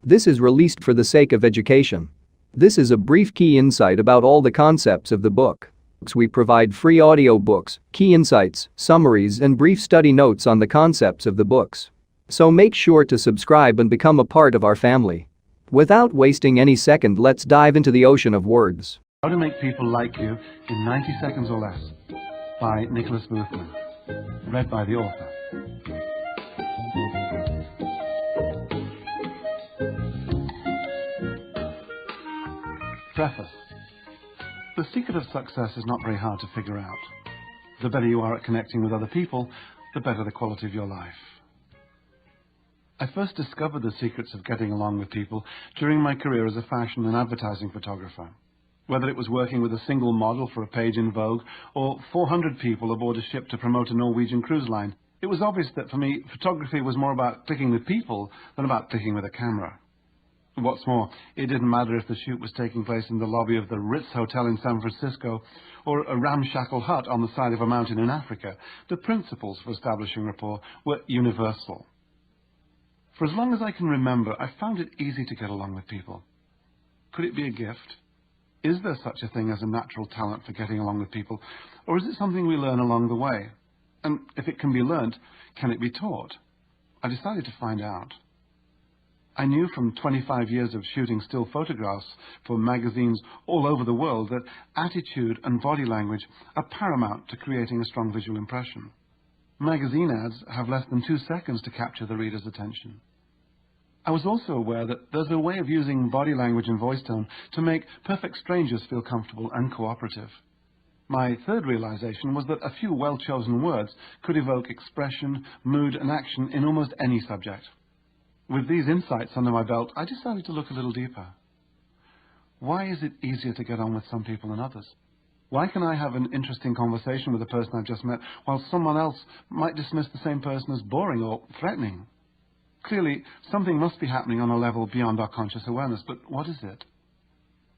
This is released for the sake of education. This is a brief key insight about all the concepts of the book. We provide free audiobooks, key insights, summaries, and brief study notes on the concepts of the books. So make sure to subscribe and become a part of our family. Without wasting any second, let's dive into the ocean of words. How to Make People Like You in 90 Seconds or Less by Nicholas Boothman. Read by the author. Preface. The secret of success is not very hard to figure out. The better you are at connecting with other people, the better the quality of your life. I first discovered the secrets of getting along with people during my career as a fashion and advertising photographer. Whether it was working with a single model for a page in Vogue or 400 people aboard a ship to promote a Norwegian cruise line, it was obvious that for me, photography was more about clicking with people than about clicking with a camera. What's more, it didn't matter if the shoot was taking place in the lobby of the Ritz Hotel in San Francisco or a ramshackle hut on the side of a mountain in Africa. The principles for establishing rapport were universal. For as long as I can remember, I found it easy to get along with people. Could it be a gift? Is there such a thing as a natural talent for getting along with people, or is it something we learn along the way? And if it can be learnt, can it be taught? I decided to find out. I knew from 25 years of shooting still photographs for magazines all over the world that attitude and body language are paramount to creating a strong visual impression. Magazine ads have less than 2 seconds to capture the reader's attention. I was also aware that there's a way of using body language and voice tone to make perfect strangers feel comfortable and cooperative. My third realization was that a few well-chosen words could evoke expression, mood, and action in almost any subject. With these insights under my belt, I decided to look a little deeper. Why is it easier to get on with some people than others? Why can I have an interesting conversation with a person I've just met, while someone else might dismiss the same person as boring or threatening? Clearly, something must be happening on a level beyond our conscious awareness, but what is it?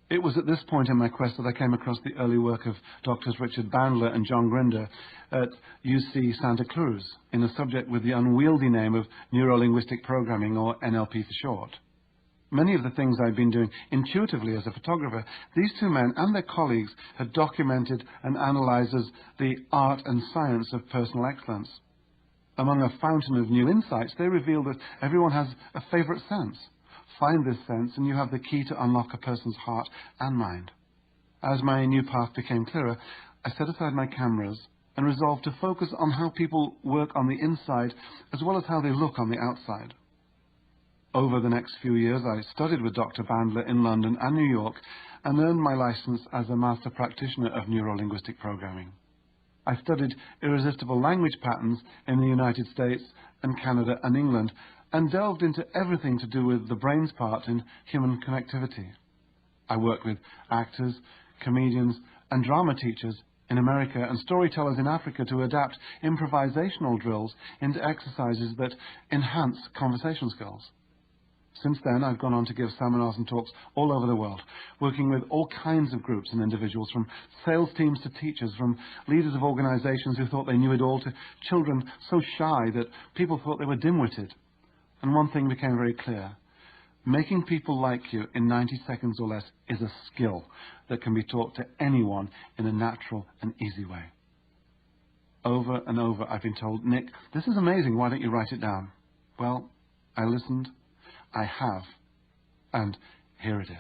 It was at this point in my quest that I came across the early work of Drs. Richard Bandler and John Grinder at UC Santa Cruz in a subject with the unwieldy name of Neuro-Linguistic Programming, or NLP for short. Many of the things I've been doing intuitively as a photographer, these two men and their colleagues had documented and analyzed as the art and science of personal excellence. Among a fountain of new insights, they reveal that everyone has a favorite sense. Find this sense and you have the key to unlock a person's heart and mind. As my new path became clearer, I set aside my cameras and resolved to focus on how people work on the inside as well as how they look on the outside. Over the next few years, I studied with Dr. Bandler in London and New York and earned my license as a master practitioner of Neuro-Linguistic Programming. I studied irresistible language patterns in the United States and Canada and England and delved into everything to do with the brain's part in human connectivity. I worked with actors, comedians, and drama teachers in America and storytellers in Africa to adapt improvisational drills into exercises that enhance conversation skills. Since then, I've gone on to give seminars and talks all over the world, working with all kinds of groups and individuals, from sales teams to teachers, from leaders of organizations who thought they knew it all to children so shy that people thought they were dim-witted. And one thing became very clear. Making people like you in 90 seconds or less is a skill that can be taught to anyone in a natural and easy way. Over and over I've been told, Nick, this is amazing, why don't you write it down? Well, I listened. I have, and here it is.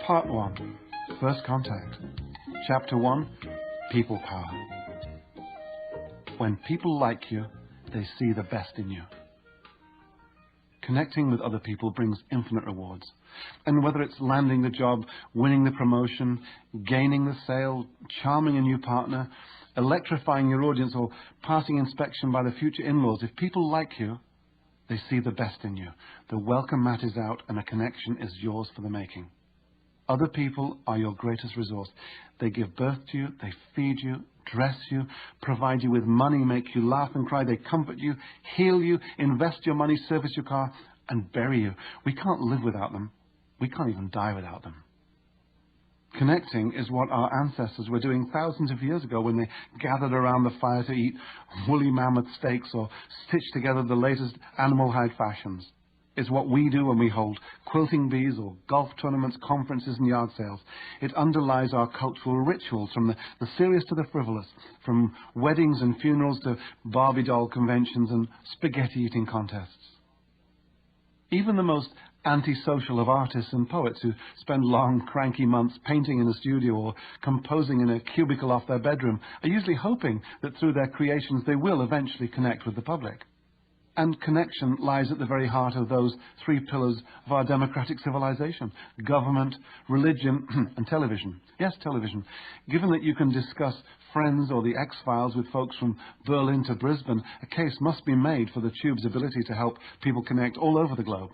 Part 1, First Contact. Chapter 1, People Power. When people like you, they see the best in you. Connecting with other people brings infinite rewards. And whether it's landing the job, winning the promotion, gaining the sale, charming a new partner, electrifying your audience, or passing inspection by the future in-laws, if people like you, they see the best in you. The welcome mat is out and a connection is yours for the making. Other people are your greatest resource. They give birth to you, they feed you, dress you, provide you with money, make you laugh and cry, they comfort you, heal you, invest your money, service your car, and bury you. We can't live without them. We can't even die without them. Connecting is what our ancestors were doing thousands of years ago when they gathered around the fire to eat woolly mammoth steaks or stitch together the latest animal hide fashions. It's what we do when we hold quilting bees or golf tournaments, conferences and yard sales. It underlies our cultural rituals, from the serious to the frivolous, from weddings and funerals to Barbie doll conventions and spaghetti eating contests. Even the most antisocial of artists and poets, who spend long, cranky months painting in a studio or composing in a cubicle off their bedroom, are usually hoping that through their creations they will eventually connect with the public. And connection lies at the very heart of those three pillars of our democratic civilization: government, religion, and television. Yes, television. Given that you can discuss Friends or the X-Files with folks from Berlin to Brisbane, a case must be made for the tube's ability to help people connect all over the globe.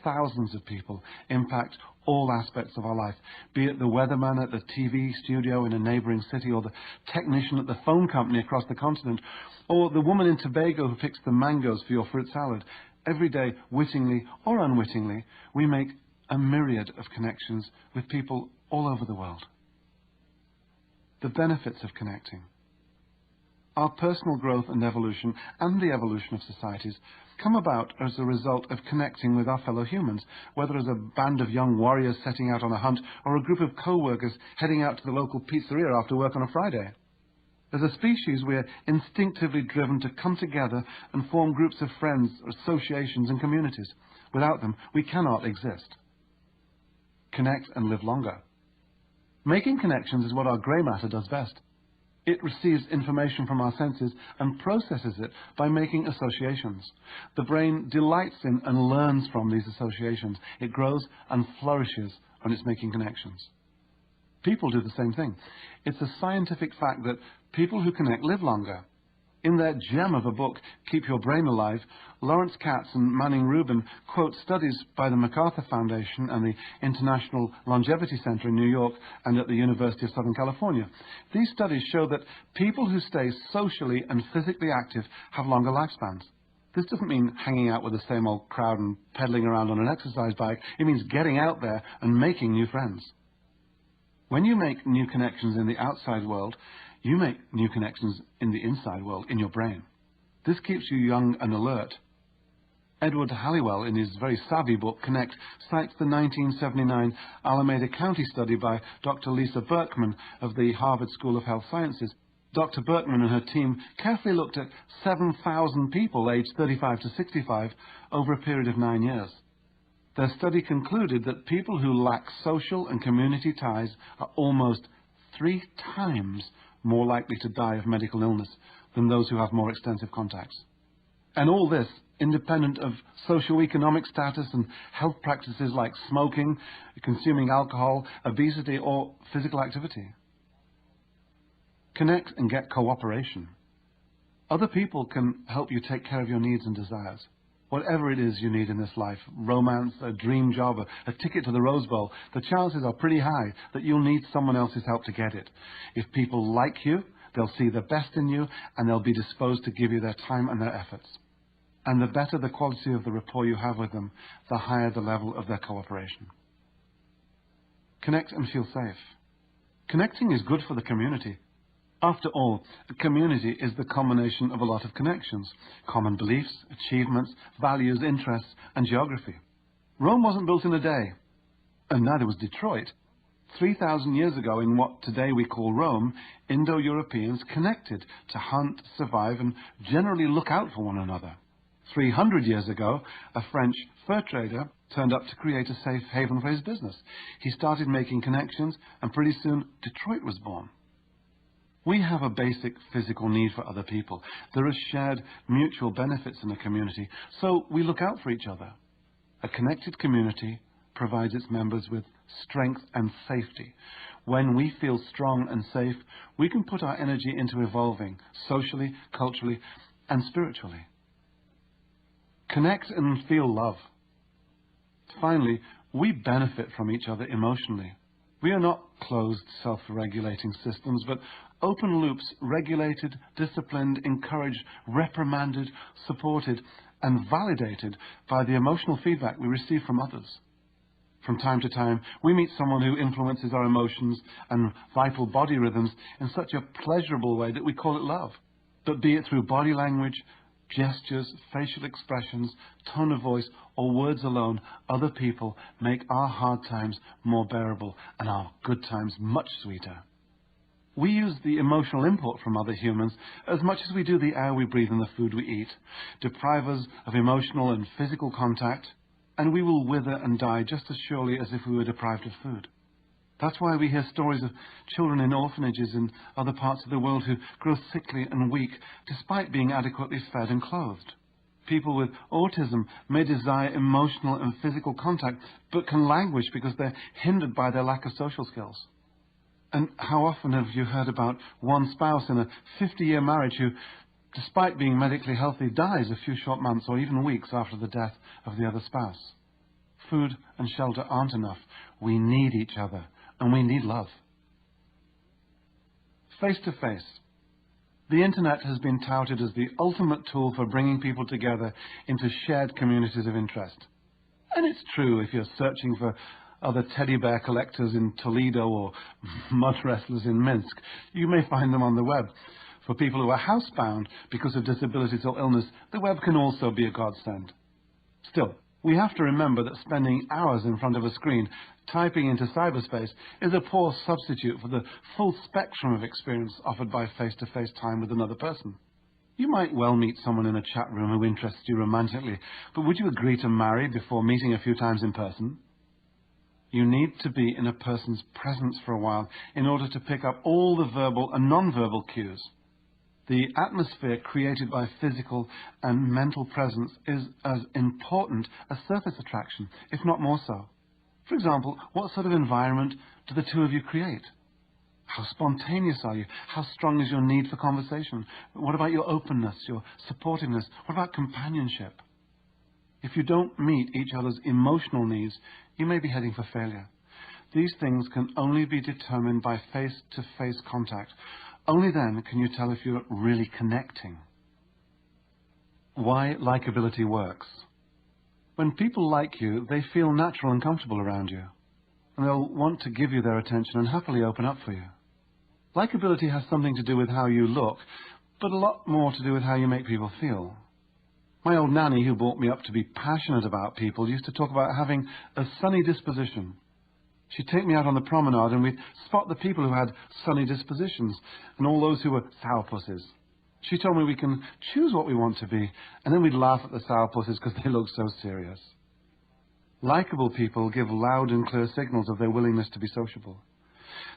Thousands of people impact all aspects of our life, be it the weatherman at the TV studio in a neighbouring city, or the technician at the phone company across the continent, or the woman in Tobago who picks the mangoes for your fruit salad. Every day, wittingly or unwittingly, we make a myriad of connections with people all over the world. The benefits of connecting. Our personal growth and evolution, and the evolution of societies, come about as a result of connecting with our fellow humans, whether as a band of young warriors setting out on a hunt, or a group of co-workers heading out to the local pizzeria after work on a Friday. As a species, we are instinctively driven to come together and form groups of friends, associations and communities. Without them, we cannot exist. Connect and live longer. Making connections is what our grey matter does best. It receives information from our senses and processes it by making associations. The brain delights in and learns from these associations. It grows and flourishes when it's making connections. People do the same thing. It's a scientific fact that people who connect live longer. In their gem of a book, Keep Your Brain Alive, Lawrence Katz and Manning Rubin quote studies by the MacArthur Foundation and the International Longevity Center in New York and at the University of Southern California. These studies show that people who stay socially and physically active have longer lifespans. This doesn't mean hanging out with the same old crowd and pedaling around on an exercise bike. It means getting out there and making new friends. When you make new connections in the outside world, you make new connections in the inside world, in your brain. This keeps you young and alert. Edward Halliwell, in his very savvy book, Connect, cites the 1979 Alameda County study by Dr. Lisa Berkman of the Harvard School of Health Sciences. Dr. Berkman and her team carefully looked at 7,000 people aged 35 to 65 over a period of 9 years. Their study concluded that people who lack social and community ties are almost 3 times more likely to die of medical illness than those who have more extensive contacts. And all this independent of socio-economic status and health practices like smoking, consuming alcohol, obesity, or physical activity. Connect and get cooperation. Other people can help you take care of your needs and desires. Whatever it is you need in this life, romance, a dream job, a ticket to the Rose Bowl, the chances are pretty high that you'll need someone else's help to get it. If people like you, they'll see the best in you, and they'll be disposed to give you their time and their efforts. And the better the quality of the rapport you have with them, the higher the level of their cooperation. Connect and feel safe. Connecting is good for the community. After all, a community is the combination of a lot of connections, common beliefs, achievements, values, interests, and geography. Rome wasn't built in a day, and neither was Detroit. 3,000 years ago, in what today we call Rome, Indo-Europeans connected to hunt, survive, and generally look out for one another. 300 years ago, a French fur trader turned up to create a safe haven for his business. He started making connections, and pretty soon Detroit was born. We have a basic physical need for other people. There are shared mutual benefits in a community, so we look out for each other. A connected community provides its members with strength and safety. When we feel strong and safe, we can put our energy into evolving socially, culturally, and spiritually. Connect and feel love. Finally, we benefit from each other emotionally. We are not closed, self-regulating systems, but open loops, regulated, disciplined, encouraged, reprimanded, supported, and validated by the emotional feedback we receive from others. From time to time, we meet someone who influences our emotions and vital body rhythms in such a pleasurable way that we call it love. But be it through body language, gestures, facial expressions, tone of voice, or words alone, other people make our hard times more bearable and our good times much sweeter. We use the emotional input from other humans as much as we do the air we breathe and the food we eat. Deprive us of emotional and physical contact, and we will wither and die just as surely as if we were deprived of food. That's why we hear stories of children in orphanages in other parts of the world who grow sickly and weak despite being adequately fed and clothed. People with autism may desire emotional and physical contact, but can languish because they're hindered by their lack of social skills. And how often have you heard about one spouse in a 50-year marriage who, despite being medically healthy, dies a few short months or even weeks after the death of the other spouse? Food and shelter aren't enough. We need each other, and we need love. Face-to-face. The internet has been touted as the ultimate tool for bringing people together into shared communities of interest. And it's true if you're searching for other teddy bear collectors in Toledo or mud wrestlers in Minsk. You may find them on the web. For people who are housebound because of disabilities or illness, the web can also be a godsend. Still, we have to remember that spending hours in front of a screen typing into cyberspace is a poor substitute for the full spectrum of experience offered by face-to-face time with another person. You might well meet someone in a chat room who interests you romantically, but would you agree to marry before meeting a few times in person? You need to be in a person's presence for a while in order to pick up all the verbal and non-verbal cues. The atmosphere created by physical and mental presence is as important as surface attraction, if not more so. For example, what sort of environment do the two of you create? How spontaneous are you? How strong is your need for conversation? What about your openness, your supportiveness? What about companionship? If you don't meet each other's emotional needs, you may be heading for failure. These things can only be determined by face-to-face contact. Only then can you tell if you're really connecting. Why likability works. When people like you, they feel natural and comfortable around you, and they'll want to give you their attention and happily open up for you. Likability has something to do with how you look, but a lot more to do with how you make people feel. My old nanny, who brought me up to be passionate about people, used to talk about having a sunny disposition. She'd take me out on the promenade and we'd spot the people who had sunny dispositions and all those who were sourpusses. She told me we can choose what we want to be, and then we'd laugh at the sourpusses because they looked so serious. Likeable people give loud and clear signals of their willingness to be sociable.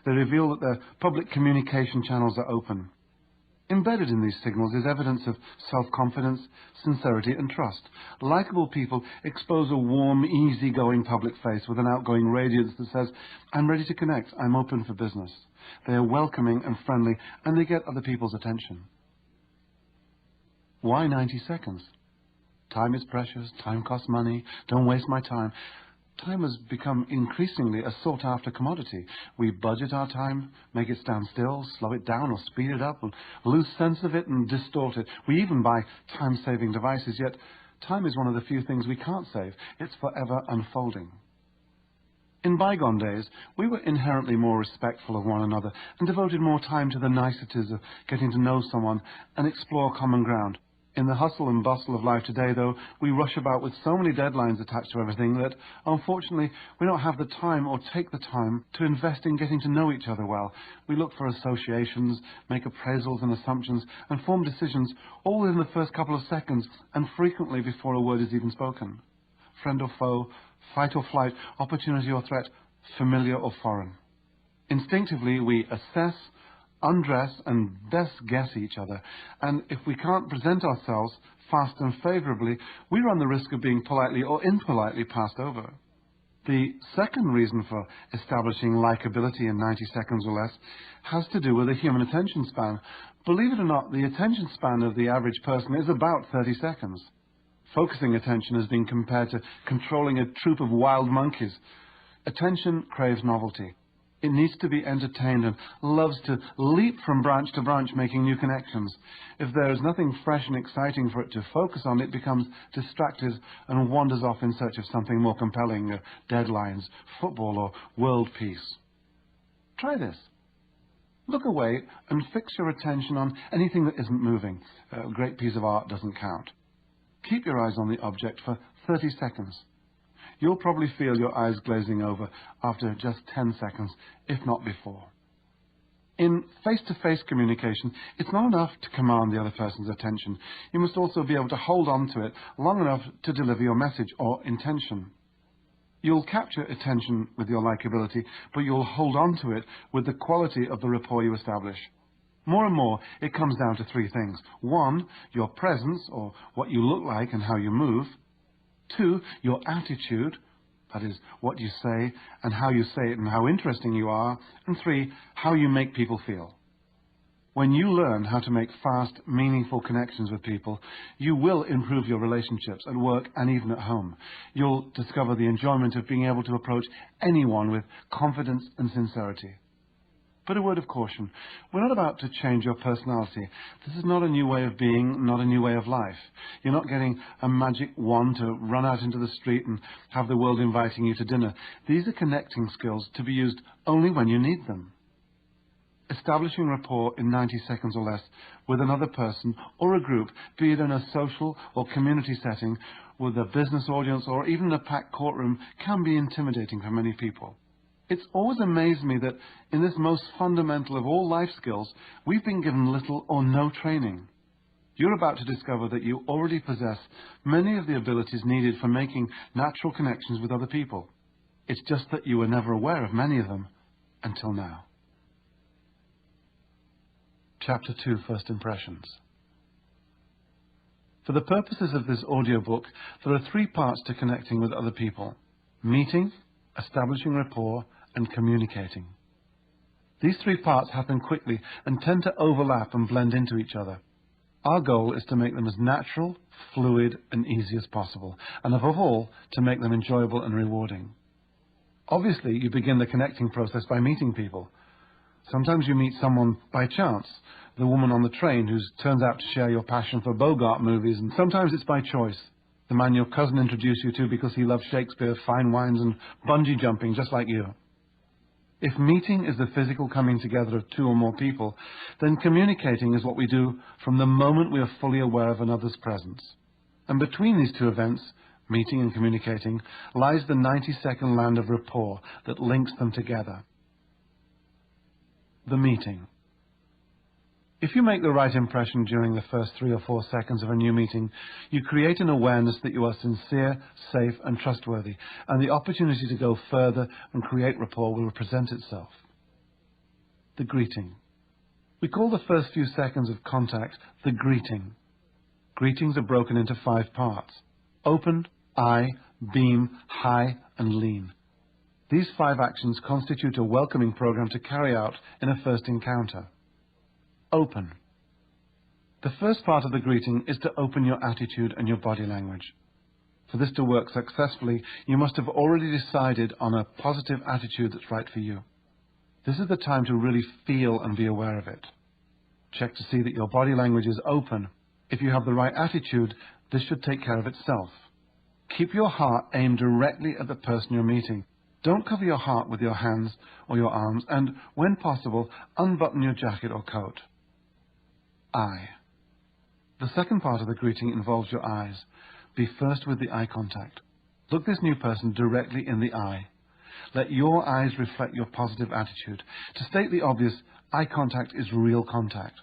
They reveal that their public communication channels are open. Embedded in these signals is evidence of self-confidence, sincerity, and trust. Likeable people expose a warm, easy-going public face with an outgoing radiance that says, "I'm ready to connect, I'm open for business." They are welcoming and friendly, and they get other people's attention. Why 90 seconds? Time is precious, time costs money, don't waste my time. Time has become increasingly a sought-after commodity. We budget our time, make it stand still, slow it down or speed it up, and lose sense of it and distort it. We even buy time-saving devices, yet time is one of the few things we can't save. It's forever unfolding. In bygone days, we were inherently more respectful of one another and devoted more time to the niceties of getting to know someone and explore common ground. In the hustle and bustle of life today, though, we rush about with so many deadlines attached to everything that, unfortunately, we don't have the time or take the time to invest in getting to know each other well. We look for associations, make appraisals and assumptions, and form decisions all within the first couple of seconds, and frequently before a word is even spoken. Friend or foe, fight or flight, opportunity or threat, familiar or foreign. Instinctively, we assess, undress and best guess each other, and if we can't present ourselves fast and favourably, we run the risk of being politely or impolitely passed over. The second reason for establishing likability in 90 seconds or less has to do with the human attention span. Believe it or not, the attention span of the average person is about 30 seconds. Focusing attention has been compared to controlling a troop of wild monkeys. Attention craves novelty. It needs to be entertained and loves to leap from branch to branch making new connections. If there is nothing fresh and exciting for it to focus on, it becomes distracted and wanders off in search of something more compelling, deadlines, football or world peace. Try this. Look away and fix your attention on anything that isn't moving. A great piece of art doesn't count. Keep your eyes on the object for 30 seconds. You'll probably feel your eyes glazing over after just 10 seconds, if not before. In face-to-face communication, it's not enough to command the other person's attention. You must also be able to hold on to it long enough to deliver your message or intention. You'll capture attention with your likability, but you'll hold on to it with the quality of the rapport you establish. More and more, it comes down to three things. 1, your presence, or what you look like and how you move. 2, your attitude, that is, what you say and how you say it and how interesting you are. And 3, how you make people feel. When you learn how to make fast, meaningful connections with people, you will improve your relationships at work and even at home. You'll discover the enjoyment of being able to approach anyone with confidence and sincerity. But a word of caution, we're not about to change your personality. This is not a new way of being, not a new way of life. You're not getting a magic wand to run out into the street and have the world inviting you to dinner. These are connecting skills to be used only when you need them. Establishing rapport in 90 seconds or less with another person or a group, be it in a social or community setting, with a business audience or even a packed courtroom, can be intimidating for many people. It's always amazed me that in this most fundamental of all life skills, we've been given little or no training. You're about to discover that you already possess many of the abilities needed for making natural connections with other people. It's just that you were never aware of many of them until now. Chapter 2, First Impressions. For the purposes of this audiobook, there are 3 parts to connecting with other people: meeting, establishing rapport, and communicating. These 3 parts happen quickly and tend to overlap and blend into each other. Our goal is to make them as natural, fluid, and easy as possible, and above all, to make them enjoyable and rewarding. Obviously, you begin the connecting process by meeting people. Sometimes you meet someone by chance, the woman on the train who turns out to share your passion for Bogart movies, and sometimes it's by choice. The man your cousin introduced you to because he loves Shakespeare, fine wines, and bungee jumping just like you. If meeting is the physical coming together of 2 or more people, then communicating is what we do from the moment we are fully aware of another's presence. And between these 2 events, meeting and communicating, lies the 90-second land of rapport that links them together. The meeting. If you make the right impression during the first 3 or 4 seconds of a new meeting, you create an awareness that you are sincere, safe, and trustworthy, and the opportunity to go further and create rapport will present itself. The greeting. We call the first few seconds of contact the greeting. Greetings are broken into 5 parts: open, eye, beam, high, and lean. These 5 actions constitute a welcoming program to carry out in a first encounter. Open. The first part of the greeting is to open your attitude and your body language. For this to work successfully, you must have already decided on a positive attitude that's right for you. This is the time to really feel and be aware of it. Check to see that your body language is open. If you have the right attitude, this should take care of itself. Keep your heart aimed directly at the person you're meeting. Don't cover your heart with your hands or your arms, and, when possible, unbutton your jacket or coat. Eye. The second part of the greeting involves your eyes. Be first with the eye contact. Look this new person directly in the eye. Let your eyes reflect your positive attitude. To state the obvious, eye contact is real contact.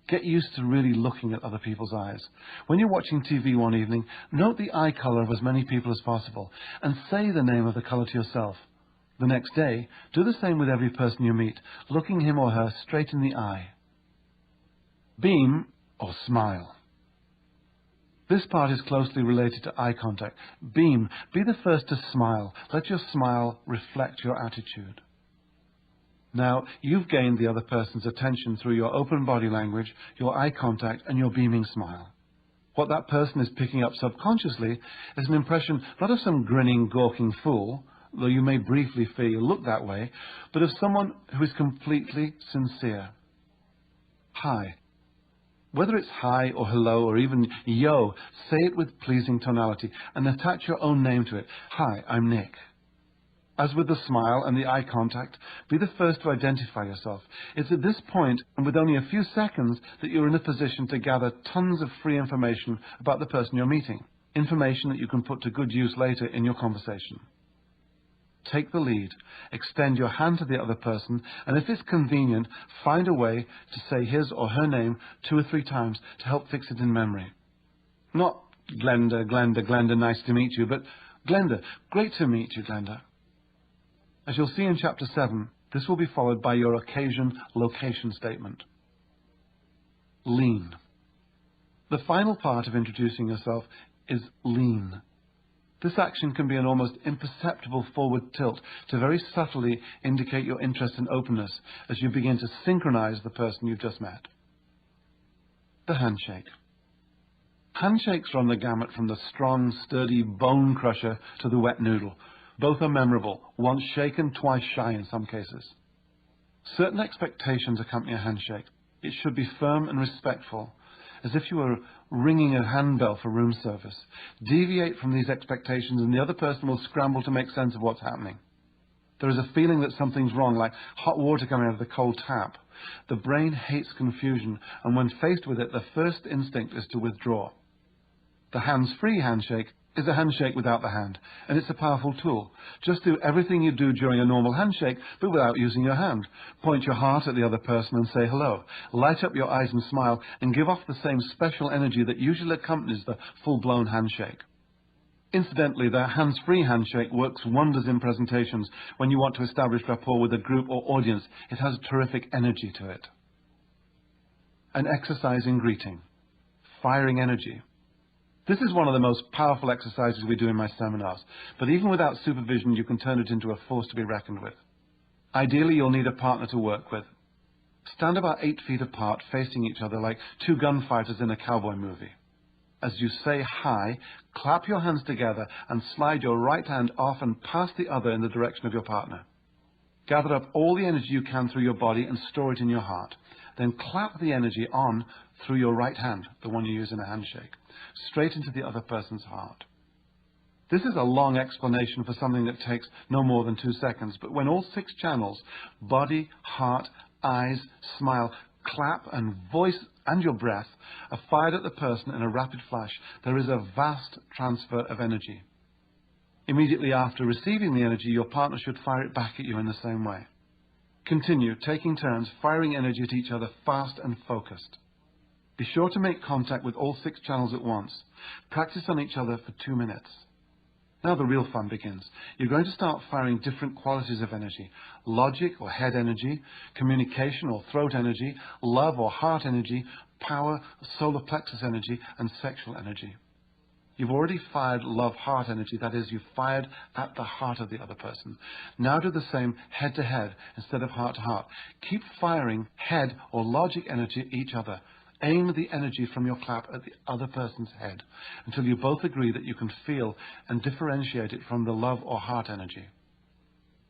Get used to really looking at other people's eyes. When you're watching TV one evening, note the eye color of as many people as possible, and say the name of the color to yourself. The next day, do the same with every person you meet, looking him or her straight in the eye. Beam, or smile. This part is closely related to eye contact. Beam, be the first to smile. Let your smile reflect your attitude. Now, you've gained the other person's attention through your open body language, your eye contact, and your beaming smile. What that person is picking up subconsciously is an impression not of some grinning, gawking fool, though you may briefly fear you'll look that way, but of someone who is completely sincere. Hi. Whether it's hi or hello or even yo, say it with pleasing tonality and attach your own name to it. Hi, I'm Nick. As with the smile and the eye contact, be the first to identify yourself. It's at this point, and with only a few seconds, that you're in a position to gather tons of free information about the person you're meeting. Information that you can put to good use later in your conversation. Take the lead, extend your hand to the other person, and if it's convenient, find a way to say his or her name 2 or 3 times to help fix it in memory. Not Glenda, Glenda, Glenda, nice to meet you, but Glenda, great to meet you, Glenda. As you'll see in Chapter 7, this will be followed by your occasion-location statement. Lean. The final part of introducing yourself is lean. This action can be an almost imperceptible forward tilt to very subtly indicate your interest and openness as you begin to synchronize the person you've just met. The handshake. Handshakes run the gamut from the strong, sturdy bone crusher to the wet noodle. Both are memorable, once shaken, twice shy in some cases. Certain expectations accompany a handshake. It should be firm and respectful, as if you were ringing a handbell for room service. Deviate from these expectations and the other person will scramble to make sense of what's happening. There is a feeling that something's wrong, like hot water coming out of the cold tap. The brain hates confusion, and when faced with it, the first instinct is to withdraw. The hands-free handshake is a handshake without the hand, and it's a powerful tool. Just do everything you do during a normal handshake, but without using your hand. Point your heart at the other person and say hello. Light up your eyes and smile, and give off the same special energy that usually accompanies the full-blown handshake. Incidentally, the hands-free handshake works wonders in presentations when you want to establish rapport with a group or audience. It has terrific energy to it. An exercise in greeting. Firing energy. This is one of the most powerful exercises we do in my seminars, but even without supervision, you can turn it into a force to be reckoned with. Ideally, you'll need a partner to work with. Stand about 8 feet apart, facing each other like 2 gunfighters in a cowboy movie. As you say hi, clap your hands together and slide your right hand off and past the other in the direction of your partner. Gather up all the energy you can through your body and store it in your heart. Then clap the energy on through your right hand, the one you use in a handshake, straight into the other person's heart. This is a long explanation for something that takes no more than 2 seconds, but when all 6 channels, body, heart, eyes, smile, clap, and voice and your breath are fired at the person in a rapid flash, there is a vast transfer of energy. Immediately after receiving the energy, your partner should fire it back at you in the same way. Continue, taking turns, firing energy at each other fast and focused. Be sure to make contact with all 6 channels at once. Practice on each other for 2 minutes. Now the real fun begins. You're going to start firing different qualities of energy. Logic or head energy, communication or throat energy, love or heart energy, power, solar plexus energy, and sexual energy. You've already fired love-heart energy, that is, you've fired at the heart of the other person. Now do the same head-to-head instead of heart-to-heart. Keep firing head or logic energy at each other. Aim the energy from your clap at the other person's head until you both agree that you can feel and differentiate it from the love or heart energy.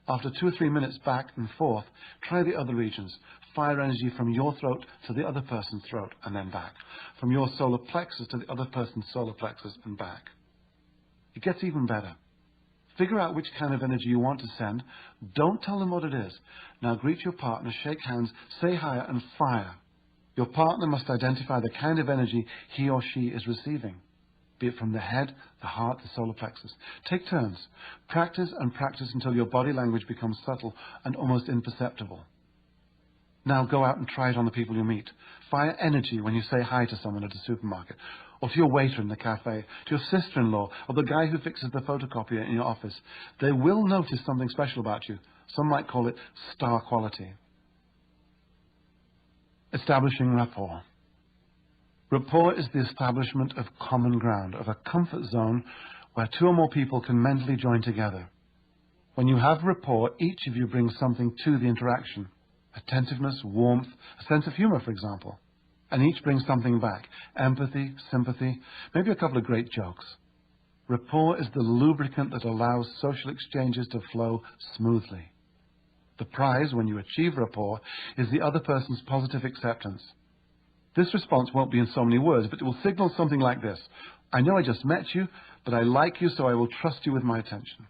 After 2 or 3 minutes back and forth, try the other regions. Fire energy from your throat to the other person's throat and then back. From your solar plexus to the other person's solar plexus and back. It gets even better. Figure out which kind of energy you want to send. Don't tell them what it is. Now greet your partner, shake hands, say hi, and fire. Your partner must identify the kind of energy he or she is receiving, be it from the head, the heart, the solar plexus. Take turns. Practice and practice until your body language becomes subtle and almost imperceptible. Now go out and try it on the people you meet. Fire energy when you say hi to someone at a supermarket, or to your waiter in the cafe, to your sister-in-law, or the guy who fixes the photocopier in your office. They will notice something special about you. Some might call it star quality. Establishing rapport. Rapport is the establishment of common ground, of a comfort zone where 2 or more people can mentally join together. When you have rapport, each of you brings something to the interaction. Attentiveness, warmth, a sense of humor, for example. And each brings something back. Empathy, sympathy, maybe a couple of great jokes. Rapport is the lubricant that allows social exchanges to flow smoothly. The prize, when you achieve rapport, is the other person's positive acceptance. This response won't be in so many words, but it will signal something like this. I know I just met you, but I like you, so I will trust you with my attention.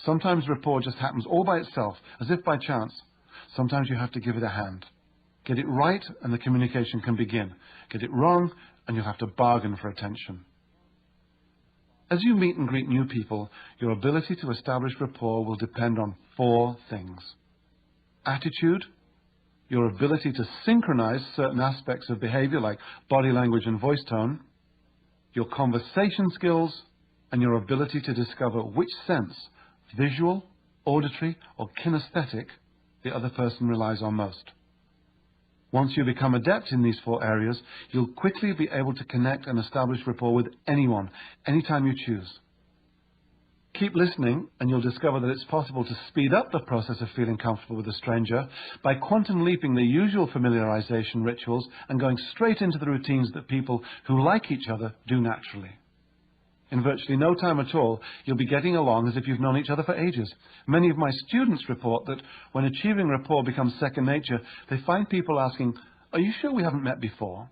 Sometimes rapport just happens all by itself, as if by chance. Sometimes you have to give it a hand. Get it right, and the communication can begin. Get it wrong, and you'll have to bargain for attention. As you meet and greet new people, your ability to establish rapport will depend on 4 things. Attitude, your ability to synchronize certain aspects of behavior like body language and voice tone, your conversation skills, and your ability to discover which sense, visual, auditory, or kinesthetic, the other person relies on most. Once you become adept in these 4 areas, you'll quickly be able to connect and establish rapport with anyone, anytime you choose. Keep listening, and you'll discover that it's possible to speed up the process of feeling comfortable with a stranger by quantum leaping the usual familiarization rituals and going straight into the routines that people who like each other do naturally. In virtually no time at all, you'll be getting along as if you've known each other for ages. Many of my students report that when achieving rapport becomes second nature, they find people asking, "Are you sure we haven't met before?"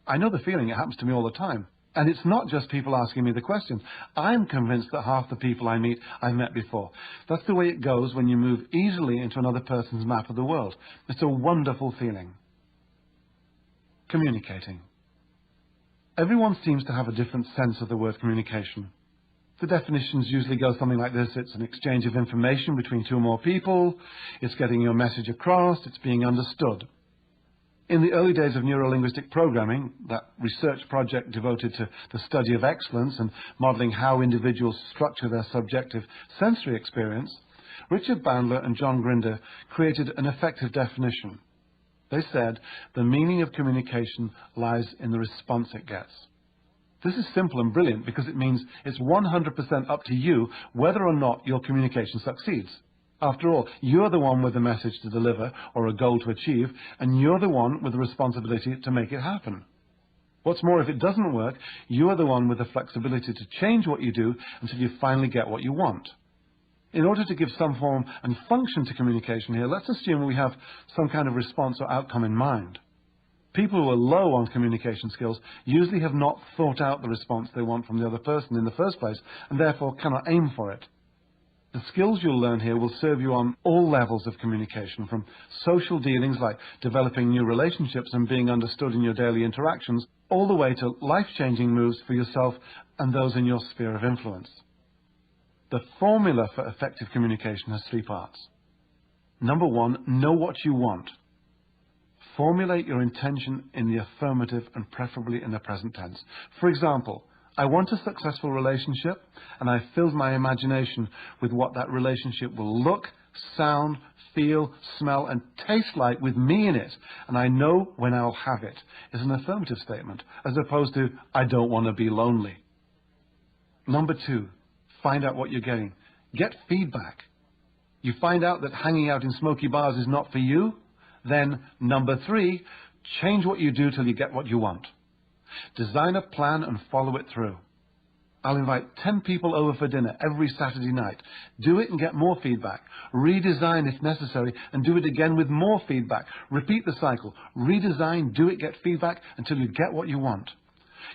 I know the feeling, it happens to me all the time. And it's not just people asking me the questions. I'm convinced that half the people I meet I've met before. That's the way it goes when you move easily into another person's map of the world. It's a wonderful feeling. Communicating. Everyone seems to have a different sense of the word communication. The definitions usually go something like this. It's an exchange of information between 2 or more people. It's getting your message across. It's being understood. In the early days of Neuro-Linguistic Programming, that research project devoted to the study of excellence and modeling how individuals structure their subjective sensory experience, Richard Bandler and John Grinder created an effective definition. They said, the meaning of communication lies in the response it gets. This is simple and brilliant because it means it's 100% up to you whether or not your communication succeeds. After all, you're the one with a message to deliver or a goal to achieve, and you're the one with the responsibility to make it happen. What's more, if it doesn't work, you are the one with the flexibility to change what you do until you finally get what you want. In order to give some form and function to communication here, let's assume we have some kind of response or outcome in mind. People who are low on communication skills usually have not thought out the response they want from the other person in the first place, and therefore cannot aim for it. The skills you'll learn here will serve you on all levels of communication, from social dealings like developing new relationships and being understood in your daily interactions, all the way to life-changing moves for yourself and those in your sphere of influence. The formula for effective communication has 3 parts. Number 1, know what you want. Formulate your intention in the affirmative and preferably in the present tense. For example, I want a successful relationship, and I've filled my imagination with what that relationship will look, sound, feel, smell, and taste like with me in it, and I know when I'll have it, is an affirmative statement, as opposed to, I don't want to be lonely. Number 2, find out what you're getting. Get feedback. You find out that hanging out in smoky bars is not for you, then number 3, change what you do till you get what you want. Design a plan and follow it through. I'll invite 10 people over for dinner every Saturday night. Do it and get more feedback. Redesign if necessary and do it again with more feedback. Repeat the cycle. Redesign, do it, get feedback until you get what you want.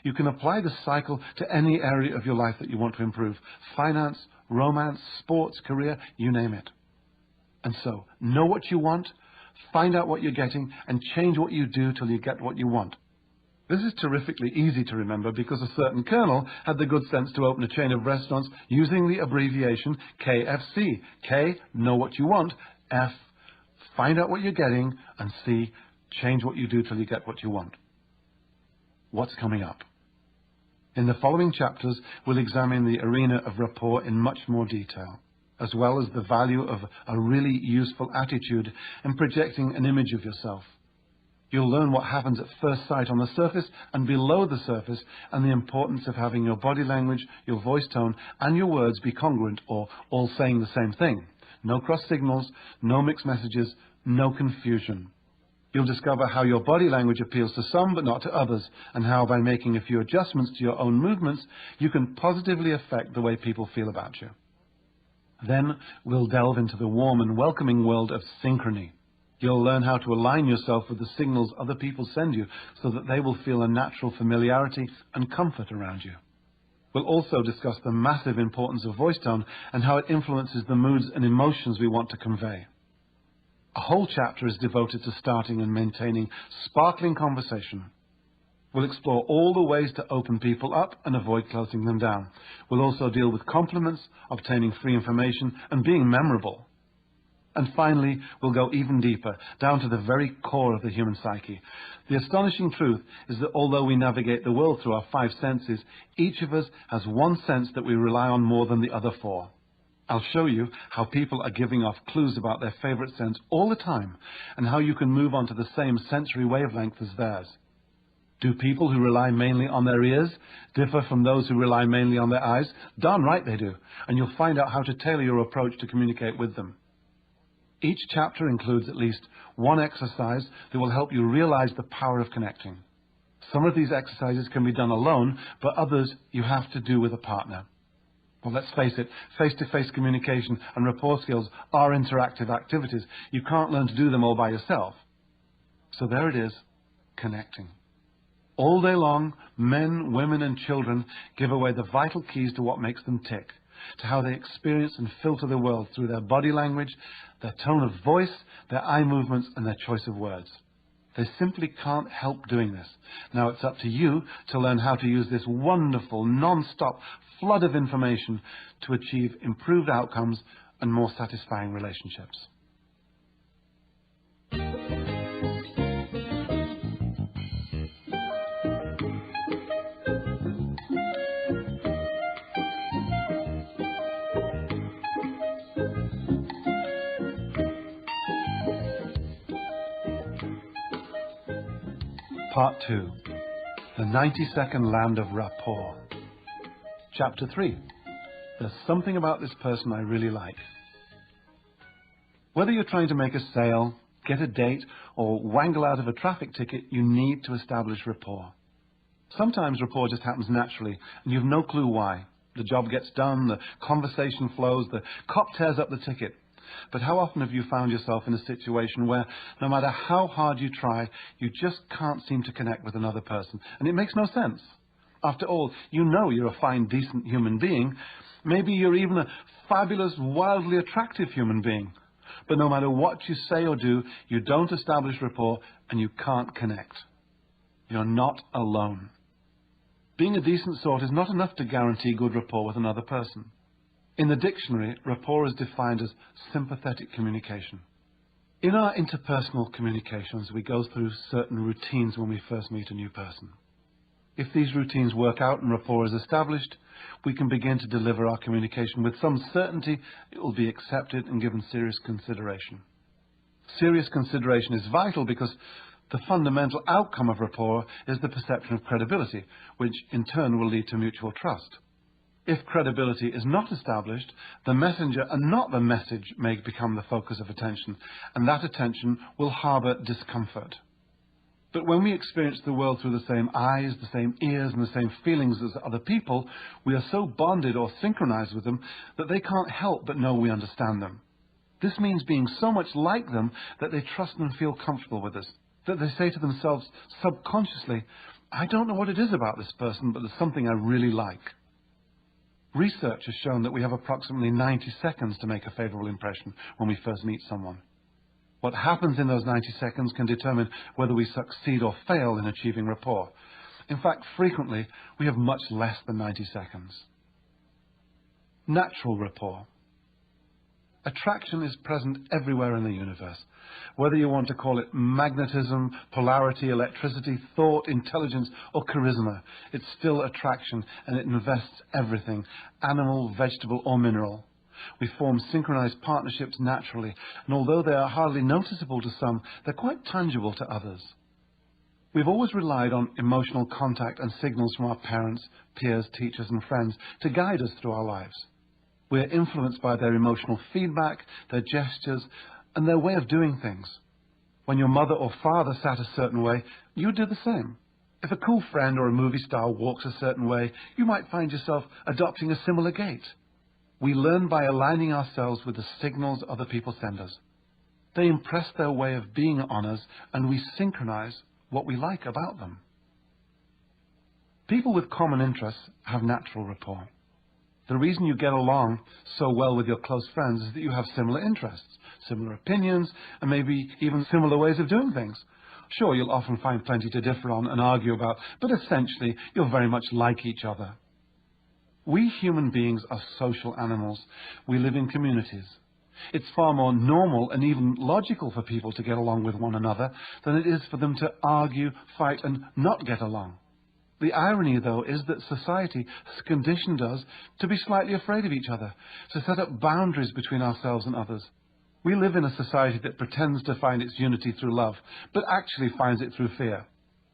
You can apply the cycle to any area of your life that you want to improve. Finance, romance, sports, career, you name it. And so, know what you want, find out what you're getting, and change what you do till you get what you want. This is terrifically easy to remember because a certain colonel had the good sense to open a chain of restaurants using the abbreviation KFC. K, know what you want. F, find out what you're getting. And C, change what you do till you get what you want. What's coming up? In the following chapters, we'll examine the arena of rapport in much more detail, as well as the value of a really useful attitude in projecting an image of yourself. You'll learn what happens at first sight on the surface and below the surface, and the importance of having your body language, your voice tone, and your words be congruent, or all saying the same thing. No cross signals, no mixed messages, no confusion. You'll discover how your body language appeals to some but not to others, and how by making a few adjustments to your own movements, you can positively affect the way people feel about you. Then we'll delve into the warm and welcoming world of synchrony. You'll learn how to align yourself with the signals other people send you so that they will feel a natural familiarity and comfort around you. We'll also discuss the massive importance of voice tone and how it influences the moods and emotions we want to convey. A whole chapter is devoted to starting and maintaining sparkling conversation. We'll explore all the ways to open people up and avoid closing them down. We'll also deal with compliments, obtaining free information, and being memorable. And finally, we'll go even deeper, down to the very core of the human psyche. The astonishing truth is that although we navigate the world through our 5 senses, each of us has one sense that we rely on more than the other 4. I'll show you how people are giving off clues about their favorite sense all the time, and how you can move on to the same sensory wavelength as theirs. Do people who rely mainly on their ears differ from those who rely mainly on their eyes? Darn right they do, and you'll find out how to tailor your approach to communicate with them. Each chapter includes at least one exercise that will help you realize the power of connecting. Some of these exercises can be done alone, but others you have to do with a partner. Well, let's face it, face-to-face communication and rapport skills are interactive activities. You can't learn to do them all by yourself. So there it is, connecting. All day long, men, women and children give away the vital keys to what makes them tick, to how they experience and filter the world through their body language, their tone of voice, their eye movements and their choice of words. They simply can't help doing this. Now it's up to you to learn how to use this wonderful, non-stop flood of information to achieve improved outcomes and more satisfying relationships. Part 2. The 90-second land of rapport. Chapter 3. There's something about this person I really like. Whether you're trying to make a sale, get a date, or wangle out of a traffic ticket, you need to establish rapport. Sometimes rapport just happens naturally, and you have no clue why. The job gets done, the conversation flows, the cop tears up the ticket. But how often have you found yourself in a situation where, no matter how hard you try, you just can't seem to connect with another person? And it makes no sense. After all, you know you're a fine, decent human being. Maybe you're even a fabulous, wildly attractive human being. But no matter what you say or do, you don't establish rapport and you can't connect. You're not alone. Being a decent sort is not enough to guarantee good rapport with another person. In the dictionary, rapport is defined as sympathetic communication. In our interpersonal communications, we go through certain routines when we first meet a new person. If these routines work out and rapport is established, we can begin to deliver our communication with some certainty it will be accepted and given serious consideration. Serious consideration is vital because the fundamental outcome of rapport is the perception of credibility, which in turn will lead to mutual trust. If credibility is not established, the messenger and not the message may become the focus of attention, and that attention will harbor discomfort. But when we experience the world through the same eyes, the same ears, and the same feelings as other people, we are so bonded or synchronized with them that they can't help but know we understand them. This means being so much like them that they trust and feel comfortable with us, that they say to themselves subconsciously, I don't know what it is about this person, but there's something I really like. Research has shown that we have approximately 90 seconds to make a favorable impression when we first meet someone. What happens in those 90 seconds can determine whether we succeed or fail in achieving rapport. In fact, frequently, we have much less than 90 seconds. Natural rapport. Attraction is present everywhere in the universe. Whether you want to call it magnetism, polarity, electricity, thought, intelligence, or charisma, it's still attraction, and it invests everything, animal, vegetable, or mineral. We form synchronized partnerships naturally, and although they are hardly noticeable to some, they're quite tangible to others. We've always relied on emotional contact and signals from our parents, peers, teachers, and friends to guide us through our lives. We are influenced by their emotional feedback, their gestures, and their way of doing things. When your mother or father sat a certain way, you'd do the same. If a cool friend or a movie star walks a certain way, you might find yourself adopting a similar gait. We learn by aligning ourselves with the signals other people send us. They impress their way of being on us, and we synchronize what we like about them. People with common interests have natural rapport. The reason you get along so well with your close friends is that you have similar interests, similar opinions, and maybe even similar ways of doing things. Sure, you'll often find plenty to differ on and argue about, but essentially, you're very much like each other. We human beings are social animals. We live in communities. It's far more normal and even logical for people to get along with one another than it is for them to argue, fight, and not get along. The irony, though, is that society has conditioned us to be slightly afraid of each other, to set up boundaries between ourselves and others. We live in a society that pretends to find its unity through love, but actually finds it through fear.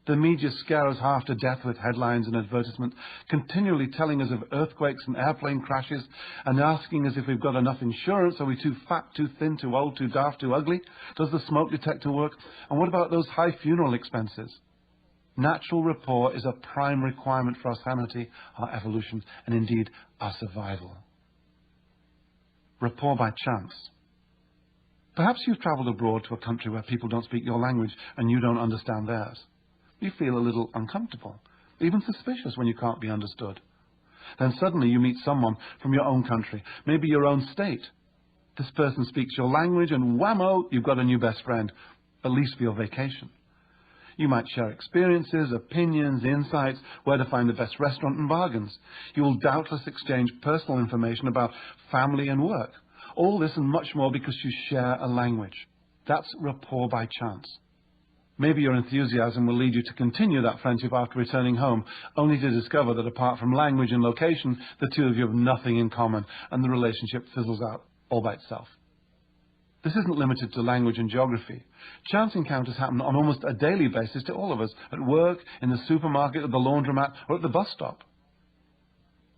The media scare us half to death with headlines and advertisements, continually telling us of earthquakes and airplane crashes, and asking us if we've got enough insurance, are we too fat, too thin, too old, too daft, too ugly? Does the smoke detector work? And what about those high funeral expenses? Natural rapport is a prime requirement for our sanity, our evolution, and indeed our survival. Rapport by chance. Perhaps you've travelled abroad to a country where people don't speak your language and you don't understand theirs. You feel a little uncomfortable, even suspicious when you can't be understood. Then suddenly you meet someone from your own country, maybe your own state. This person speaks your language and whammo, you've got a new best friend, at least for your vacation. You might share experiences, opinions, insights, where to find the best restaurant and bargains. You will doubtless exchange personal information about family and work. All this and much more because you share a language. That's rapport by chance. Maybe your enthusiasm will lead you to continue that friendship after returning home, only to discover that apart from language and location, the two of you have nothing in common, and the relationship fizzles out all by itself. This isn't limited to language and geography. Chance encounters happen on almost a daily basis to all of us, at work, in the supermarket, at the laundromat, or at the bus stop.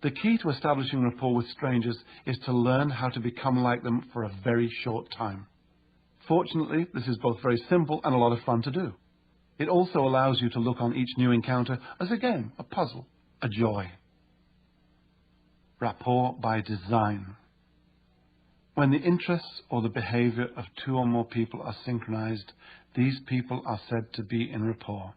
The key to establishing rapport with strangers is to learn how to become like them for a very short time. Fortunately, this is both very simple and a lot of fun to do. It also allows you to look on each new encounter as a game, a puzzle, a joy. Rapport by design. When the interests or the behavior of two or more people are synchronized, these people are said to be in rapport.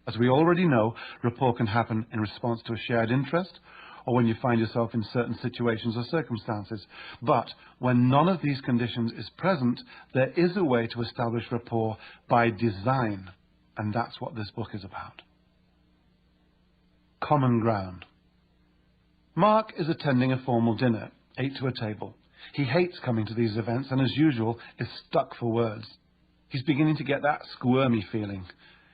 As we already know, rapport can happen in response to a shared interest or when you find yourself in certain situations or circumstances. But when none of these conditions is present, there is a way to establish rapport by design, and that's what this book is about. Common ground. Mark is attending a formal dinner, 8 to a table. He hates coming to these events and, as usual, is stuck for words. He's beginning to get that squirmy feeling.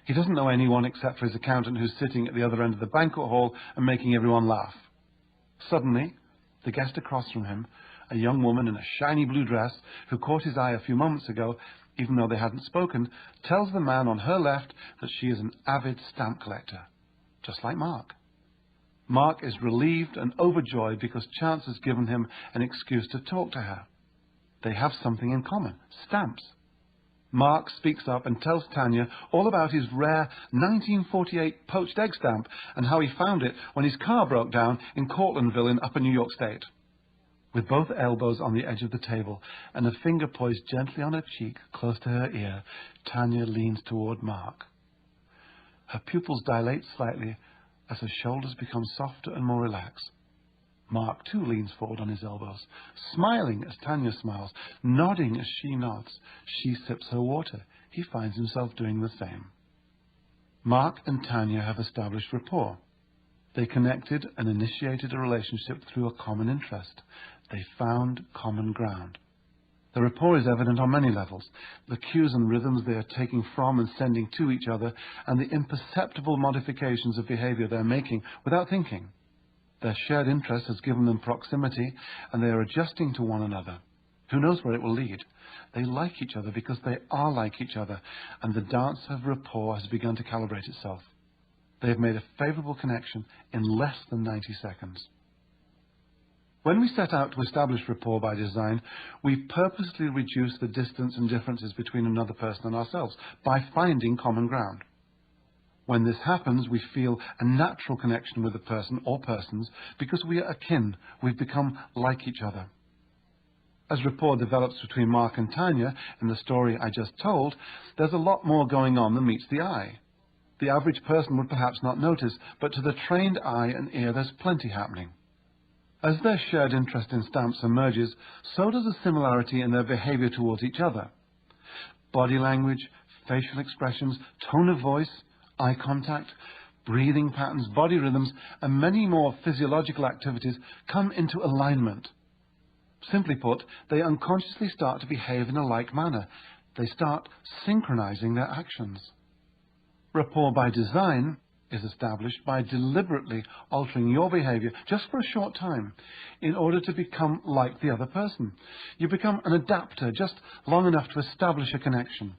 He doesn't know anyone except for his accountant who's sitting at the other end of the banquet hall and making everyone laugh. Suddenly, the guest across from him, a young woman in a shiny blue dress who caught his eye a few moments ago, even though they hadn't spoken, tells the man on her left that she is an avid stamp collector, just like Mark. Mark is relieved and overjoyed because chance has given him an excuse to talk to her. They have something in common, stamps. Mark speaks up and tells Tanya all about his rare 1948 poached egg stamp and how he found it when his car broke down in Cortlandville in Upper New York State. With both elbows on the edge of the table and a finger poised gently on her cheek close to her ear, Tanya leans toward Mark. Her pupils dilate slightly as her shoulders become softer and more relaxed. Mark too leans forward on his elbows, smiling as Tanya smiles, nodding as she nods. She sips her water. He finds himself doing the same. Mark and Tanya have established rapport. They connected and initiated a relationship through a common interest. They found common ground. The rapport is evident on many levels. The cues and rhythms they are taking from and sending to each other, and the imperceptible modifications of behavior they're making without thinking. Their shared interest has given them proximity, and they are adjusting to one another. Who knows where it will lead? They like each other because they are like each other, and the dance of rapport has begun to calibrate itself. They have made a favourable connection in less than 90 seconds. When we set out to establish rapport by design, we purposely reduce the distance and differences between another person and ourselves by finding common ground. When this happens, we feel a natural connection with the person or persons because we are akin, we've become like each other. As rapport develops between Mark and Tanya in the story I just told, there's a lot more going on than meets the eye. The average person would perhaps not notice, but to the trained eye and ear there's plenty happening. As their shared interest in stamps emerges, so does a similarity in their behavior towards each other. Body language, facial expressions, tone of voice, eye contact, breathing patterns, body rhythms, and many more physiological activities come into alignment. Simply put, they unconsciously start to behave in a like manner. They start synchronizing their actions. Rapport by design is established by deliberately altering your behavior just for a short time in order to become like the other person. You become an adapter just long enough to establish a connection.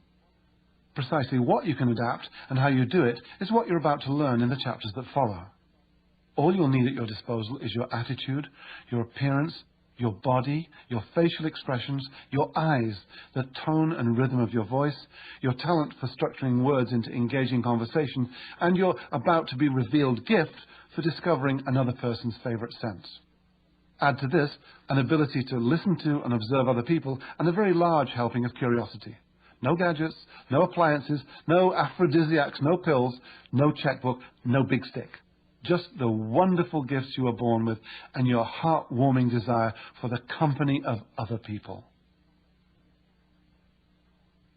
Precisely what you can adapt and how you do it is what you're about to learn in the chapters that follow. All you'll need at your disposal is your attitude, your appearance, your body, your facial expressions, your eyes, the tone and rhythm of your voice, your talent for structuring words into engaging conversation, and your about-to-be-revealed gift for discovering another person's favorite sense. Add to this an ability to listen to and observe other people and a very large helping of curiosity. No gadgets, no appliances, no aphrodisiacs, no pills, no checkbook, no big stick. Just the wonderful gifts you were born with and your heart-warming desire for the company of other people.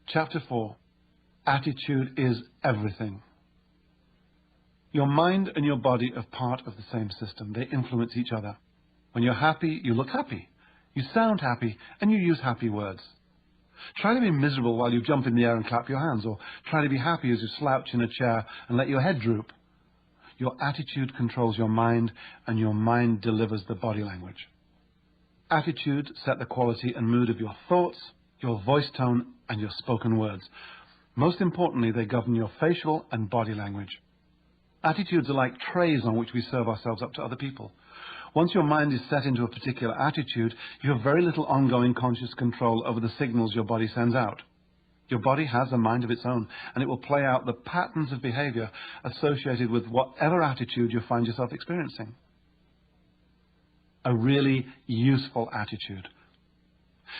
Chapter 4. Attitude is everything. Your mind and your body are part of the same system. They influence each other. When you're happy, you look happy. You sound happy, and you use happy words. Try to be miserable while you jump in the air and clap your hands, or try to be happy as you slouch in a chair and let your head droop. Your attitude controls your mind, and your mind delivers the body language. Attitude set the quality and mood of your thoughts, your voice tone, and your spoken words. Most importantly, they govern your facial and body language. Attitudes are like trays on which we serve ourselves up to other people. Once your mind is set into a particular attitude, you have very little ongoing conscious control over the signals your body sends out. Your body has a mind of its own, and it will play out the patterns of behavior associated with whatever attitude you find yourself experiencing. A really useful attitude.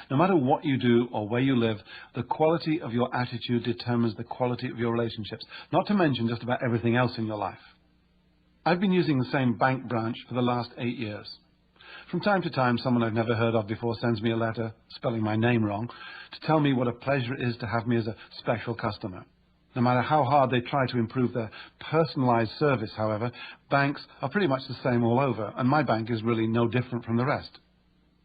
No matter what you do or where you live, the quality of your attitude determines the quality of your relationships, not to mention just about everything else in your life. I've been using the same bank branch for the last 8 years. From time to time, someone I've never heard of before sends me a letter, spelling my name wrong, to tell me what a pleasure it is to have me as a special customer. No matter how hard they try to improve their personalized service, however, banks are pretty much the same all over, and my bank is really no different from the rest.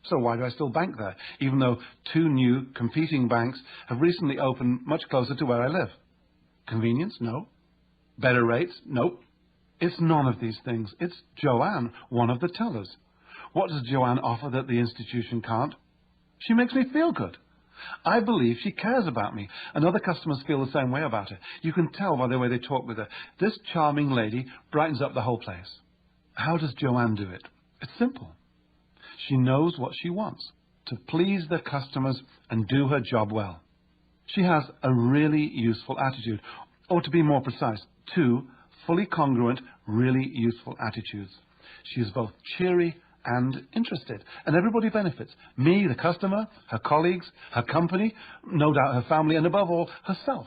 So why do I still bank there, even though 2 new competing banks have recently opened much closer to where I live? Convenience? No. Better rates? Nope. It's none of these things. It's Joanne, one of the tellers. What does Joanne offer that the institution can't? She makes me feel good. I believe she cares about me, and other customers feel the same way about her. You can tell by the way they talk with her. This charming lady brightens up the whole place. How does Joanne do it? It's simple. She knows what she wants, to please the customers and do her job well. She has a really useful attitude, or to be more precise, 2 fully congruent, really useful attitudes. She is both cheery and interested, and everybody benefits. Me, the customer, her colleagues, her company, no doubt her family, and above all, herself.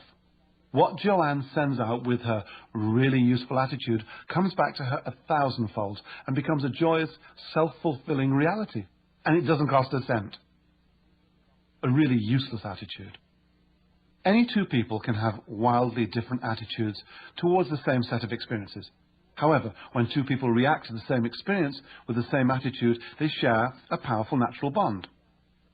What Joanne sends out with her really useful attitude comes back to her 1,000-fold and becomes a joyous, self-fulfilling reality. And it doesn't cost a cent. A really useless attitude. Any 2 people can have wildly different attitudes towards the same set of experiences. However, when 2 people react to the same experience with the same attitude, they share a powerful natural bond.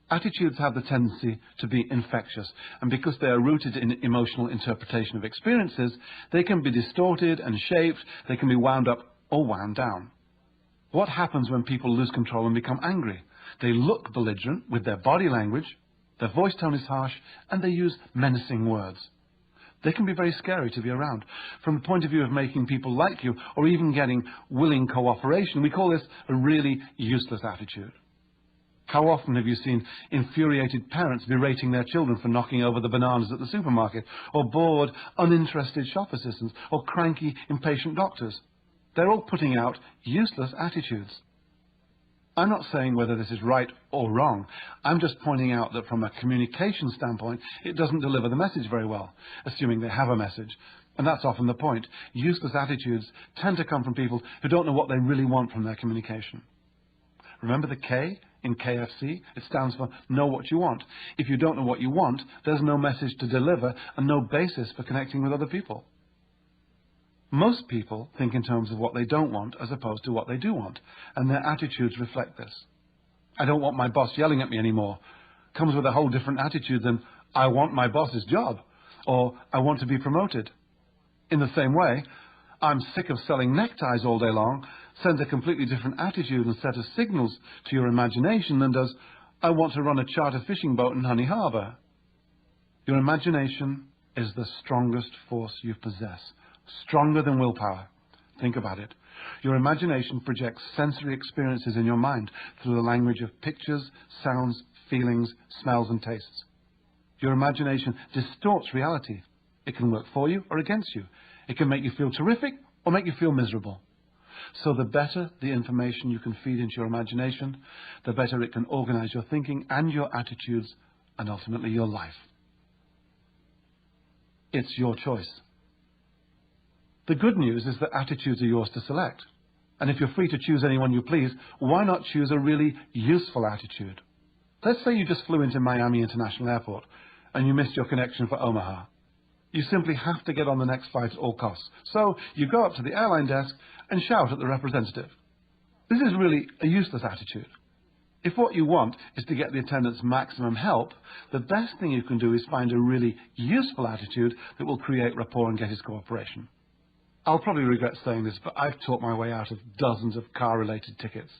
Attitudes have the tendency to be infectious, and because they are rooted in emotional interpretation of experiences, they can be distorted and shaped, they can be wound up or wound down. What happens when people lose control and become angry? They look belligerent with their body language, their voice tone is harsh, and they use menacing words. They can be very scary to be around. From the point of view of making people like you, or even getting willing cooperation, we call this a really useless attitude. How often have you seen infuriated parents berating their children for knocking over the bananas at the supermarket, or bored, uninterested shop assistants, or cranky, impatient doctors? They're all putting out useless attitudes. I'm not saying whether this is right or wrong. I'm just pointing out that from a communication standpoint, it doesn't deliver the message very well, assuming they have a message. And that's often the point. Useless attitudes tend to come from people who don't know what they really want from their communication. Remember the K in KFC? It stands for know what you want. If you don't know what you want, there's no message to deliver and no basis for connecting with other people. Most people think in terms of what they don't want as opposed to what they do want, and their attitudes reflect this. I don't want my boss yelling at me anymore comes with a whole different attitude than I want my boss's job, or I want to be promoted. In the same way, I'm sick of selling neckties all day long sends a completely different attitude and set of signals to your imagination than does I want to run a charter fishing boat in Honey Harbour. Your imagination is the strongest force you possess. Stronger than willpower. Think about it. Your imagination projects sensory experiences in your mind through the language of pictures, sounds, feelings, smells, and tastes. Your imagination distorts reality. It can work for you or against you. It can make you feel terrific or make you feel miserable. So the better the information you can feed into your imagination, the better it can organize your thinking and your attitudes and ultimately your life. It's your choice. The good news is that attitudes are yours to select. And if you're free to choose anyone you please, why not choose a really useful attitude? Let's say you just flew into Miami International Airport and you missed your connection for Omaha. You simply have to get on the next flight at all costs. So you go up to the airline desk and shout at the representative. This is really a useless attitude. If what you want is to get the attendant's maximum help, the best thing you can do is find a really useful attitude that will create rapport and get his cooperation. I'll probably regret saying this, but I've talked my way out of dozens of car-related tickets.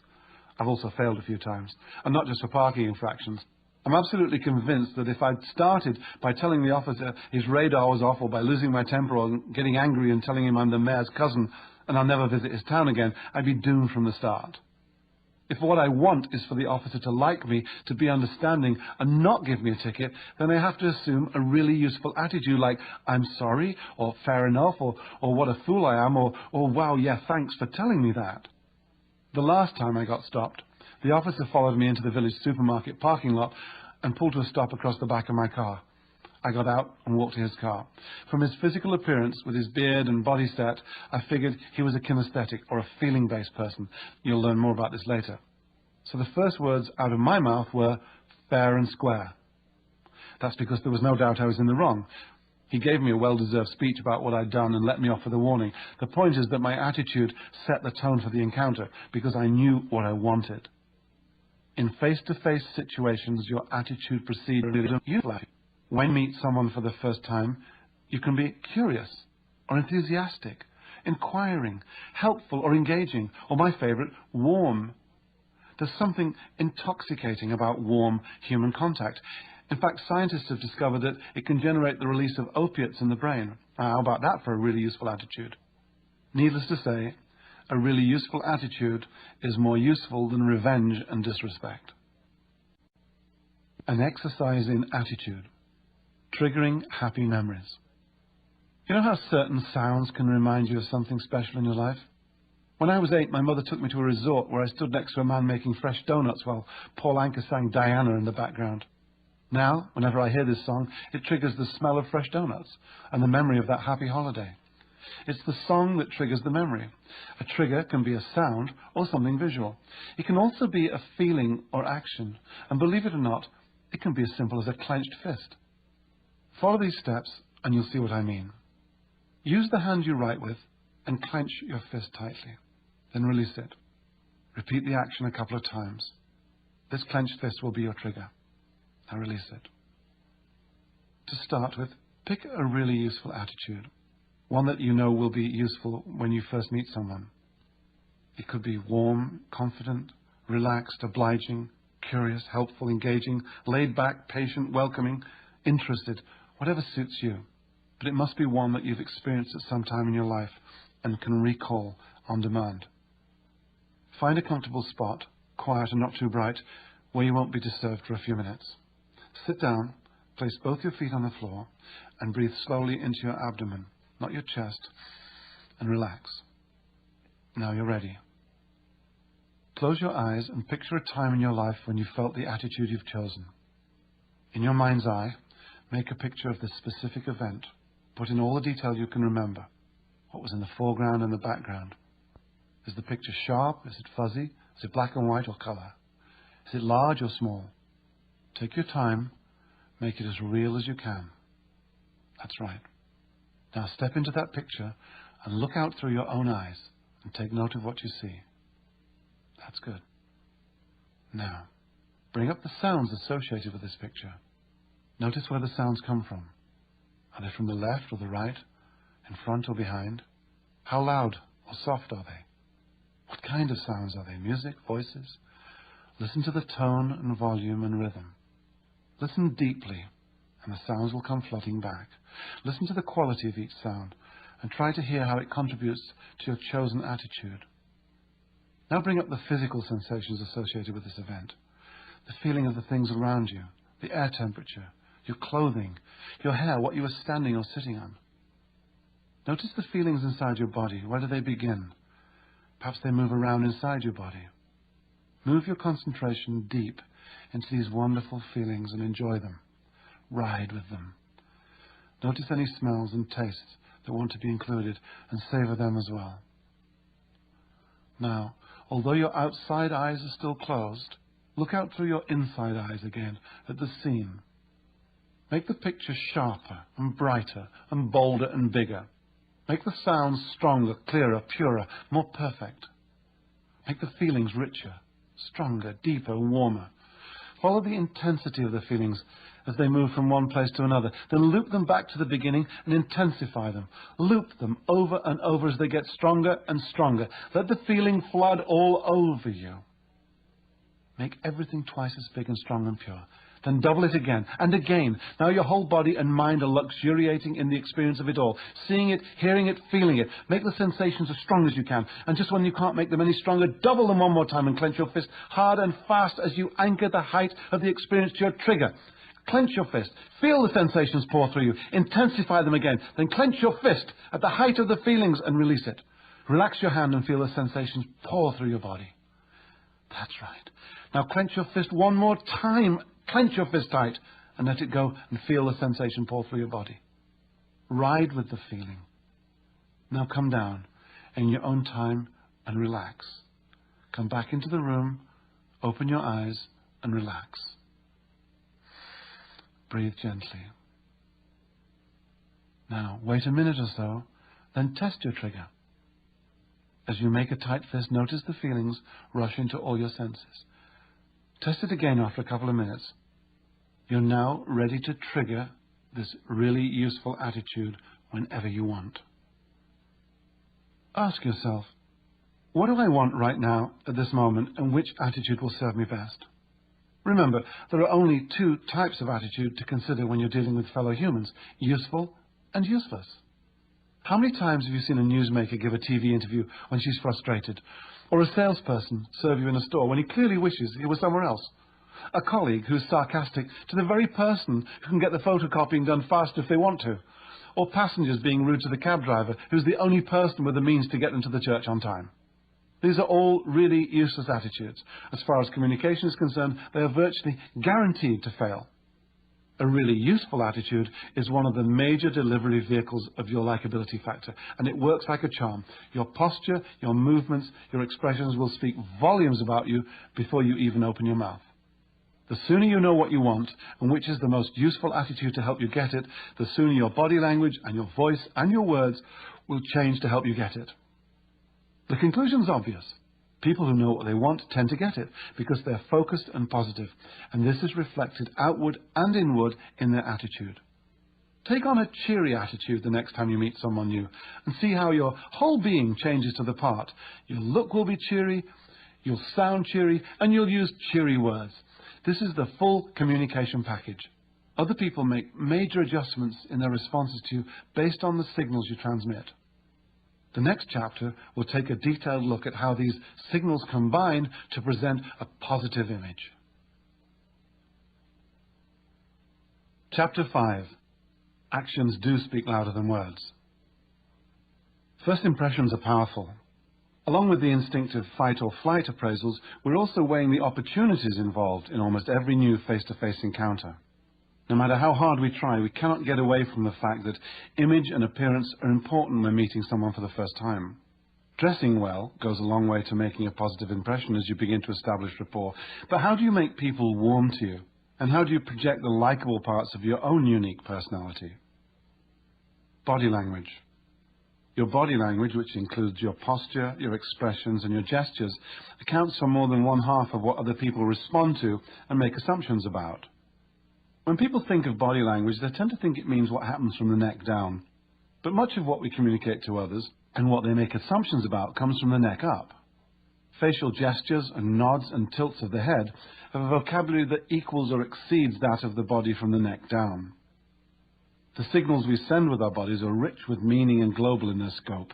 I've also failed a few times, and not just for parking infractions. I'm absolutely convinced that if I'd started by telling the officer his radar was off, or by losing my temper or getting angry and telling him I'm the mayor's cousin and I'll never visit his town again, I'd be doomed from the start. If what I want is for the officer to like me, to be understanding, and not give me a ticket, then I have to assume a really useful attitude like, I'm sorry, or fair enough, or what a fool I am, or wow, yeah, thanks for telling me that. The last time I got stopped, the officer followed me into the village supermarket parking lot and pulled to a stop across the back of my car. I got out and walked to his car. From his physical appearance, with his beard and body set, I figured he was a kinesthetic or a feeling-based person. You'll learn more about this later. So the first words out of my mouth were fair and square. That's because there was no doubt I was in the wrong. He gave me a well-deserved speech about what I'd done and let me off with a warning. The point is that my attitude set the tone for the encounter because I knew what I wanted. In face-to-face situations, your attitude precedes your life. When you meet someone for the first time, you can be curious or enthusiastic, inquiring, helpful or engaging, or my favorite, warm. There's something intoxicating about warm human contact. In fact, scientists have discovered that it can generate the release of opiates in the brain. How about that for a really useful attitude? Needless to say, a really useful attitude is more useful than revenge and disrespect. An exercise in attitude. Triggering happy memories. You know how certain sounds can remind you of something special in your life? When I was 8, my mother took me to a resort where I stood next to a man making fresh donuts while Paul Anka sang Diana in the background. Now, whenever I hear this song, it triggers the smell of fresh donuts and the memory of that happy holiday. It's the song that triggers the memory. A trigger can be a sound or something visual. It can also be a feeling or action, and believe it or not, it can be as simple as a clenched fist. Follow these steps and you'll see what I mean. Use the hand you write with and clench your fist tightly. Then release it. Repeat the action a couple of times. This clenched fist will be your trigger. Now release it. To start with, pick a really useful attitude. One that you know will be useful when you first meet someone. It could be warm, confident, relaxed, obliging, curious, helpful, engaging, laid back, patient, welcoming, interested, whatever suits you. but it must be one that you've experienced at some time in your life and can recall on demand. Find a comfortable spot, quiet and not too bright, where you won't be disturbed for a few minutes. Sit down, place both your feet on the floor, and breathe slowly into your abdomen, not your chest, and relax. Now you're ready. Close your eyes and picture a time in your life when you felt the attitude you've chosen. In your mind's eye, make a picture of this specific event. Put in all the detail you can remember. What was in the foreground and the background? Is the picture sharp? Is it fuzzy? Is it black and white or color? Is it large or small? Take your time. Make it as real as you can. That's right. Now step into that picture and look out through your own eyes and take note of what you see. That's good. Now, bring up the sounds associated with this picture. Notice where the sounds come from. Are they from the left or the right, in front or behind? How loud or soft are they? What kind of sounds are they? Music, voices? Listen to the tone and volume and rhythm. Listen deeply, and the sounds will come flooding back. Listen to the quality of each sound, and try to hear how it contributes to your chosen attitude. Now bring up the physical sensations associated with this event. The feeling of the things around you, the air temperature, your clothing, your hair, what you were standing or sitting on. Notice the feelings inside your body. Where do they begin? Perhaps they move around inside your body. Move your concentration deep into these wonderful feelings and enjoy them. Ride with them. Notice any smells and tastes that want to be included and savor them as well. Now, although your outside eyes are still closed, look out through your inside eyes again at the scene. Make the picture sharper and brighter and bolder and bigger. Make the sounds stronger, clearer, purer, more perfect. Make the feelings richer, stronger, deeper, warmer. Follow the intensity of the feelings as they move from one place to another. Then loop them back to the beginning and intensify them. Loop them over and over as they get stronger and stronger. Let the feeling flood all over you. Make everything twice as big and strong and pure. Then double it again and again. Now your whole body and mind are luxuriating in the experience of it all. Seeing it, hearing it, feeling it. Make the sensations as strong as you can. And just when you can't make them any stronger, double them one more time and clench your fist hard and fast as you anchor the height of the experience to your trigger. Clench your fist. Feel the sensations pour through you. Intensify them again. Then clench your fist at the height of the feelings and release it. Relax your hand and feel the sensations pour through your body. That's right. Now clench your fist one more time. Clench your fist tight and let it go and feel the sensation pour through your body. Ride with the feeling. Now come down in your own time and relax. Come back into the room, open your eyes and relax. Breathe gently. Now wait a minute or so, then test your trigger. As you make a tight fist, notice the feelings rush into all your senses. Test it again after a couple of minutes. You're now ready to trigger this really useful attitude whenever you want. Ask yourself, what do I want right now at this moment and which attitude will serve me best? Remember, there are only two types of attitude to consider when you're dealing with fellow humans, useful and useless. How many times have you seen a newsmaker give a TV interview when she's frustrated? Or a salesperson serve you in a store when he clearly wishes he was somewhere else? A colleague who's sarcastic to the very person who can get the photocopying done faster if they want to? Or passengers being rude to the cab driver who's the only person with the means to get them to the church on time? These are all really useless attitudes. As far as communication is concerned, they are virtually guaranteed to fail. A really useful attitude is one of the major delivery vehicles of your likability factor, and it works like a charm. Your posture, your movements, your expressions will speak volumes about you before you even open your mouth. The sooner you know what you want and which is the most useful attitude to help you get it, the sooner your body language and your voice and your words will change to help you get it. The conclusion's obvious. People who know what they want tend to get it because they're focused and positive, and this is reflected outward and inward in their attitude. Take on a cheery attitude the next time you meet someone new and see how your whole being changes to the part. Your look will be cheery, you'll sound cheery, and you'll use cheery words. This is the full communication package. Other people make major adjustments in their responses to you based on the signals you transmit. The next chapter will take a detailed look at how these signals combine to present a positive image. Chapter 5. Actions do speak louder than words. First impressions are powerful. Along with the instinctive fight or flight appraisals, we're also weighing the opportunities involved in almost every new face-to-face encounter. No matter how hard we try, we cannot get away from the fact that image and appearance are important when meeting someone for the first time. Dressing well goes a long way to making a positive impression as you begin to establish rapport. But how do you make people warm to you? And how do you project the likable parts of your own unique personality? Body language. Your body language, which includes your posture, your expressions, and your gestures, accounts for more than 1/2 of what other people respond to and make assumptions about. When people think of body language, they tend to think it means what happens from the neck down. But much of what we communicate to others and what they make assumptions about comes from the neck up. Facial gestures and nods and tilts of the head have a vocabulary that equals or exceeds that of the body from the neck down. The signals we send with our bodies are rich with meaning and global in their scope.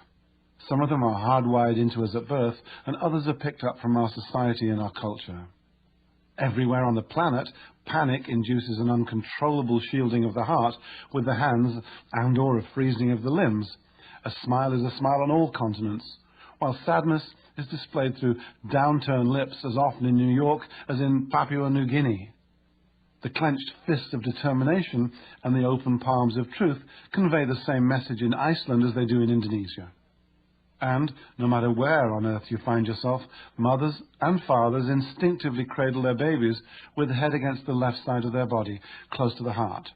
Some of them are hardwired into us at birth, and others are picked up from our society and our culture. Everywhere on the planet, panic induces an uncontrollable shielding of the heart with the hands and/or a freezing of the limbs. A smile is a smile on all continents, while sadness is displayed through downturned lips as often in New York as in Papua New Guinea. The clenched fists of determination and the open palms of truth convey the same message in Iceland as they do in Indonesia. And, no matter where on earth you find yourself, mothers and fathers instinctively cradle their babies with the head against the left side of their body, close to the heart.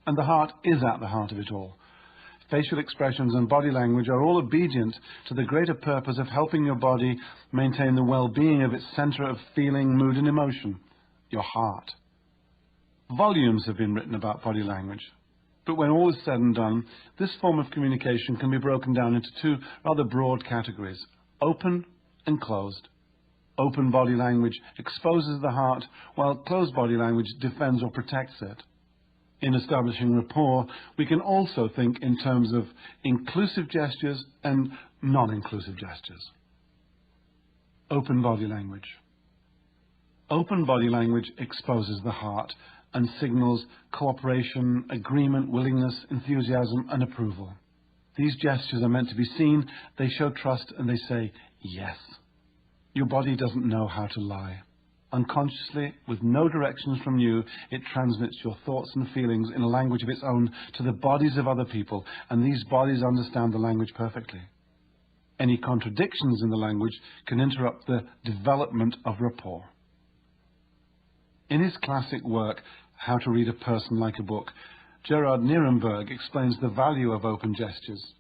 And the heart is at the heart of it all. Facial expressions and body language are all obedient to the greater purpose of helping your body maintain the well-being of its center of feeling, mood, and emotion, your heart. Volumes have been written about body language. But when all is said and done, this form of communication can be broken down into 2 rather broad categories: open and closed. Open body language exposes the heart, while closed body language defends or protects it. In establishing rapport, we can also think in terms of inclusive gestures and non-inclusive gestures. Open body language. Open body language exposes the heart and signals cooperation, agreement, willingness, enthusiasm, and approval. These gestures are meant to be seen, they show trust, and they say yes. Your body doesn't know how to lie. Unconsciously, with no directions from you, it transmits your thoughts and feelings in a language of its own to the bodies of other people, and these bodies understand the language perfectly. Any contradictions in the language can interrupt the development of rapport. In his classic work, How to Read a Person Like a Book, Gerard Nierenberg explains the value of open gestures.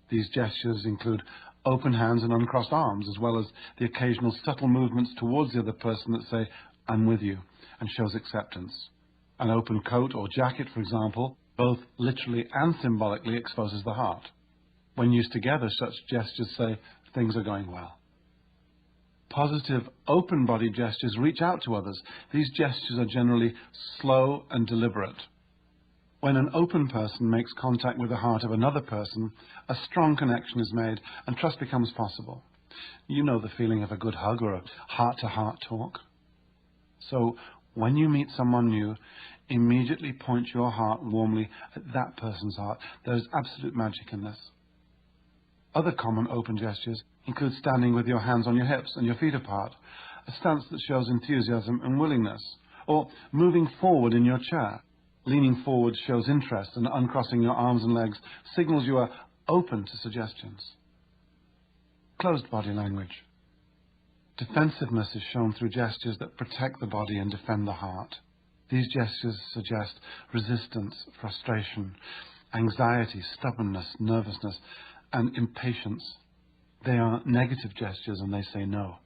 These gestures include open hands and uncrossed arms, as well as the occasional subtle movements towards the other person that say, "I'm with you," and shows acceptance. An open coat or jacket, for example, both literally and symbolically exposes the heart. When used together, such gestures say, "Things are going well." Positive, open-body gestures reach out to others. These gestures are generally slow and deliberate. When an open person makes contact with the heart of another person, a strong connection is made and trust becomes possible. You know the feeling of a good hug or a heart-to-heart talk. So, when you meet someone new, immediately point your heart warmly at that person's heart. There is absolute magic in this. Other common open gestures include standing with your hands on your hips and your feet apart, a stance that shows enthusiasm and willingness, or moving forward in your chair. Leaning forward shows interest, and uncrossing your arms and legs signals you are open to suggestions. Closed body language. Defensiveness is shown through gestures that protect the body and defend the heart. These gestures suggest resistance, frustration, anxiety, stubbornness, nervousness, and impatience. They are negative gestures and they say no.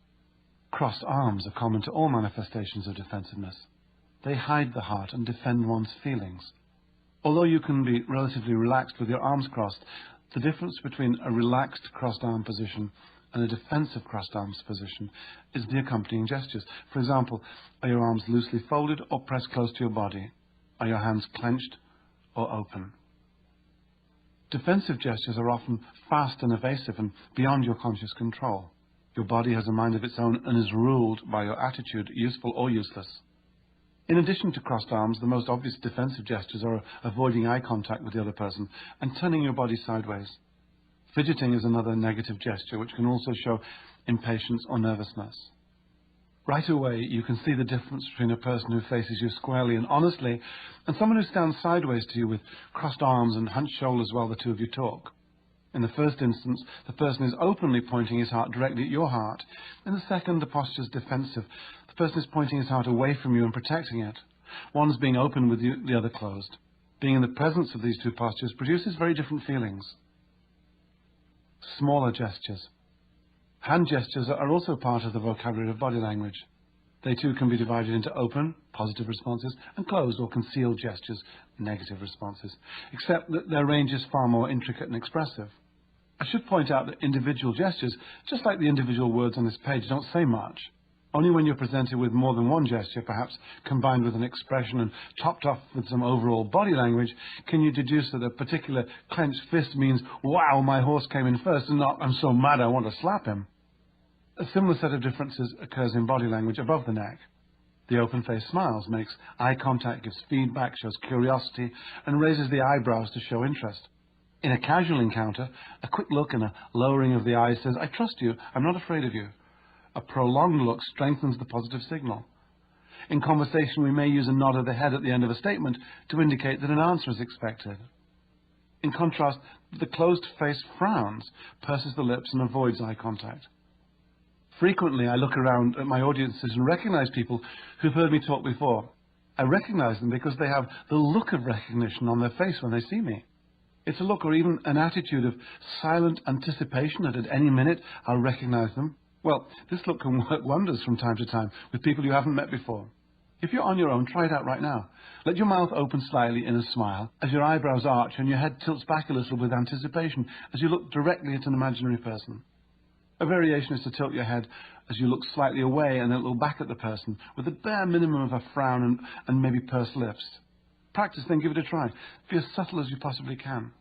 Crossed arms are common to all manifestations of defensiveness. They hide the heart and defend one's feelings. Although you can be relatively relaxed with your arms crossed, the difference between a relaxed crossed arm position and a defensive crossed arms position is the accompanying gestures. For example, are your arms loosely folded or pressed close to your body? Are your hands clenched or open? Defensive gestures are often fast and evasive and beyond your conscious control. Your body has a mind of its own and is ruled by your attitude, useful or useless. In addition to crossed arms, the most obvious defensive gestures are avoiding eye contact with the other person and turning your body sideways. Fidgeting is another negative gesture which can also show impatience or nervousness. Right away, you can see the difference between a person who faces you squarely and honestly and someone who stands sideways to you with crossed arms and hunched shoulders while the two of you talk. In the first instance, the person is openly pointing his heart directly at your heart. In the second, the posture is defensive. The person is pointing his heart away from you and protecting it. One is being open with the other closed. Being in the presence of these two postures produces very different feelings. Smaller gestures. Hand gestures are also part of the vocabulary of body language. They too can be divided into open, positive responses, and closed or concealed gestures, negative responses, except that their range is far more intricate and expressive. I should point out that individual gestures, just like the individual words on this page, don't say much. Only when you're presented with more than one gesture, perhaps combined with an expression and topped off with some overall body language, can you deduce that a particular clenched fist means, wow, my horse came in first, and not, I'm so mad I want to slap him. A similar set of differences occurs in body language above the neck. The open-faced smiles, makes eye contact, gives feedback, shows curiosity, and raises the eyebrows to show interest. In a casual encounter, a quick look and a lowering of the eyes says, I trust you, I'm not afraid of you. A prolonged look strengthens the positive signal. In conversation, we may use a nod of the head at the end of a statement to indicate that an answer is expected. In contrast, the closed face frowns, purses the lips, and avoids eye contact. Frequently, I look around at my audiences and recognize people who've heard me talk before. I recognize them because they have the look of recognition on their face when they see me. It's a look or even an attitude of silent anticipation that at any minute I'll recognize them. Well, this look can work wonders from time to time with people you haven't met before. If you're on your own, try it out right now. Let your mouth open slightly in a smile as your eyebrows arch and your head tilts back a little with anticipation as you look directly at an imaginary person. A variation is to tilt your head as you look slightly away and then look back at the person with the bare minimum of a frown and maybe pursed lips. Practice, then give it a try. Be as subtle as you possibly can.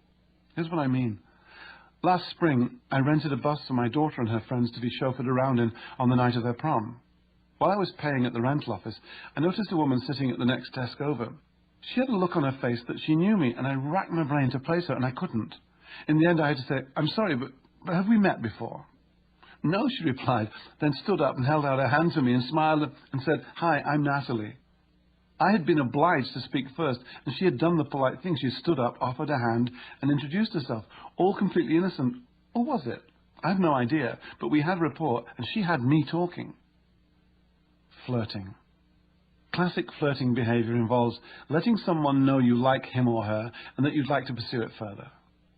Here's what I mean. Last spring, I rented a bus for my daughter and her friends to be chauffeured around in on the night of their prom. While I was paying at the rental office, I noticed a woman sitting at the next desk over. She had a look on her face that she knew me, and I racked my brain to place her, and I couldn't. In the end, I had to say, I'm sorry, but have we met before? No, she replied, then stood up and held out her hand to me and smiled and said, Hi, I'm Natalie. I had been obliged to speak first, and she had done the polite thing. She stood up, offered a hand, and introduced herself, all completely innocent. Or was it? I have no idea, but we had rapport, and she had me talking. Flirting. Classic flirting behavior involves letting someone know you like him or her, and that you'd like to pursue it further.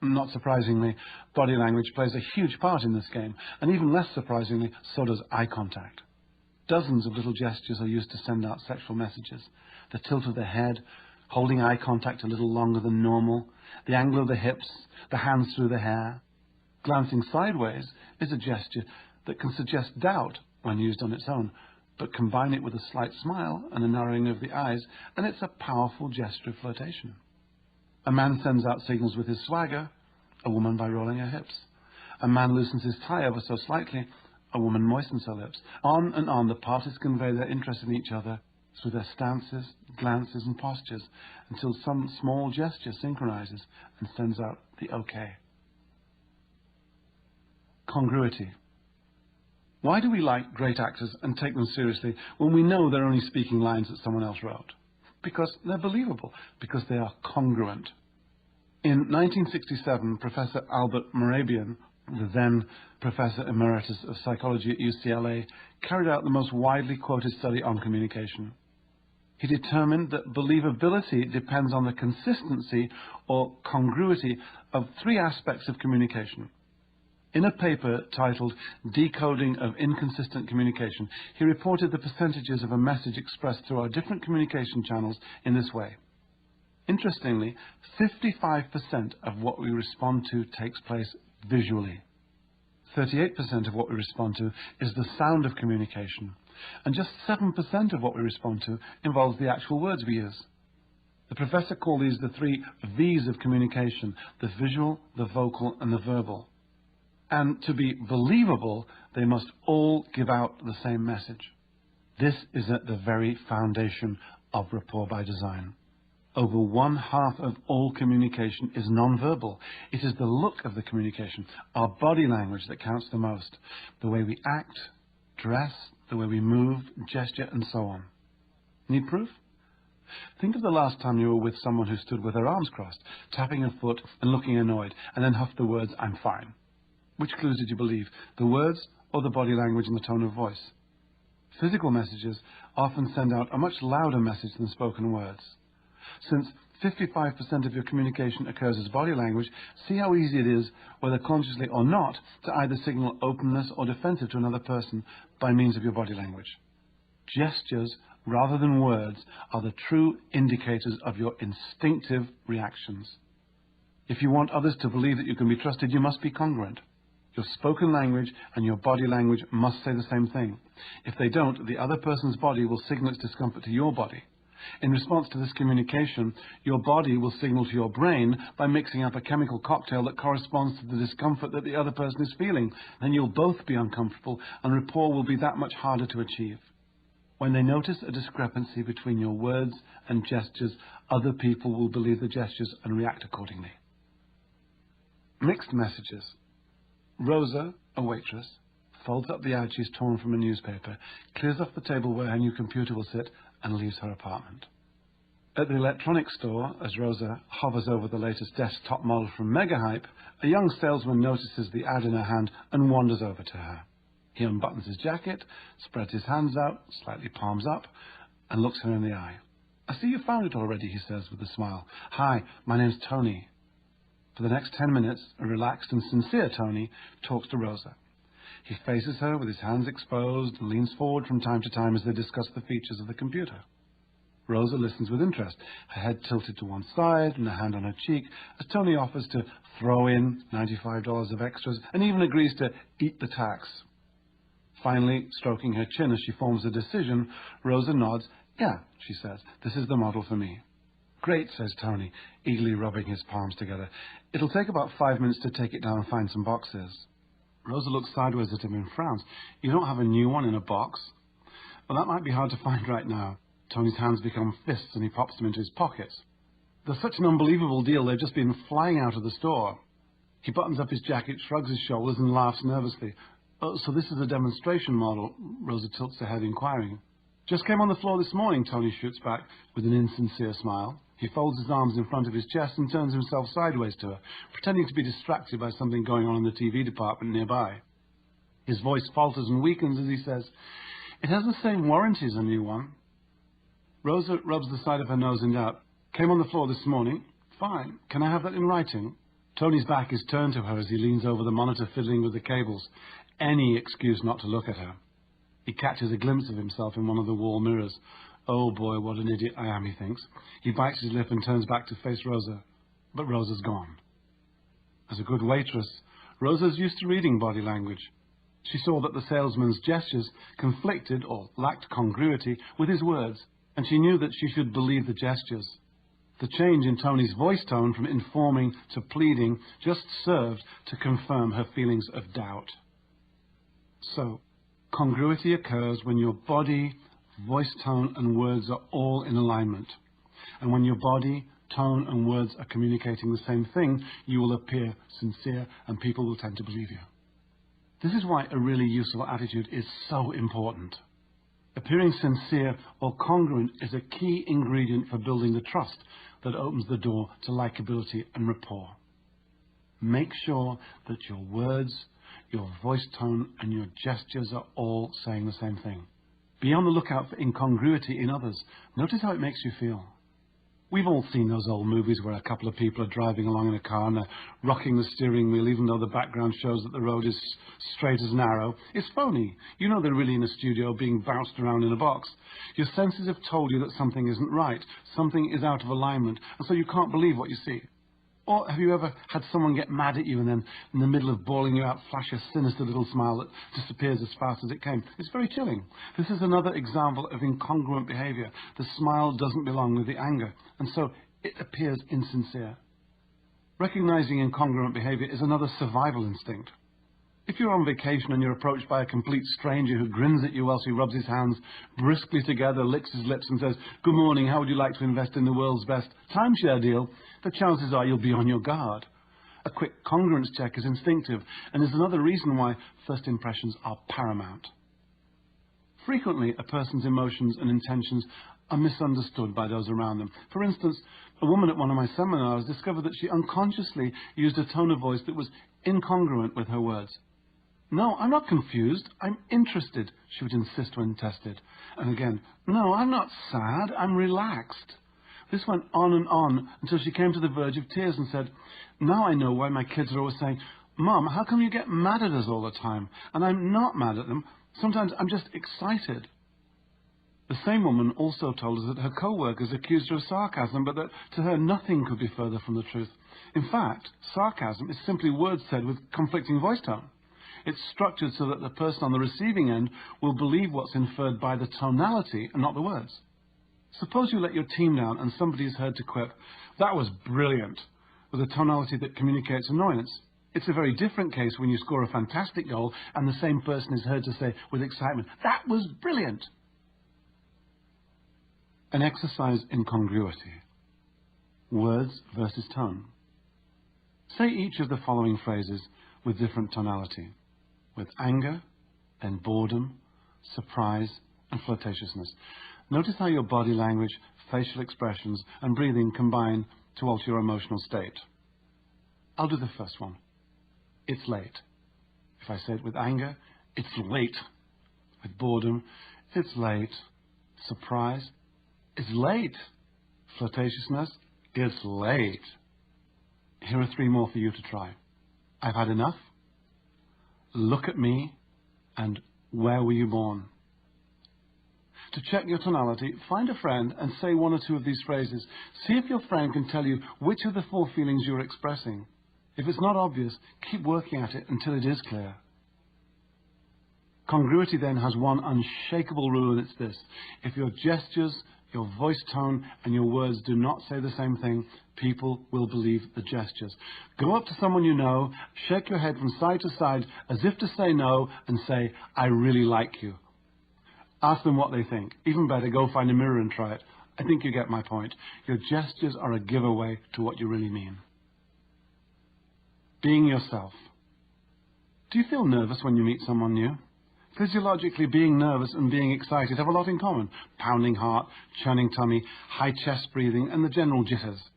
Not surprisingly, body language plays a huge part in this game, and even less surprisingly, so does eye contact. Dozens of little gestures are used to send out sexual messages. The tilt of the head, holding eye contact a little longer than normal, the angle of the hips, the hands through the hair. Glancing sideways is a gesture that can suggest doubt when used on its own, but combine it with a slight smile and a narrowing of the eyes, and it's a powerful gesture of flirtation. A man sends out signals with his swagger, a woman by rolling her hips. A man loosens his tie ever so slightly, a woman moistens her lips. On and on, the parties convey their interest in each other through their stances, glances, and postures, until some small gesture synchronizes and sends out the okay. Congruity. Why do we like great actors and take them seriously when we know they're only speaking lines that someone else wrote? Because they're believable, because they are congruent. In 1967, Professor Albert Mehrabian, the then Professor Emeritus of Psychology at UCLA, carried out the most widely quoted study on communication. He determined that believability depends on the consistency or congruity of three aspects of communication. In a paper titled Decoding of Inconsistent Communication, he reported the percentages of a message expressed through our different communication channels in this way. Interestingly, 55% of what we respond to takes place visually. 38% of what we respond to is the sound of communication, and just 7% of what we respond to involves the actual words we use. The professor called these the 3 V's of communication: the visual, the vocal, and the verbal. And to be believable, they must all give out the same message. This is at the very foundation of rapport by design. Over 1/2 of all communication is nonverbal. It is the look of the communication, our body language, that counts the most. The way we act, dress, the way we move, gesture, and so on. Need proof? Think of the last time you were with someone who stood with her arms crossed, tapping her foot and looking annoyed, and then huffed the words, "I'm fine." Which clues did you believe? The words or the body language and the tone of voice? Physical messages often send out a much louder message than spoken words. Since 55% of your communication occurs as body language, see how easy it is, whether consciously or not, to either signal openness or defensive to another person by means of your body language. Gestures, rather than words, are the true indicators of your instinctive reactions. If you want others to believe that you can be trusted, you must be congruent. Your spoken language and your body language must say the same thing. If they don't, the other person's body will signal its discomfort to your body. In response to this communication, your body will signal to your brain by mixing up a chemical cocktail that corresponds to the discomfort that the other person is feeling. Then you'll both be uncomfortable, and rapport will be that much harder to achieve. When they notice a discrepancy between your words and gestures, other people will believe the gestures and react accordingly. Mixed messages. Rosa, a waitress, folds up the ad she's torn from a newspaper, clears off the table where her new computer will sit, and leaves her apartment. At the electronics store, as Rosa hovers over the latest desktop model from Megahype, a young salesman notices the ad in her hand and wanders over to her. He unbuttons his jacket, spreads his hands out, slightly palms up, and looks her in the eye. "I see you found it already," he says with a smile. "Hi, my name's Tony." For the next 10 minutes, a relaxed and sincere Tony talks to Rosa. He faces her with his hands exposed and leans forward from time to time as they discuss the features of the computer. Rosa listens with interest, her head tilted to one side and a hand on her cheek, as Tony offers to throw in $95 of extras and even agrees to eat the tax. Finally, stroking her chin as she forms a decision, Rosa nods. "Yeah," she says, "this is the model for me." "Great," says Tony, eagerly rubbing his palms together. "It'll take about 5 minutes to take it down and find some boxes." Rosa looks sideways at him and frowns. "You don't have a new one in a box?" "Well, that might be hard to find right now." Tony's hands become fists and he pops them into his pockets. "They're such an unbelievable deal, they've just been flying out of the store." He buttons up his jacket, shrugs his shoulders and laughs nervously. "Oh, so this is a demonstration model?" Rosa tilts her head, inquiring. "Just came on the floor this morning," Tony shoots back with an insincere smile. He folds his arms in front of his chest and turns himself sideways to her, pretending to be distracted by something going on in the TV department nearby. His voice falters and weakens as he says, "It has the same warranty as a new one." Rosa rubs the side of her nose in doubt. "Came on the floor this morning? Fine. Can I have that in writing?" Tony's back is turned to her as he leans over the monitor fiddling with the cables. Any excuse not to look at her. He catches a glimpse of himself in one of the wall mirrors. "Oh boy, what an idiot I am," he thinks. He bites his lip and turns back to face Rosa. But Rosa's gone. As a good waitress, Rosa's used to reading body language. She saw that the salesman's gestures conflicted or lacked congruity with his words, and she knew that she should believe the gestures. The change in Tony's voice tone from informing to pleading just served to confirm her feelings of doubt. So, congruity occurs when your body, voice tone and words are all in alignment. And when your body, tone and words are communicating the same thing, you will appear sincere and people will tend to believe you. This is why a really useful attitude is so important. Appearing sincere or congruent is a key ingredient for building the trust that opens the door to likability and rapport. Make sure that your words, your voice tone and your gestures are all saying the same thing. Be on the lookout for incongruity in others. Notice how it makes you feel. We've all seen those old movies where a couple of people are driving along in a car and they're rocking the steering wheel even though the background shows that the road is straight as an arrow. It's phony. You know they're really in a studio being bounced around in a box. Your senses have told you that something isn't right, something is out of alignment, and so you can't believe what you see. Or have you ever had someone get mad at you and then in the middle of bawling you out flash a sinister little smile that disappears as fast as it came? It's very chilling. This is another example of incongruent behavior. The smile doesn't belong with the anger, and so it appears insincere. Recognizing incongruent behavior is another survival instinct. If you're on vacation and you're approached by a complete stranger who grins at you whilst he rubs his hands briskly together, licks his lips and says, "Good morning, how would you like to invest in the world's best timeshare deal?" the chances are you'll be on your guard. A quick congruence check is instinctive and is another reason why first impressions are paramount. Frequently, a person's emotions and intentions are misunderstood by those around them. For instance, a woman at one of my seminars discovered that she unconsciously used a tone of voice that was incongruent with her words. "No, I'm not confused, I'm interested," she would insist when tested. And again, "No, I'm not sad, I'm relaxed." This went on and on until she came to the verge of tears and said, "Now I know why my kids are always saying, 'Mom, how come you get mad at us all the time?' And I'm not mad at them, sometimes I'm just excited." The same woman also told us that her co-workers accused her of sarcasm, but that to her nothing could be further from the truth. In fact, sarcasm is simply words said with conflicting voice tone. It's structured so that the person on the receiving end will believe what's inferred by the tonality and not the words. Suppose you let your team down and somebody is heard to quip, "That was brilliant," with a tonality that communicates annoyance. It's a very different case when you score a fantastic goal and the same person is heard to say with excitement, "That was brilliant." An exercise in congruity. Words versus tone. Say each of the following phrases with different tonality. With anger, then boredom, surprise, and flirtatiousness. Notice how your body language, facial expressions, and breathing combine to alter your emotional state. I'll do the first one. It's late. If I say it with anger, it's late. With boredom, it's late. Surprise, it's late. Flirtatiousness, it's late. Here are 3 more for you to try. I've had enough. Look at me. And where were you born? To check your tonality, find a friend and say 1 or 2 of these phrases. See if your friend can tell you which of the 4 feelings you're expressing. If it's not obvious, keep working at it until it is clear. Congruity then has one unshakable rule, and it's this. If your gestures, your voice tone, and your words do not say the same thing, people will believe the gestures. Go up to someone you know, shake your head from side to side as if to say no, and say, "I really like you." Ask them what they think. Even better, go find a mirror and try it. I think you get my point. Your gestures are a giveaway to what you really mean. Being yourself. Do you feel nervous when you meet someone new? Physiologically, being nervous and being excited have a lot in common. Pounding heart, churning tummy, high chest breathing, and the general jitters.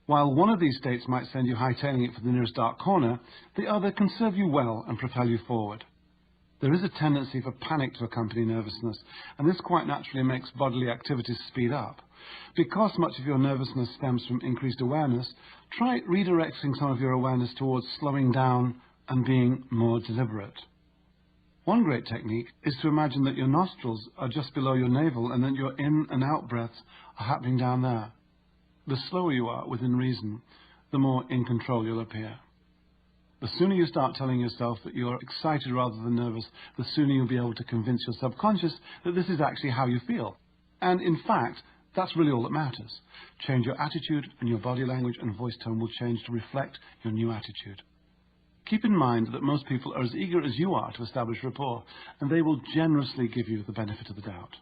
While one of these states might send you hightailing it for the nearest dark corner, the other can serve you well and propel you forward. There is a tendency for panic to accompany nervousness, and this quite naturally makes bodily activities speed up. Because much of your nervousness stems from increased awareness, try redirecting some of your awareness towards slowing down and being more deliberate. One great technique is to imagine that your nostrils are just below your navel and that your in and out breaths are happening down there. The slower you are within reason, the more in control you'll appear. The sooner you start telling yourself that you're excited rather than nervous, the sooner you'll be able to convince your subconscious that this is actually how you feel. And in fact, that's really all that matters. Change your attitude and your body language and voice tone will change to reflect your new attitude. Keep in mind that most people are as eager as you are to establish rapport, and they will generously give you the benefit of the doubt.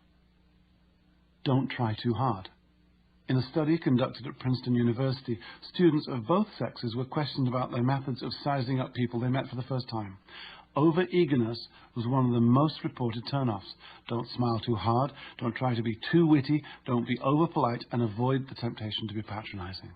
Don't try too hard. In a study conducted at Princeton University, students of both sexes were questioned about their methods of sizing up people they met for the first time. Over-eagerness was one of the most reported turn-offs. Don't smile too hard, don't try to be too witty, don't be over-polite, and avoid the temptation to be patronizing.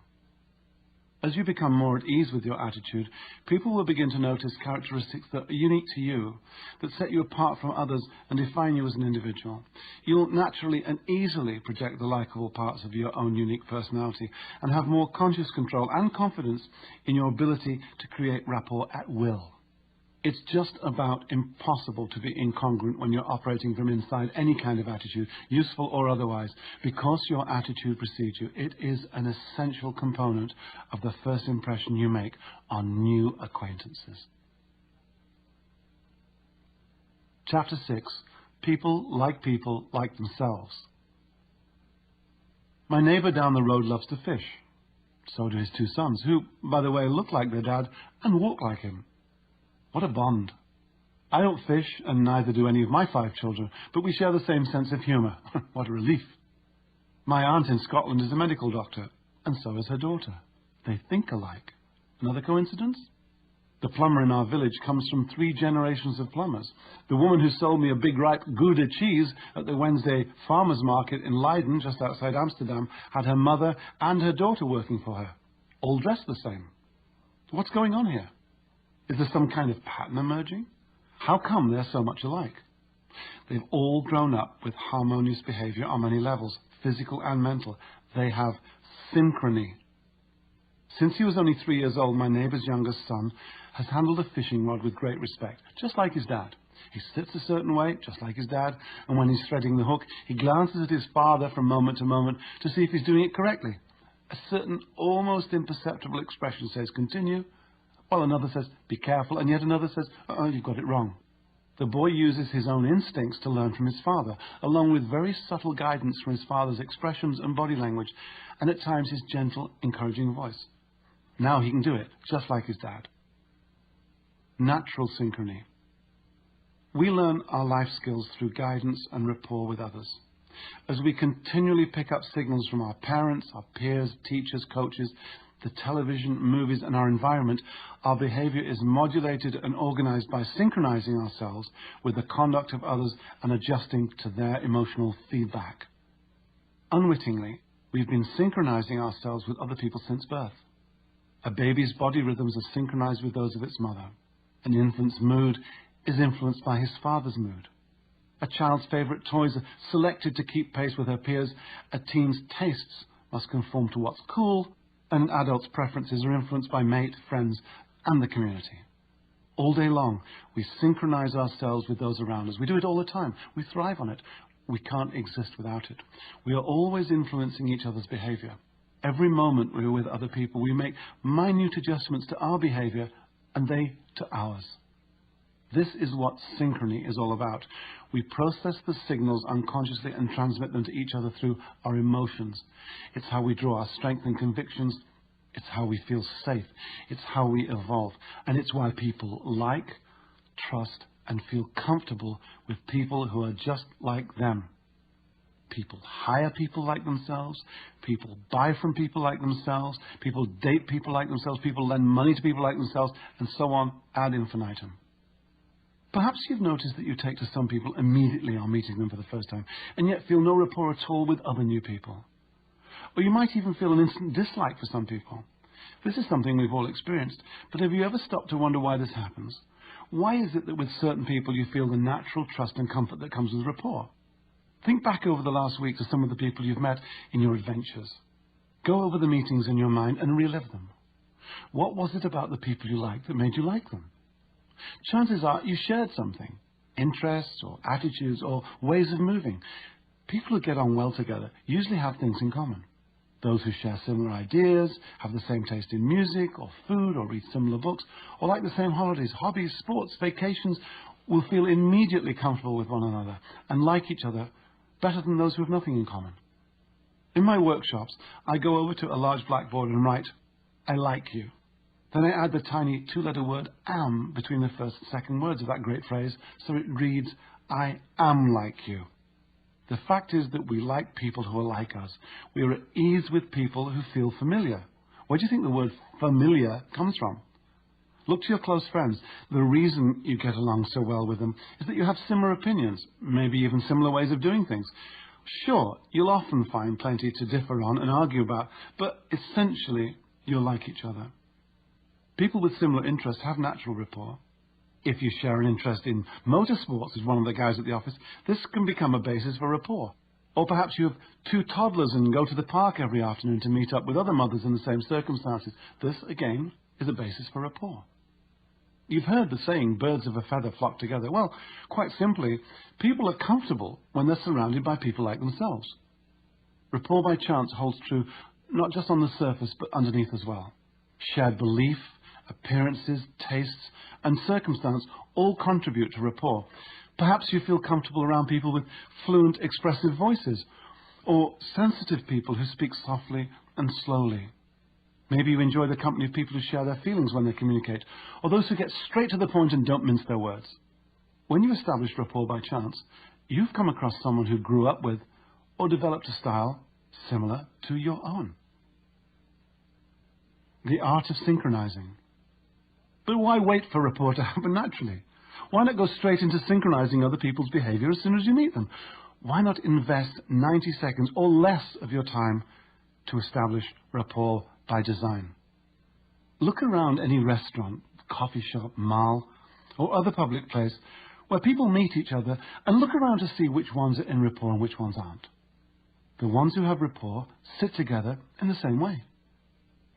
As you become more at ease with your attitude, people will begin to notice characteristics that are unique to you, that set you apart from others and define you as an individual. You'll naturally and easily project the likable parts of your own unique personality and have more conscious control and confidence in your ability to create rapport at will. It's just about impossible to be incongruent when you're operating from inside any kind of attitude, useful or otherwise, because your attitude precedes you. It is an essential component of the first impression you make on new acquaintances. Chapter 6, people like themselves. My neighbor down the road loves to fish. So do his two sons, who, by the way, look like their dad and walk like him. What a bond. I don't fish, and neither do any of my 5 children, but we share the same sense of humour. What a relief. My aunt in Scotland is a medical doctor, and so is her daughter. They think alike. Another coincidence? The plumber in our village comes from 3 generations of plumbers. The woman who sold me a big ripe Gouda cheese at the Wednesday farmers market in Leiden, just outside Amsterdam, had her mother and her daughter working for her, all dressed the same. What's going on here? Is there some kind of pattern emerging? How come they're so much alike? They've all grown up with harmonious behavior on many levels, physical and mental. They have synchrony. Since he was only 3 years old, my neighbour's youngest son has handled a fishing rod with great respect, just like his dad. He sits a certain way, just like his dad, and when he's threading the hook, he glances at his father from moment to moment to see if he's doing it correctly. A certain almost imperceptible expression says, continue, while another says, be careful, and yet another says, you've got it wrong. The boy uses his own instincts to learn from his father, along with very subtle guidance from his father's expressions and body language, and at times his gentle, encouraging voice. Now he can do it, just like his dad. Natural synchrony. We learn our life skills through guidance and rapport with others. As we continually pick up signals from our parents, our peers, teachers, coaches, the television, movies, and our environment, our behavior is modulated and organized by synchronizing ourselves with the conduct of others and adjusting to their emotional feedback. Unwittingly, we've been synchronizing ourselves with other people since birth. A baby's body rhythms are synchronized with those of its mother. An infant's mood is influenced by his father's mood. A child's favorite toys are selected to keep pace with her peers. A teen's tastes must conform to what's cool, and an adult's preferences are influenced by mate, friends, and the community. All day long, we synchronize ourselves with those around us. We do it all the time. We thrive on it. We can't exist without it. We are always influencing each other's behavior. Every moment we are with other people, we make minute adjustments to our behavior, and they to ours. This is what synchrony is all about. We process the signals unconsciously and transmit them to each other through our emotions. It's how we draw our strength and convictions. It's how we feel safe. It's how we evolve. And it's why people like, trust, and feel comfortable with people who are just like them. People hire people like themselves. People buy from people like themselves. People date people like themselves. People lend money to people like themselves, and so on ad infinitum. Perhaps you've noticed that you take to some people immediately on meeting them for the first time, and yet feel no rapport at all with other new people. Or you might even feel an instant dislike for some people. This is something we've all experienced, but have you ever stopped to wonder why this happens? Why is it that with certain people you feel the natural trust and comfort that comes with rapport? Think back over the last week to some of the people you've met in your adventures. Go over the meetings in your mind and relive them. What was it about the people you liked that made you like them? Chances are you shared something, interests or attitudes or ways of moving. People who get on well together usually have things in common. Those who share similar ideas, have the same taste in music or food or read similar books, or like the same holidays, hobbies, sports, vacations, will feel immediately comfortable with one another and like each other better than those who have nothing in common. In my workshops, I go over to a large blackboard and write, I like you. Then I add the tiny 2-letter word am between the first and second words of that great phrase, so it reads, I am like you. The fact is that we like people who are like us. We are at ease with people who feel familiar. Where do you think the word familiar comes from? Look to your close friends. The reason you get along so well with them is that you have similar opinions, maybe even similar ways of doing things. Sure, you'll often find plenty to differ on and argue about, but essentially you'll like each other. People with similar interests have natural rapport. If you share an interest in motorsports as one of the guys at the office, this can become a basis for rapport. Or perhaps you have 2 toddlers and go to the park every afternoon to meet up with other mothers in the same circumstances. This, again, is a basis for rapport. You've heard the saying, birds of a feather flock together. Well, quite simply, people are comfortable when they're surrounded by people like themselves. Rapport by chance holds true not just on the surface, but underneath as well. Shared belief, appearances, tastes, and circumstance all contribute to rapport. Perhaps you feel comfortable around people with fluent, expressive voices, or sensitive people who speak softly and slowly. Maybe you enjoy the company of people who share their feelings when they communicate, or those who get straight to the point and don't mince their words. When you establish rapport by chance, you've come across someone who grew up with or developed a style similar to your own. The art of synchronizing. But why wait for rapport to happen naturally? Why not go straight into synchronizing other people's behavior as soon as you meet them? Why not invest 90 seconds or less of your time to establish rapport by design? Look around any restaurant, coffee shop, mall, or other public place where people meet each other, and look around to see which ones are in rapport and which ones aren't. The ones who have rapport sit together in the same way.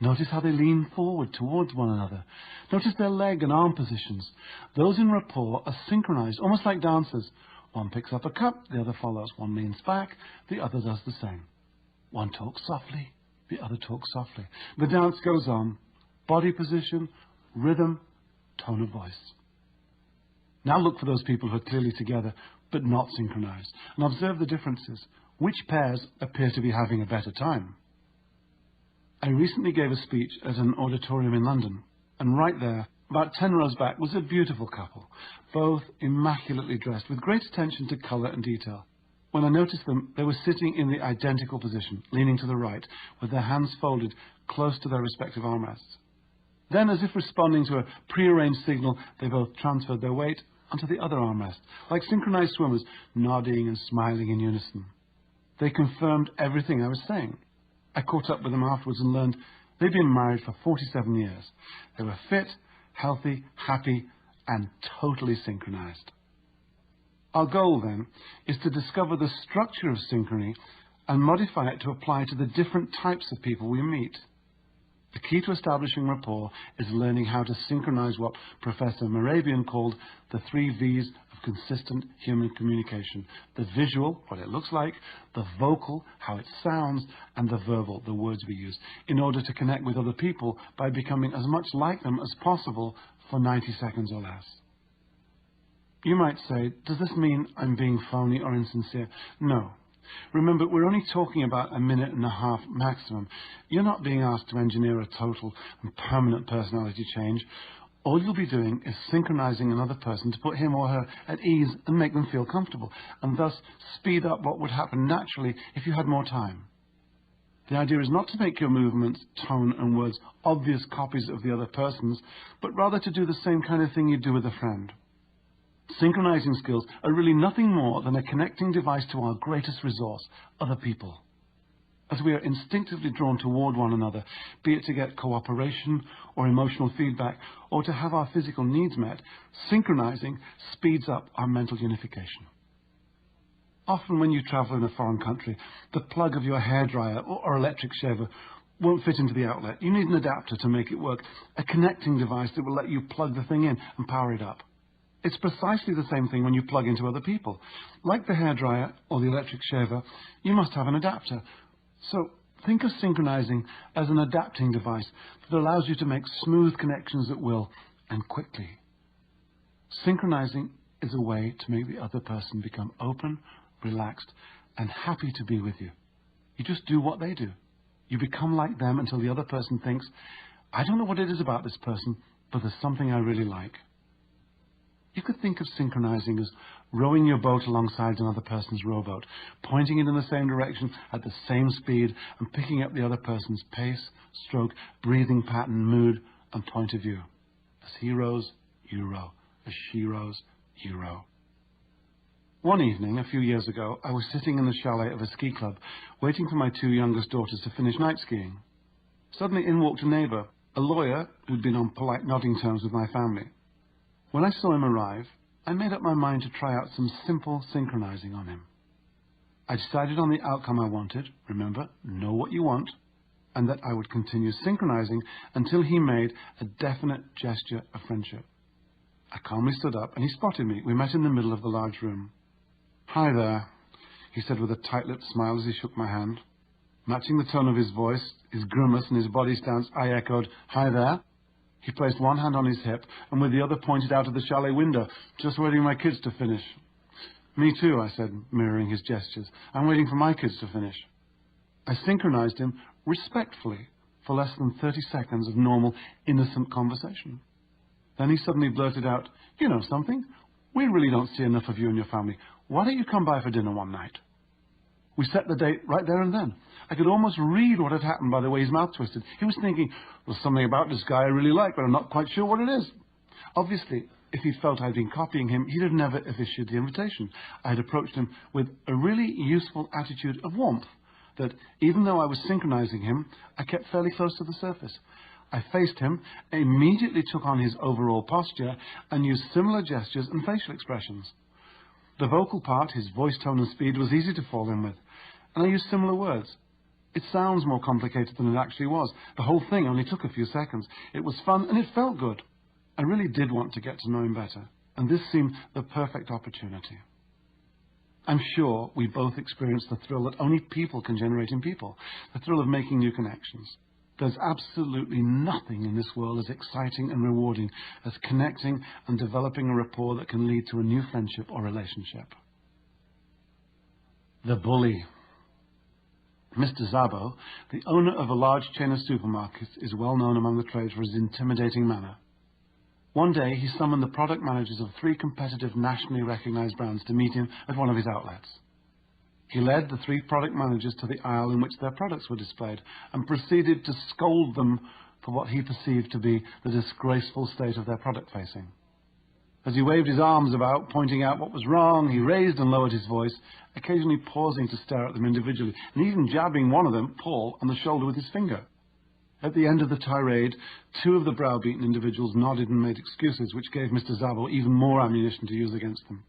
Notice how they lean forward towards one another. Notice their leg and arm positions. Those in rapport are synchronized, almost like dancers. One picks up a cup, the other follows. One leans back, the other does the same. One talks softly, the other talks softly. The dance goes on. Body position, rhythm, tone of voice. Now look for those people who are clearly together, but not synchronized, and observe the differences. Which pairs appear to be having a better time? I recently gave a speech at an auditorium in London, and right there, about 10 rows back, was a beautiful couple, both immaculately dressed, with great attention to colour and detail. When I noticed them, they were sitting in the identical position, leaning to the right, with their hands folded close to their respective armrests. Then, as if responding to a prearranged signal, they both transferred their weight onto the other armrest, like synchronized swimmers, nodding and smiling in unison. They confirmed everything I was saying. I caught up with them afterwards and learned they'd been married for 47 years. They were fit, healthy, happy, and totally synchronized. Our goal, then, is to discover the structure of synchrony and modify it to apply to the different types of people we meet. The key to establishing rapport is learning how to synchronize what Professor Morabian called the 3 V's of consistent human communication. The visual, what it looks like, the vocal, how it sounds, and the verbal, the words we use, in order to connect with other people by becoming as much like them as possible for 90 seconds or less. You might say, does this mean I'm being phony or insincere? No. Remember, we're only talking about 1.5 minutes maximum. You're not being asked to engineer a total and permanent personality change. All you'll be doing is synchronizing another person to put him or her at ease and make them feel comfortable, and thus speed up what would happen naturally if you had more time. The idea is not to make your movements, tone and words obvious copies of the other person's, but rather to do the same kind of thing you do with a friend. Synchronizing skills are really nothing more than a connecting device to our greatest resource, other people. As we are instinctively drawn toward one another, be it to get cooperation or emotional feedback, or to have our physical needs met, synchronizing speeds up our mental unification. Often when you travel in a foreign country, the plug of your hairdryer or electric shaver won't fit into the outlet. You need an adapter to make it work, a connecting device that will let you plug the thing in and power it up. It's precisely the same thing when you plug into other people. Like the hairdryer or the electric shaver, you must have an adapter. So think of synchronizing as an adapting device that allows you to make smooth connections at will and quickly. Synchronizing is a way to make the other person become open, relaxed, and happy to be with you. You just do what they do. You become like them until the other person thinks, I don't know what it is about this person, but there's something I really like. You could think of synchronizing as rowing your boat alongside another person's rowboat, pointing it in the same direction at the same speed and picking up the other person's pace, stroke, breathing pattern, mood, and point of view. As he rows, you row. As she rows, you row. One evening, a few years ago, I was sitting in the chalet of a ski club, waiting for my 2 youngest daughters to finish night skiing. Suddenly in walked a neighbour, a lawyer who'd been on polite nodding terms with my family. When I saw him arrive, I made up my mind to try out some simple synchronizing on him. I decided on the outcome I wanted, remember, know what you want, and that I would continue synchronizing until he made a definite gesture of friendship. I calmly stood up and he spotted me. We met in the middle of the large room. "Hi there," he said with a tight-lipped smile as he shook my hand. Matching the tone of his voice, his grimace and his body stance, I echoed, "Hi there." He placed one hand on his hip and with the other pointed out of the chalet window, "Just waiting for my kids to finish." "Me too," I said, mirroring his gestures. "I'm waiting for my kids to finish." I synchronized him respectfully for less than 30 seconds of normal, innocent conversation. Then he suddenly blurted out, "You know something? We really don't see enough of you and your family. Why don't you come by for dinner one night?" We set the date right there and then. I could almost read what had happened by the way his mouth twisted. He was thinking, "There's something about this guy I really like, but I'm not quite sure what it is." Obviously, if he felt I'd been copying him, he'd have never have issued the invitation. I had approached him with a really useful attitude of warmth, that even though I was synchronizing him, I kept fairly close to the surface. I faced him, immediately took on his overall posture, and used similar gestures and facial expressions. The vocal part, his voice tone and speed, was easy to fall in with, and I used similar words. It sounds more complicated than it actually was. The whole thing only took a few seconds. It was fun, and it felt good. I really did want to get to know him better, and this seemed the perfect opportunity. I'm sure we both experienced the thrill that only people can generate in people, the thrill of making new connections. There's absolutely nothing in this world as exciting and rewarding as connecting and developing a rapport that can lead to a new friendship or relationship. The bully. Mr. Szabo, the owner of a large chain of supermarkets, is well known among the trade for his intimidating manner. One day, he summoned the product managers of 3 competitive nationally recognized brands to meet him at one of his outlets. He led the 3 product managers to the aisle in which their products were displayed and proceeded to scold them for what he perceived to be the disgraceful state of their product facing. As he waved his arms about, pointing out what was wrong, he raised and lowered his voice, occasionally pausing to stare at them individually, and even jabbing one of them, Paul, on the shoulder with his finger. At the end of the tirade, 2 of the browbeaten individuals nodded and made excuses, which gave Mr. Szabo even more ammunition to use against them.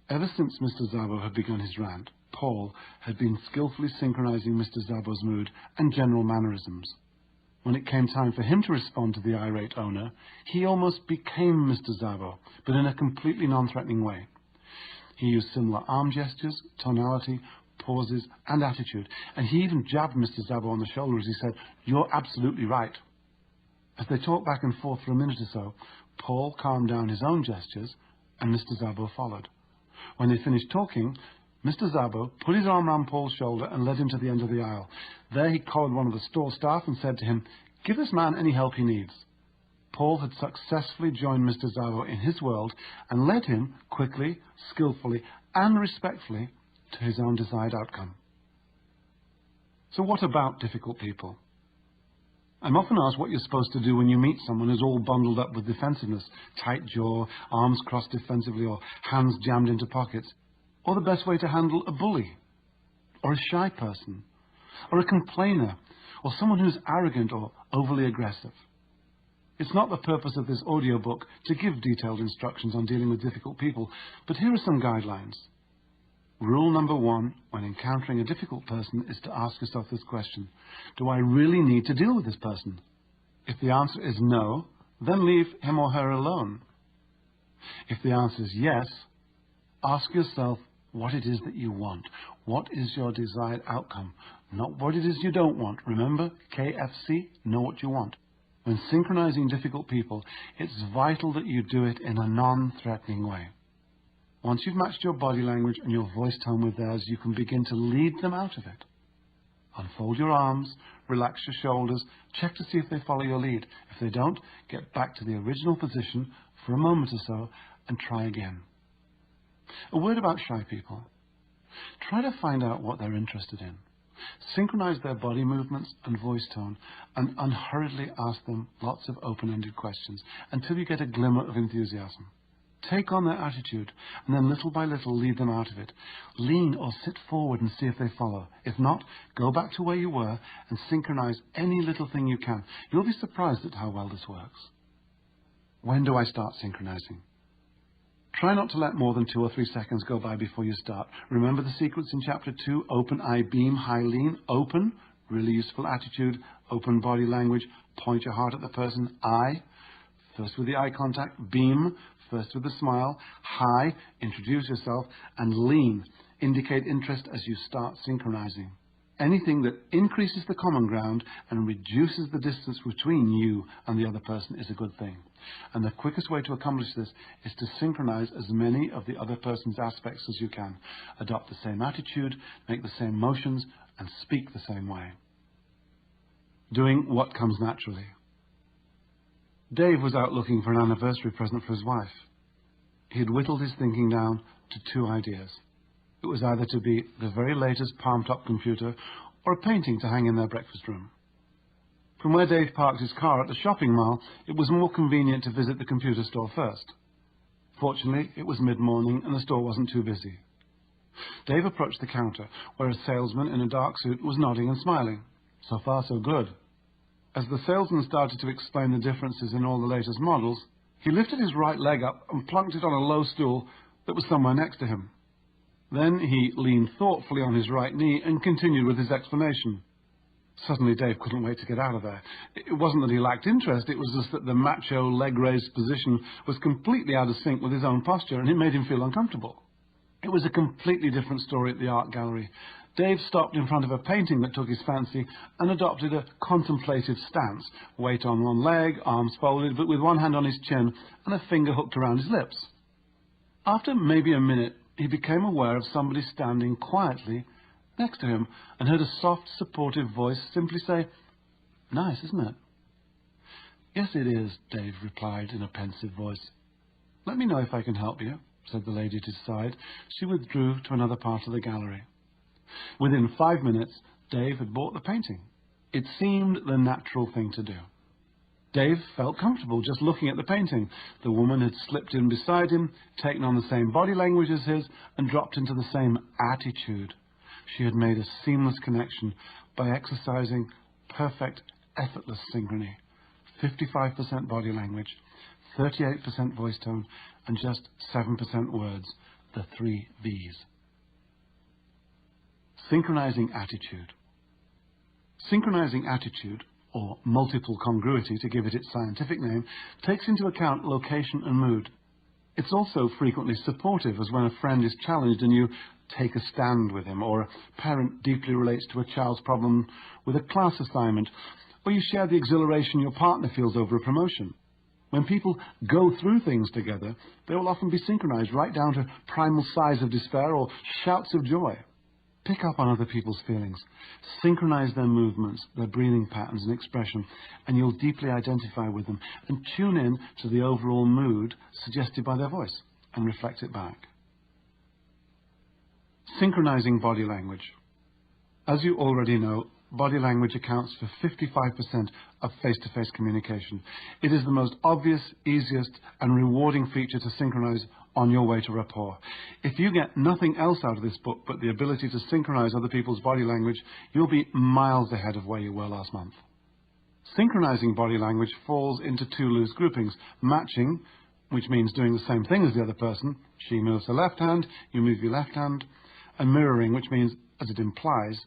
Ever since Mr. Szabo had begun his rant, Paul had been skillfully synchronizing Mr. Szabo's mood and general mannerisms. When it came time for him to respond to the irate owner, he almost became Mr. Szabo, but in a completely non-threatening way. He used similar arm gestures, tonality, pauses, and attitude, and he even jabbed Mr. Szabo on the shoulder as he said, "You're absolutely right." As they talked back and forth for a minute or so, Paul calmed down his own gestures, and Mr. Szabo followed. When they finished talking, Mr. Szabo put his arm around Paul's shoulder and led him to the end of the aisle. There he collared one of the store staff and said to him, "Give this man any help he needs." Paul had successfully joined Mr. Szabo in his world and led him quickly, skillfully, and respectfully to his own desired outcome. So what about difficult people? I'm often asked what you're supposed to do when you meet someone who's all bundled up with defensiveness, tight jaw, arms crossed defensively, or hands jammed into pockets, or the best way to handle a bully, or a shy person, or a complainer, or someone who's arrogant or overly aggressive. It's not the purpose of this audiobook to give detailed instructions on dealing with difficult people, but here are some guidelines. Rule number 1, when encountering a difficult person, is to ask yourself this question: do I really need to deal with this person? If the answer is no, then leave him or her alone. If the answer is yes, ask yourself what it is that you want. What is your desired outcome? Not what it is you don't want. Remember, KFC, know what you want. When synchronizing difficult people, it's vital that you do it in a non-threatening way. Once you've matched your body language and your voice tone with theirs, you can begin to lead them out of it. Unfold your arms, relax your shoulders, check to see if they follow your lead. If they don't, get back to the original position for a moment or so and try again. A word about shy people. Try to find out what they're interested in. Synchronize their body movements and voice tone and unhurriedly ask them lots of open-ended questions until you get a glimmer of enthusiasm. Take on their attitude and then little by little lead them out of it. Lean or sit forward and see if they follow. If not, go back to where you were and synchronize any little thing you can. You'll be surprised at how well this works. When do I start synchronizing? Try not to let more than 2 or 3 seconds go by before you start. Remember the sequence in Chapter 2, open, eye, beam, high, lean. Open, really useful attitude, open body language, point your heart at the person. Eye, First with the eye contact, beam, first with the smile, hi, introduce yourself, and lean, indicate interest as you start synchronizing. Anything that increases the common ground and reduces the distance between you and the other person is a good thing. And the quickest way to accomplish this is to synchronize as many of the other person's aspects as you can. Adopt the same attitude, make the same motions, and speak the same way. Doing what comes naturally. Dave was out looking for an anniversary present for his wife. He had whittled his thinking down to 2 ideas. It was either to be the very latest palm-top computer or a painting to hang in their breakfast room. From where Dave parked his car at the shopping mall, it was more convenient to visit the computer store first. Fortunately, it was mid-morning and the store wasn't too busy. Dave approached the counter, where a salesman in a dark suit was nodding and smiling. So far, so good. As the salesman started to explain the differences in all the latest models, he lifted his right leg up and plunked it on a low stool that was somewhere next to him. Then he leaned thoughtfully on his right knee and continued with his explanation. Suddenly Dave couldn't wait to get out of there. It wasn't that he lacked interest, it was just that the macho leg-raised position was completely out of sync with his own posture, and it made him feel uncomfortable. It was a completely different story at the art gallery. Dave stopped in front of a painting that took his fancy and adopted a contemplative stance, weight on one leg, arms folded, but with one hand on his chin and a finger hooked around his lips. After maybe a minute, he became aware of somebody standing quietly next to him and heard a soft, supportive voice simply say, "Nice, isn't it?" "Yes, it is," Dave replied in a pensive voice. "Let me know if I can help you," said the lady at his side. She withdrew to another part of the gallery. Within 5 minutes, Dave had bought the painting. It seemed the natural thing to do. Dave felt comfortable just looking at the painting. The woman had slipped in beside him, taken on the same body language as his, and dropped into the same attitude. She had made a seamless connection by exercising perfect, effortless synchrony. 55% body language, 38% voice tone, and just 7% words, the 3 V's. Synchronizing attitude. Synchronizing attitude, or multiple congruity to give it its scientific name, takes into account location and mood. It's also frequently supportive, as when a friend is challenged and you take a stand with him, or a parent deeply relates to a child's problem with a class assignment, or you share the exhilaration your partner feels over a promotion. When people go through things together, they will often be synchronized right down to primal sighs of despair or shouts of joy. Pick up on other people's feelings, synchronize their movements, their breathing patterns and expression, and you'll deeply identify with them and tune in to the overall mood suggested by their voice and reflect it back. Synchronizing body language. As you already know, body language accounts for 55% of face-to-face communication. It is the most obvious, easiest, and rewarding feature to synchronize on your way to rapport. If you get nothing else out of this book but the ability to synchronize other people's body language, you'll be miles ahead of where you were last month. Synchronizing body language falls into 2 loose groupings: matching, which means doing the same thing as the other person. She moves her left hand, you move your left hand. And mirroring, which means, as it implies,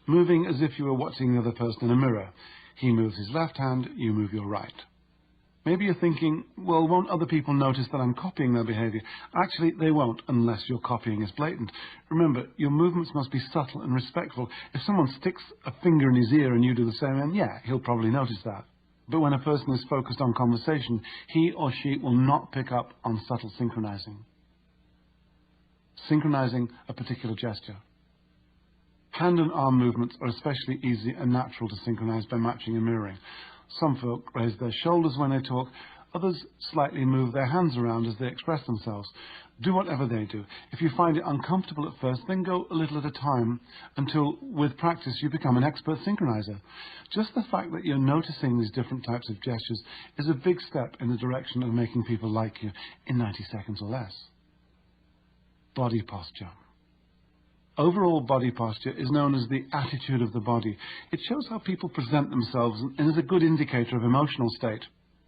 moving as if you were watching the other person in a mirror. He moves his left hand, you move your right. Maybe you're thinking, well, won't other people notice that I'm copying their behavior? Actually, they won't, unless your copying is blatant. Remember, your movements must be subtle and respectful. If someone sticks a finger in his ear and you do the same, then yeah, he'll probably notice that. But when a person is focused on conversation, he or she will not pick up on subtle synchronizing. Synchronizing a particular gesture. Hand and arm movements are especially easy and natural to synchronize by matching and mirroring. Some folk raise their shoulders when they talk, others slightly move their hands around as they express themselves. Do whatever they do. If you find it uncomfortable at first, then go a little at a time until, with practice, you become an expert synchronizer. Just the fact that you're noticing these different types of gestures is a big step in the direction of making people like you in 90 seconds or less. Body posture. Overall body posture is known as the attitude of the body. It shows how people present themselves and is a good indicator of emotional state.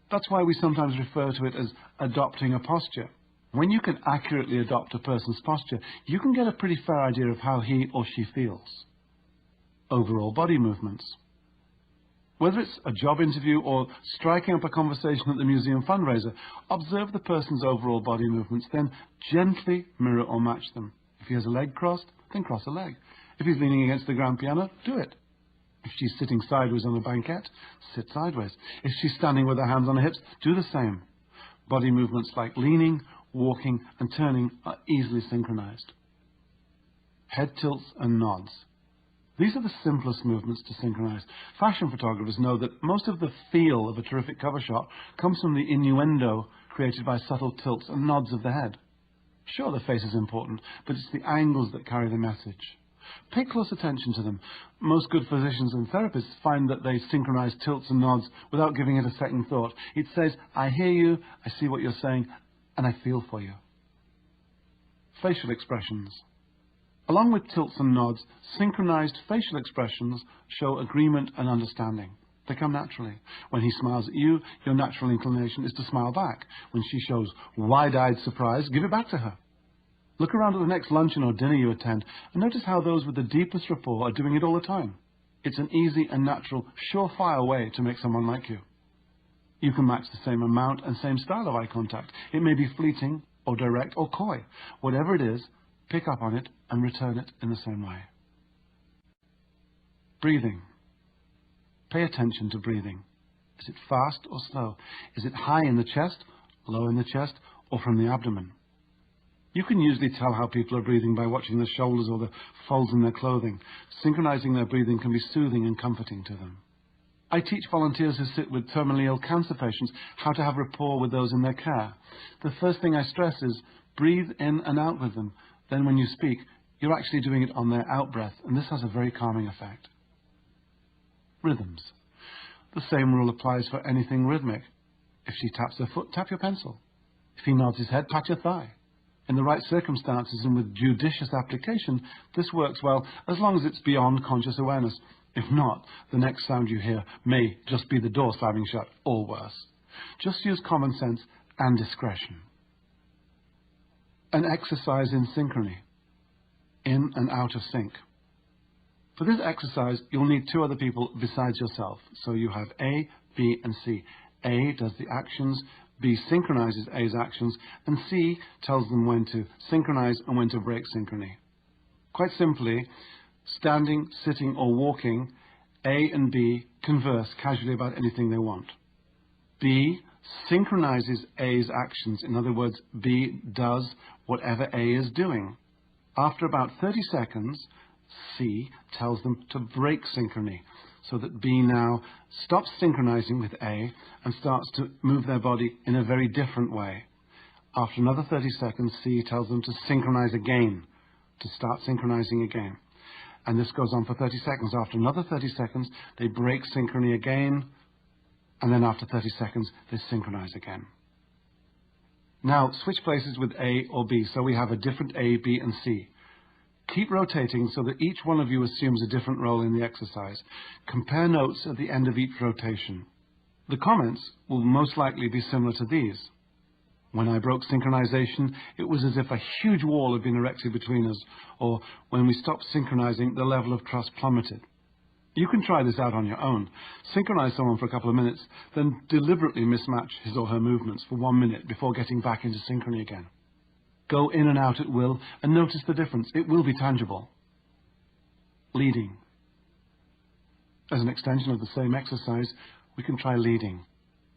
That's why we sometimes refer to it as adopting a posture. When you can accurately adopt a person's posture, you can get a pretty fair idea of how he or she feels. Overall body movements. Whether it's a job interview or striking up a conversation at the museum fundraiser, observe the person's overall body movements, then gently mirror or match them. If he has a leg crossed, then cross a leg. If he's leaning against the grand piano, do it. If she's sitting sideways on a banquette, sit sideways. If she's standing with her hands on her hips, do the same. Body movements like leaning, walking, and turning are easily synchronized. Head tilts and nods. These are the simplest movements to synchronize. Fashion photographers know that most of the feel of a terrific cover shot comes from the innuendo created by subtle tilts and nods of the head. Sure, the face is important, but it's the angles that carry the message. Pay close attention to them. Most good physicians and therapists find that they synchronize tilts and nods without giving it a second thought. It says, I hear you, I see what you're saying, and I feel for you. Facial expressions. Along with tilts and nods, synchronized facial expressions show agreement and understanding. They come naturally. When he smiles at you, your natural inclination is to smile back. When she shows wide-eyed surprise, give it back to her. Look around at the next luncheon or dinner you attend and notice how those with the deepest rapport are doing it all the time. It's an easy and natural, surefire way to make someone like you. You can match the same amount and same style of eye contact. It may be fleeting or direct or coy. Whatever it is, pick up on it and return it in the same way. Breathing. Pay attention to breathing. Is it fast or slow? Is it high in the chest, low in the chest, or from the abdomen? You can usually tell how people are breathing by watching the shoulders or the folds in their clothing. Synchronizing their breathing can be soothing and comforting to them. I teach volunteers who sit with terminally ill cancer patients how to have rapport with those in their care. The first thing I stress is breathe in and out with them. Then when you speak, you're actually doing it on their out-breath, and this has a very calming effect. Rhythms. The same rule applies for anything rhythmic. If she taps her foot, tap your pencil. If he nods his head, pat your thigh. In the right circumstances and with judicious application, this works well as long as it's beyond conscious awareness. If not, the next sound you hear may just be the door slamming shut, or worse. Just use common sense and discretion. An exercise in synchrony. In and out of sync. For this exercise, you'll need two other people besides yourself. So you have A, B, and C. A does the actions, B synchronizes A's actions, and C tells them when to synchronize and when to break synchrony. Quite simply, standing, sitting, or walking, A and B converse casually about anything they want. B synchronizes A's actions. In other words, B does whatever A is doing. After about 30 seconds, C tells them to break synchrony, so that B now stops synchronizing with A and starts to move their body in a very different way. After another 30 seconds, C tells them to synchronize again, to start synchronizing again. And this goes on for 30 seconds. After another 30 seconds, they break synchrony again, and then after 30 seconds, they synchronize again. Now, switch places with A or B, so we have a different A, B, and C. Keep rotating so that each one of you assumes a different role in the exercise. Compare notes at the end of each rotation. The comments will most likely be similar to these. When I broke synchronization, it was as if a huge wall had been erected between us, or when we stopped synchronizing, the level of trust plummeted. You can try this out on your own. Synchronize someone for a couple of minutes, then deliberately mismatch his or her movements for 1 minute before getting back into synchrony again. Go in and out at will and notice the difference. It will be tangible. Leading. As an extension of the same exercise, we can try leading.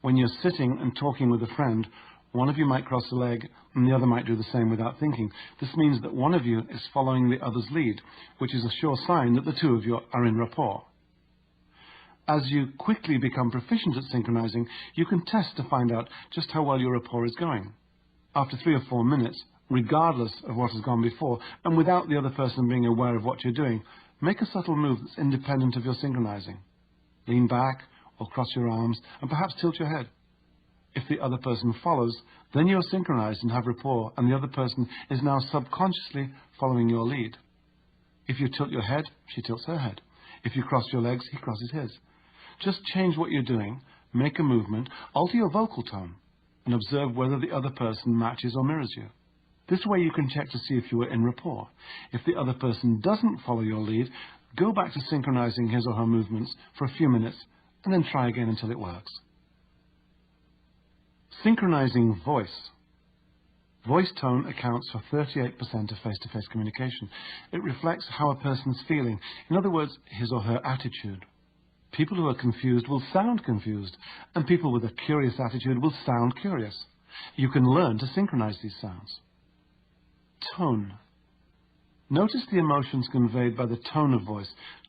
When you're sitting and talking with a friend, one of you might cross a leg and the other might do the same without thinking. This means that one of you is following the other's lead, which is a sure sign that the two of you are in rapport. As you quickly become proficient at synchronizing, you can test to find out just how well your rapport is going. After 3 or 4 minutes, regardless of what has gone before, and without the other person being aware of what you're doing, make a subtle move that's independent of your synchronizing. Lean back or cross your arms and perhaps tilt your head. If the other person follows, then you're synchronized and have rapport, and the other person is now subconsciously following your lead. If you tilt your head, she tilts her head. If you cross your legs, he crosses his. Just change what you're doing, make a movement, alter your vocal tone, and observe whether the other person matches or mirrors you. This way you can check to see if you are in rapport. If the other person doesn't follow your lead, go back to synchronizing his or her movements for a few minutes and then try again until it works. Synchronizing voice. Voice tone accounts for 38% of face-to-face communication. It reflects how a person's feeling. In other words, his or her attitude. People who are confused will sound confused, and people with a curious attitude will sound curious. You can learn to synchronize these sounds. Tone. Notice the emotions conveyed by the tone of voice.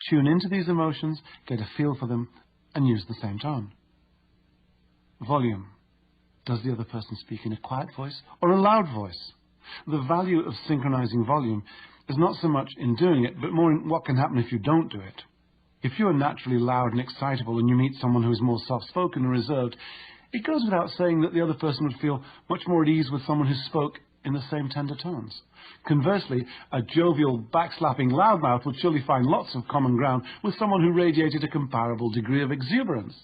Tune into these emotions, get a feel for them, and use the same tone. Volume. Does the other person speak in a quiet voice or a loud voice? The value of synchronizing volume is not so much in doing it, but more in what can happen if you don't do it. If you are naturally loud and excitable and you meet someone who is more soft-spoken and reserved, it goes without saying that the other person would feel much more at ease with someone who spoke in the same tender tones. Conversely, a jovial, backslapping loudmouth would surely find lots of common ground with someone who radiated a comparable degree of exuberance.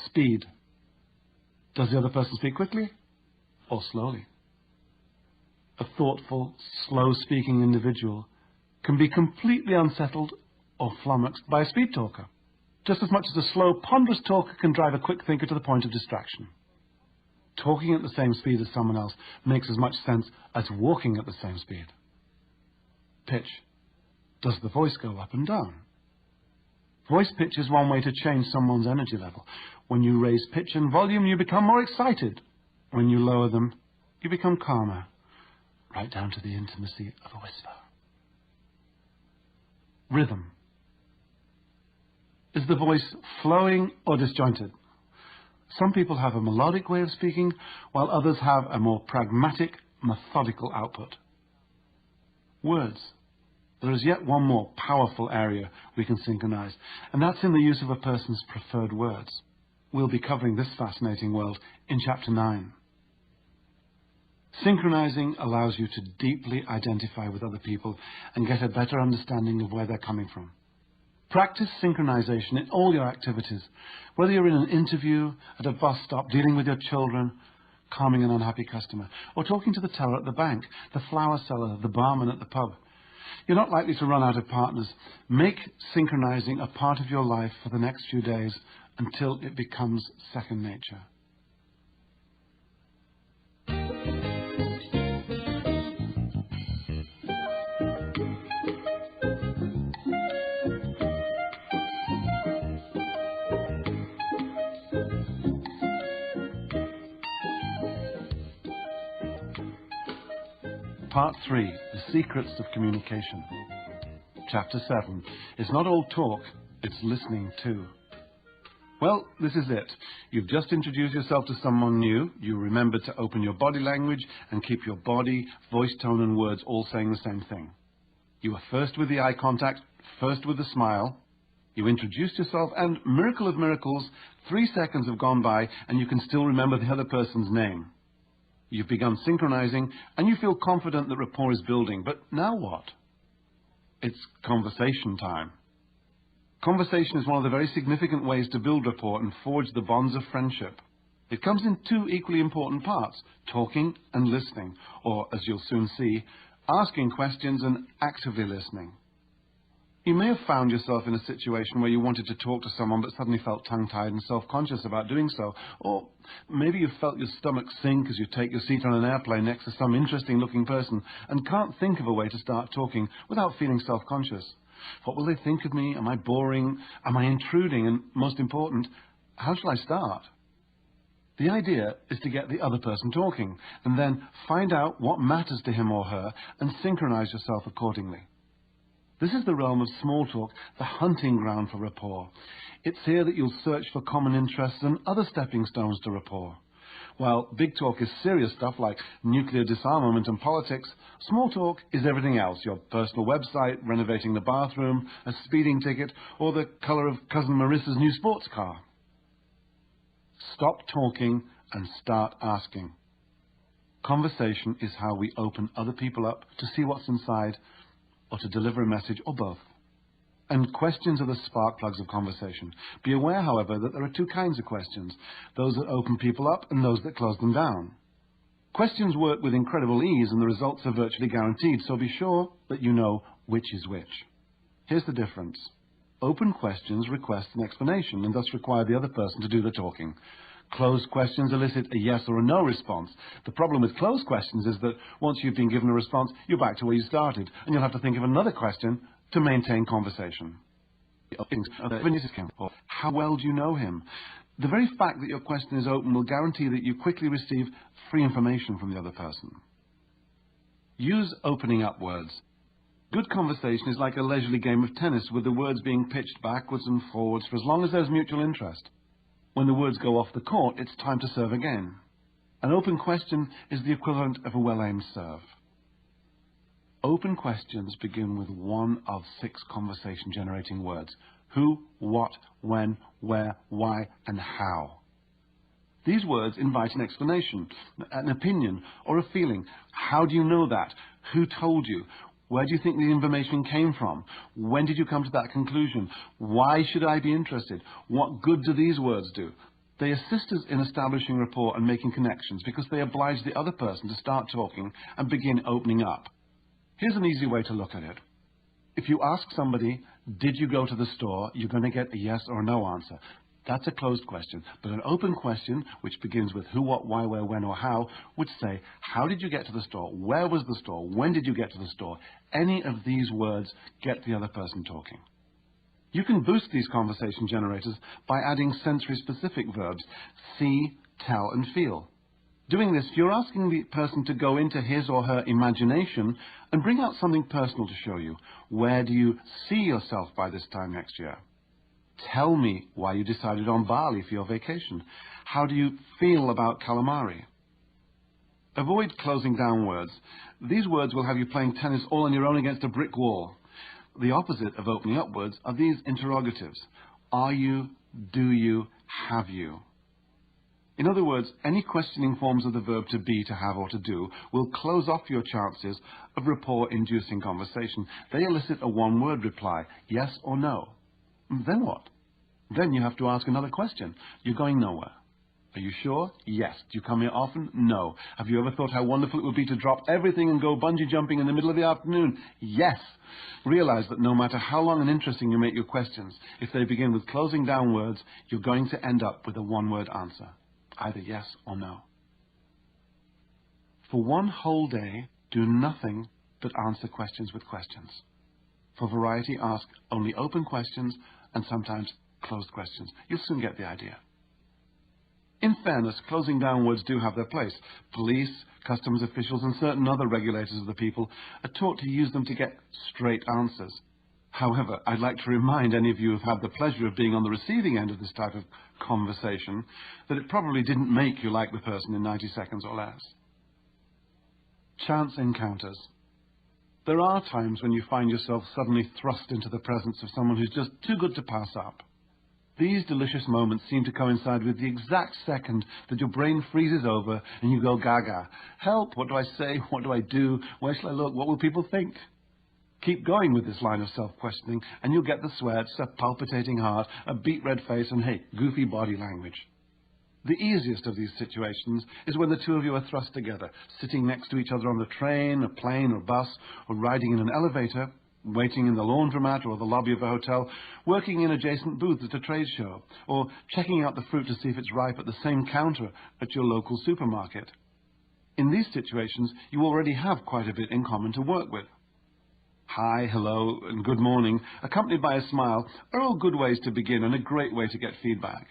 Speed. Does the other person speak quickly or slowly? A thoughtful, slow-speaking individual can be completely unsettled or flummoxed by a speed talker, just as much as a slow, ponderous talker can drive a quick thinker to the point of distraction. Talking at the same speed as someone else makes as much sense as walking at the same speed. Pitch. Does the voice go up and down? Voice pitch is one way to change someone's energy level. When you raise pitch and volume, you become more excited. When you lower them, you become calmer, right down to the intimacy of a whisper. Rhythm. Is the voice flowing or disjointed? Some people have a melodic way of speaking, while others have a more pragmatic, methodical output. Words. There is yet one more powerful area we can synchronize, and that's in the use of a person's preferred words. We'll be covering this fascinating world in Chapter 9. Synchronizing allows you to deeply identify with other people and get a better understanding of where they're coming from. Practice synchronization in all your activities, whether you're in an interview, at a bus stop, dealing with your children, calming an unhappy customer, or talking to the teller at the bank, the flower seller, the barman at the pub. You're not likely to run out of partners. Make synchronizing a part of your life for the next few days until it becomes second nature. Part 3, The Secrets of Communication. Chapter 7, It's not all talk, it's listening too. Well, this is it. You've just introduced yourself to someone new. You remembered to open your body language and keep your body, voice tone and words all saying the same thing. You were first with the eye contact, first with the smile. You introduced yourself and, miracle of miracles, 3 seconds have gone by and you can still remember the other person's name. You've begun synchronizing, and you feel confident that rapport is building. But now what? It's conversation time. Conversation is one of the very significant ways to build rapport and forge the bonds of friendship. It comes in 2 equally important parts, talking and listening, or, as you'll soon see, asking questions and actively listening. You may have found yourself in a situation where you wanted to talk to someone but suddenly felt tongue-tied and self-conscious about doing so. Or maybe you felt your stomach sink as you take your seat on an airplane next to some interesting-looking person and can't think of a way to start talking without feeling self-conscious. What will they think of me? Am I boring? Am I intruding? And most important, how shall I start? The idea is to get the other person talking and then find out what matters to him or her and synchronize yourself accordingly. This is the realm of small talk, the hunting ground for rapport. It's here that you'll search for common interests and other stepping stones to rapport. While big talk is serious stuff like nuclear disarmament and politics, small talk is everything else, your personal website, renovating the bathroom, a speeding ticket, or the colour of Cousin Marissa's new sports car. Stop talking and start asking. Conversation is how we open other people up to see what's inside, or to deliver a message, or both. And questions are the spark plugs of conversation. Be aware, however, that there are 2 kinds of questions, those that open people up and those that close them down. Questions work with incredible ease and the results are virtually guaranteed, so be sure that you know which is which. Here's the difference. Open questions request an explanation and thus require the other person to do the talking. Closed questions elicit a yes or a no response. The problem with closed questions is that once you've been given a response, you're back to where you started, and you'll have to think of another question to maintain conversation. How well do you know him? The very fact that your question is open will guarantee that you quickly receive free information from the other person. Use opening up words. Good conversation is like a leisurely game of tennis with the words being pitched backwards and forwards for as long as there's mutual interest. When the words go off the court, it's time to serve again. An open question is the equivalent of a well-aimed serve. Open questions begin with one of 6 conversation-generating words: who, what, when, where, why, and how. These words invite an explanation, an opinion, or a feeling. How do you know that? Who told you? Where do you think the information came from? When did you come to that conclusion? Why should I be interested? What good do these words do? They assist us in establishing rapport and making connections because they oblige the other person to start talking and begin opening up. Here's an easy way to look at it. If you ask somebody, did you go to the store, you're going to get a yes or a no answer. That's a closed question. But an open question, which begins with who, what, why, where, when, or how, would say, how did you get to the store? Where was the store? When did you get to the store? Any of these words get the other person talking. You can boost these conversation generators by adding sensory-specific verbs: see, tell, and feel. Doing this, you're asking the person to go into his or her imagination and bring out something personal to show you. Where do you see yourself by this time next year? Tell me why you decided on Bali for your vacation. How do you feel about calamari? Avoid closing down words. These words will have you playing tennis all on your own against a brick wall. The opposite of opening up words are these interrogatives: are you, do you, have you? In other words, any questioning forms of the verb to be, to have, or to do will close off your chances of rapport-inducing conversation. They elicit a one-word reply, yes or no. Then what? Then you have to ask another question. You're going nowhere. Are you sure? Yes. Do you come here often? No. Have you ever thought how wonderful it would be to drop everything and go bungee jumping in the middle of the afternoon? Yes. Realize that no matter how long and interesting you make your questions, if they begin with closing down words, you're going to end up with a one-word answer. Either yes or no. For one whole day, do nothing but answer questions with questions. For variety, ask only open questions and sometimes closed questions. You'll soon get the idea. In fairness, closing down words do have their place. Police, customs officials, and certain other regulators of the people are taught to use them to get straight answers. However, I'd like to remind any of you who've had the pleasure of being on the receiving end of this type of conversation that it probably didn't make you like the person in 90 seconds or less. Chance encounters. There are times when you find yourself suddenly thrust into the presence of someone who's just too good to pass up. These delicious moments seem to coincide with the exact second that your brain freezes over and you go gaga. Help! What do I say? What do I do? Where shall I look? What will people think? Keep going with this line of self-questioning and you'll get the sweats, a palpitating heart, a beet red face, and hey, goofy body language. The easiest of these situations is when the two of you are thrust together, sitting next to each other on the train, a plane or bus, or riding in an elevator, waiting in the laundromat or the lobby of a hotel, working in adjacent booths at a trade show, or checking out the fruit to see if it's ripe at the same counter at your local supermarket. In these situations, you already have quite a bit in common to work with. Hi, hello, and good morning, accompanied by a smile, are all good ways to begin and a great way to get feedback.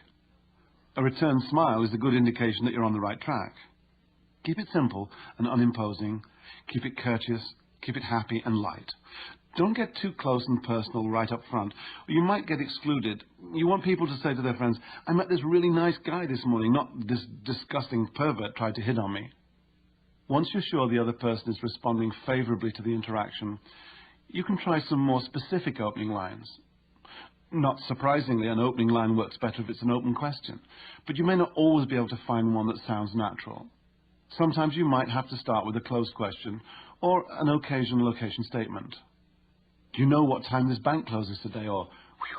A return smile is a good indication that you're on the right track. Keep it simple and unimposing. Keep it courteous. Keep it happy and light. Don't get too close and personal right up front, or you might get excluded. You want people to say to their friends, I met this really nice guy this morning, not this disgusting pervert tried to hit on me. Once you're sure the other person is responding favorably to the interaction, you can try some more specific opening lines. Not surprisingly, an opening line works better if it's an open question, but you may not always be able to find one that sounds natural. Sometimes you might have to start with a closed question or an occasional location statement. Do you know what time this bank closes today? Or,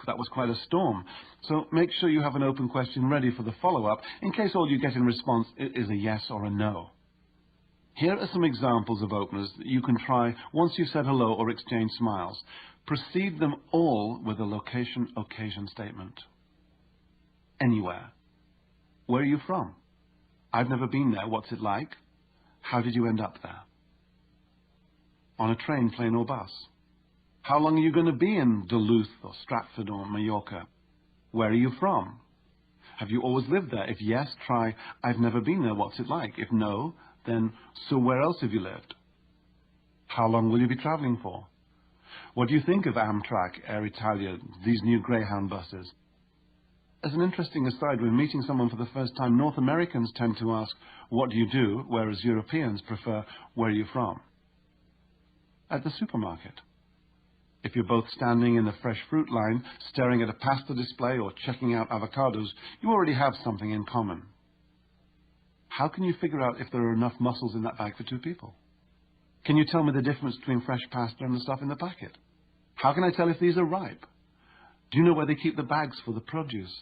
that was quite a storm. So make sure you have an open question ready for the follow-up in case all you get in response is a yes or a no. Here are some examples of openers that you can try once you've said hello or exchanged smiles. Precede them all with a location-occasion statement. Anywhere. Where are you from? I've never been there. What's it like? How did you end up there? On a train, plane, or bus? How long are you going to be in Duluth or Stratford or Mallorca? Where are you from? Have you always lived there? If yes, try, I've never been there. What's it like? If no, then, so where else have you lived? How long will you be traveling for? What do you think of Amtrak, Air Italia, these new Greyhound buses? As an interesting aside, when meeting someone for the first time, North Americans tend to ask, what do you do, whereas Europeans prefer, where are you from? At the supermarket. If you're both standing in the fresh fruit line, staring at a pasta display or checking out avocados, you already have something in common. How can you figure out if there are enough mussels in that bag for 2 people? Can you tell me the difference between fresh pasta and the stuff in the packet? How can I tell if these are ripe? Do you know where they keep the bags for the produce?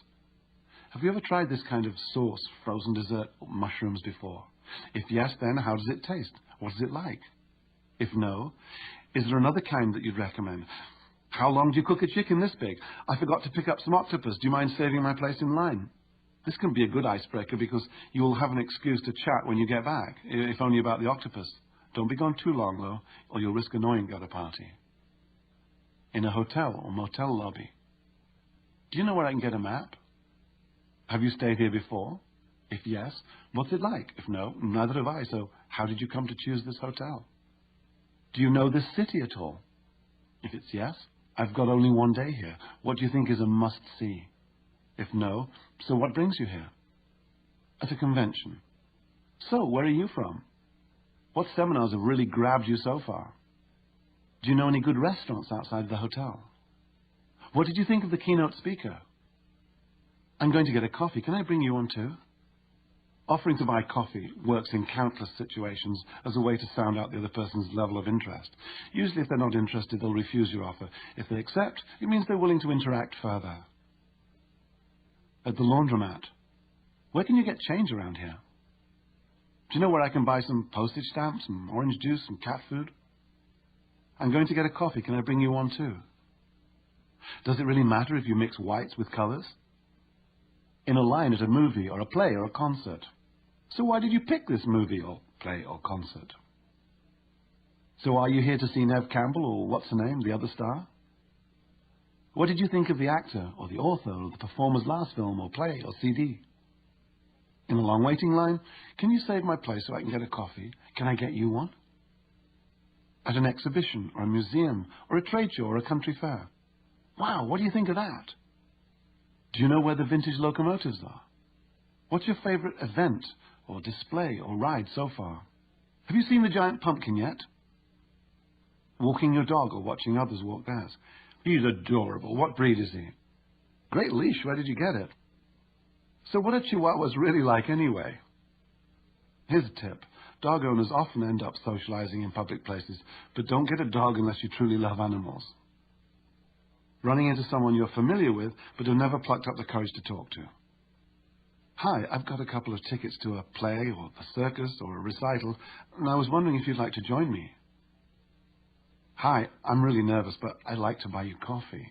Have you ever tried this kind of sauce, frozen dessert, or mushrooms before? If yes, then how does it taste? What is it like? If no, is there another kind that you'd recommend? How long do you cook a chicken this big? I forgot to pick up some octopus. Do you mind saving my place in line? This can be a good icebreaker because you will have an excuse to chat when you get back, if only about the octopus. Don't be gone too long, though, or you'll risk annoying at a party. In a hotel or motel lobby. Do you know where I can get a map? Have you stayed here before? If yes, what's it like? If no, neither have I, so how did you come to choose this hotel? Do you know this city at all? If it's yes, I've got only 1 day here. What do you think is a must-see? If no, so what brings you here? At a convention. So, where are you from? What seminars have really grabbed you so far? Do you know any good restaurants outside the hotel? What did you think of the keynote speaker? I'm going to get a coffee. Can I bring you one too? Offering to buy coffee works in countless situations as a way to sound out the other person's level of interest. Usually if they're not interested, they'll refuse your offer. If they accept, it means they're willing to interact further. At the laundromat. Where can you get change around here? Do you know where I can buy some postage stamps, some orange juice, some cat food? I'm going to get a coffee. Can I bring you one too? Does it really matter if you mix whites with colors? In a line at a movie or a play or a concert. So why did you pick this movie or play or concert? So are you here to see Neve Campbell or what's her name, the other star? What did you think of the actor or the author or the performer's last film or play or CD? In a long waiting line, can you save my place so I can get a coffee? Can I get you one? At an exhibition or a museum or a trade show or a country fair. Wow, what do you think of that? Do you know where the vintage locomotives are? What's your favorite event or display or ride so far? Have you seen the giant pumpkin yet? Walking your dog or watching others walk theirs. He's adorable. What breed is he? Great leash. Where did you get it? So what are Chihuahuas really like anyway? Here's a tip. Dog owners often end up socializing in public places, but don't get a dog unless you truly love animals. Running into someone you're familiar with, but have never plucked up the courage to talk to. Hi, I've got a couple of tickets to a play or a circus or a recital, and I was wondering if you'd like to join me. Hi, I'm really nervous, but I'd like to buy you coffee.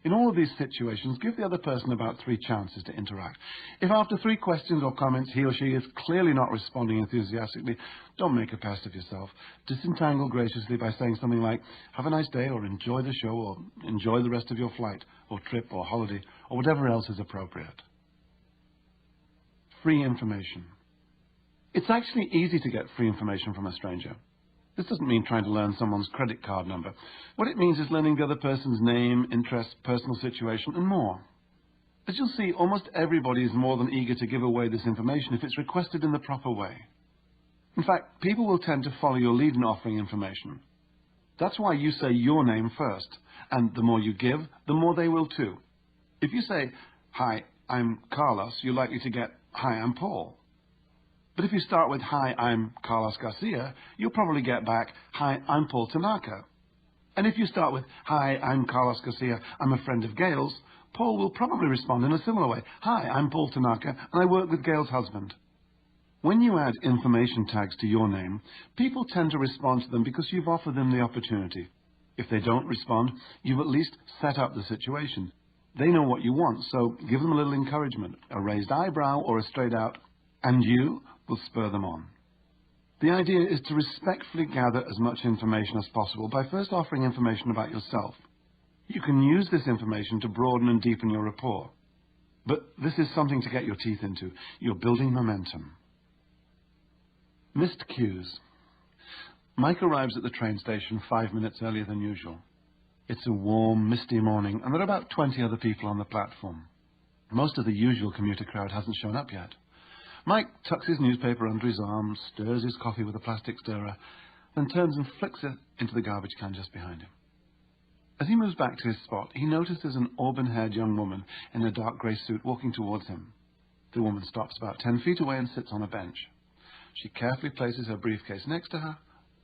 In all of these situations, give the other person about 3 chances to interact. If after 3 questions or comments he or she is clearly not responding enthusiastically, don't make a pest of yourself. Disentangle graciously by saying something like, have a nice day, or enjoy the show, or enjoy the rest of your flight, or trip, or holiday, or whatever else is appropriate. Free information. It's actually easy to get free information from a stranger. This doesn't mean trying to learn someone's credit card number. What it means is learning the other person's name, interests, personal situation, and more. As you'll see, almost everybody is more than eager to give away this information if it's requested in the proper way. In fact, people will tend to follow your lead in offering information. That's why you say your name first, and the more you give, the more they will too. If you say, hi, I'm Carlos, you're likely to get, hi, I'm Paul. But if you start with, hi, I'm Carlos Garcia, you'll probably get back, hi, I'm Paul Tanaka. And if you start with, hi, I'm Carlos Garcia, I'm a friend of Gail's, Paul will probably respond in a similar way. Hi, I'm Paul Tanaka, and I work with Gail's husband. When you add information tags to your name, people tend to respond to them because you've offered them the opportunity. If they don't respond, you've at least set up the situation. They know what you want, so give them a little encouragement, a raised eyebrow or a straight out, and you will spur them on. The idea is to respectfully gather as much information as possible by first offering information about yourself. You can use this information to broaden and deepen your rapport. But this is something to get your teeth into. You're building momentum. Missed cues. Mike arrives at the train station 5 minutes earlier than usual. It's a warm, misty morning, and there are about 20 other people on the platform. Most of the usual commuter crowd hasn't shown up yet. Mike tucks his newspaper under his arm, stirs his coffee with a plastic stirrer, then turns and flicks it into the garbage can just behind him. As he moves back to his spot, he notices an auburn-haired young woman in a dark grey suit walking towards him. The woman stops about 10 feet away and sits on a bench. She carefully places her briefcase next to her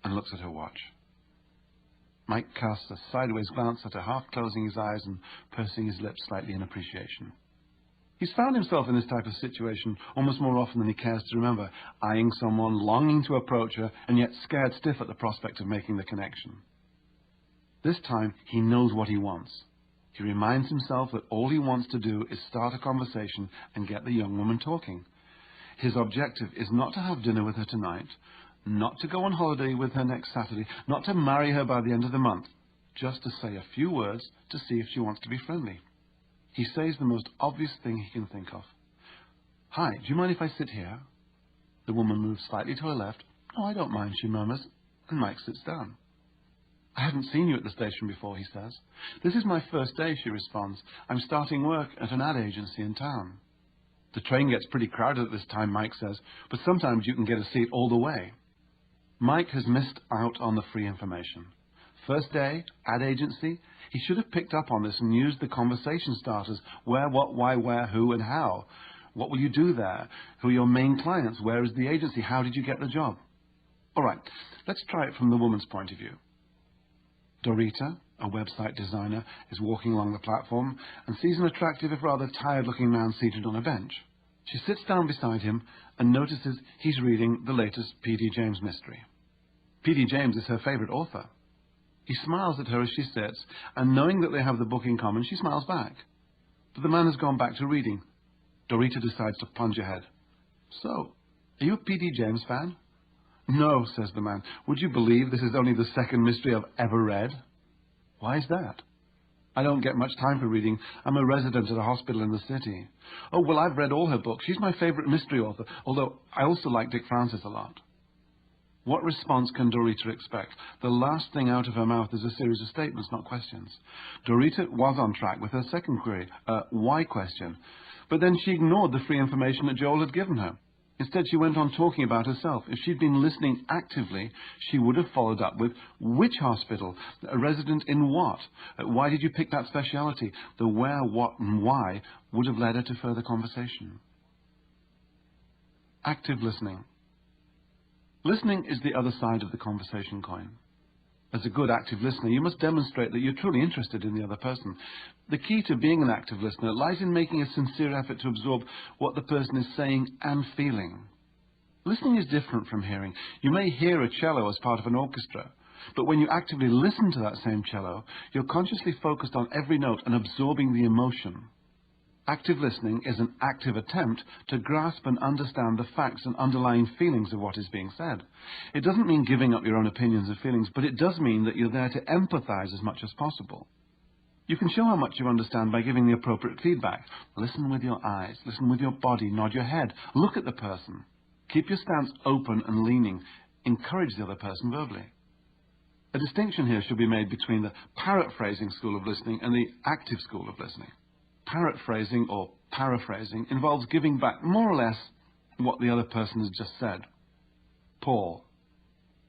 and looks at her watch. Mike casts a sideways glance at her, half closing his eyes and pursing his lips slightly in appreciation. He's found himself in this type of situation almost more often than he cares to remember, eyeing someone, longing to approach her, and yet scared stiff at the prospect of making the connection. This time, he knows what he wants. He reminds himself that all he wants to do is start a conversation and get the young woman talking. His objective is not to have dinner with her tonight, not to go on holiday with her next Saturday, not to marry her by the end of the month, just to say a few words to see if she wants to be friendly. He says the most obvious thing he can think of. "Hi, do you mind if I sit here?" The woman moves slightly to her left. "Oh, I don't mind," she murmurs, and Mike sits down. "I haven't seen you at the station before," he says. "This is my first day," she responds. "I'm starting work at an ad agency in town." "The train gets pretty crowded at this time," Mike says, "but sometimes you can get a seat all the way." Mike has missed out on the free information. First day, ad agency, he should have picked up on this and used the conversation starters. Where, what, why, where, who, and how. What will you do there? Who are your main clients? Where is the agency? How did you get the job? All right, let's try it from the woman's point of view. Dorita, a website designer, is walking along the platform and sees an attractive, if rather tired-looking man seated on a bench. She sits down beside him and notices he's reading the latest P.D. James mystery. P.D. James is her favorite author. He smiles at her as she sits, and knowing that they have the book in common, she smiles back. But the man has gone back to reading. Dorita decides to plunge ahead. "So, are you a P.D. James fan?" "No," says the man. "Would you believe this is only the second mystery I've ever read?" "Why is that?" "I don't get much time for reading. I'm a resident at a hospital in the city." "Oh, well, I've read all her books. She's my favorite mystery author, although I also like Dick Francis a lot." What response can Dorita expect? The last thing out of her mouth is a series of statements, not questions. Dorita was on track with her second query, a why question, but then she ignored the free information that Joel had given her. Instead, she went on talking about herself. If she'd been listening actively, she would have followed up with, which hospital? A resident in what? Why did you pick that speciality? The where, what, and why would have led her to further conversation. Active listening. Listening is the other side of the conversation coin. As a good active listener, you must demonstrate that you're truly interested in the other person. The key to being an active listener lies in making a sincere effort to absorb what the person is saying and feeling. Listening is different from hearing. You may hear a cello as part of an orchestra, but when you actively listen to that same cello, you're consciously focused on every note and absorbing the emotion. Active listening is an active attempt to grasp and understand the facts and underlying feelings of what is being said. It doesn't mean giving up your own opinions and feelings, but it does mean that you're there to empathize as much as possible. You can show how much you understand by giving the appropriate feedback. Listen with your eyes, listen with your body, nod your head, look at the person. Keep your stance open and leaning. Encourage the other person verbally. A distinction here should be made between the parrot-phrasing school of listening and the active school of listening. Parrot-phrasing or paraphrasing involves giving back more or less what the other person has just said. Paul,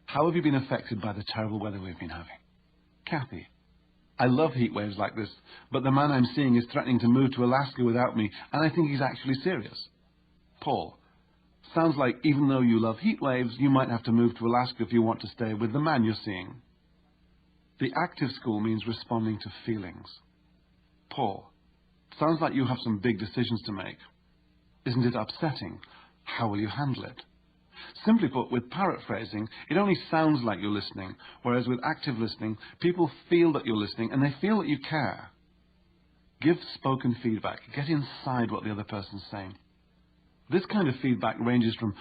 how have you been affected by the terrible weather we've been having? Kathy, I love heat waves like this, but the man I'm seeing is threatening to move to Alaska without me, and I think he's actually serious. Paul, sounds like even though you love heat waves, you might have to move to Alaska if you want to stay with the man you're seeing. The active school means responding to feelings. Paul, sounds like you have some big decisions to make. Isn't it upsetting? How will you handle it? Simply put, with paraphrasing, it only sounds like you're listening, whereas with active listening, people feel that you're listening and they feel that you care. Give spoken feedback. Get inside what the other person's saying. This kind of feedback ranges from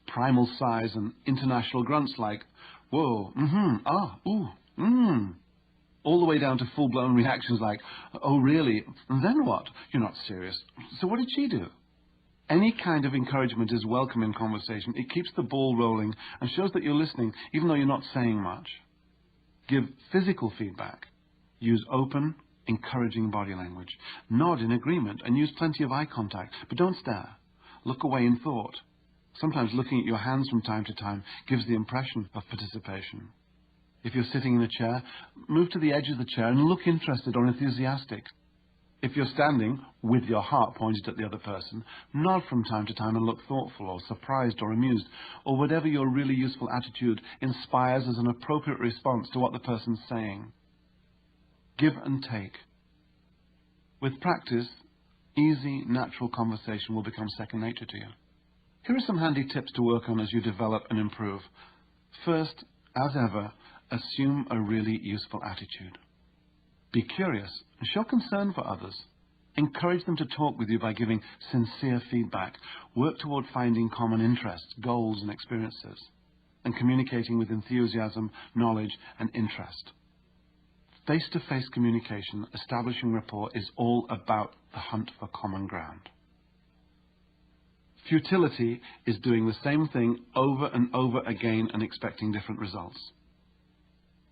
primal sighs and international grunts like, whoa, ah, ooh, all the way down to full-blown reactions like, oh, really? And then what? You're not serious. So what did she do? Any kind of encouragement is welcome in conversation. It keeps the ball rolling and shows that you're listening, even though you're not saying much. Give physical feedback. Use open, encouraging body language. Nod in agreement and use plenty of eye contact, but don't stare. Look away in thought. Sometimes looking at your hands from time to time gives the impression of participation. If you're sitting in a chair, move to the edge of the chair and look interested or enthusiastic. If you're standing, with your heart pointed at the other person, nod from time to time and look thoughtful or surprised or amused, or whatever your really useful attitude inspires as an appropriate response to what the person's saying. Give and take. With practice, easy, natural conversation will become second nature to you. Here are some handy tips to work on as you develop and improve. First, as ever, assume a really useful attitude. Be curious and show concern for others. Encourage them to talk with you by giving sincere feedback. Work toward finding common interests, goals and experiences, and communicating with enthusiasm, knowledge and interest. Face-to-face communication, establishing rapport, is all about the hunt for common ground. Futility is doing the same thing over and over again and expecting different results.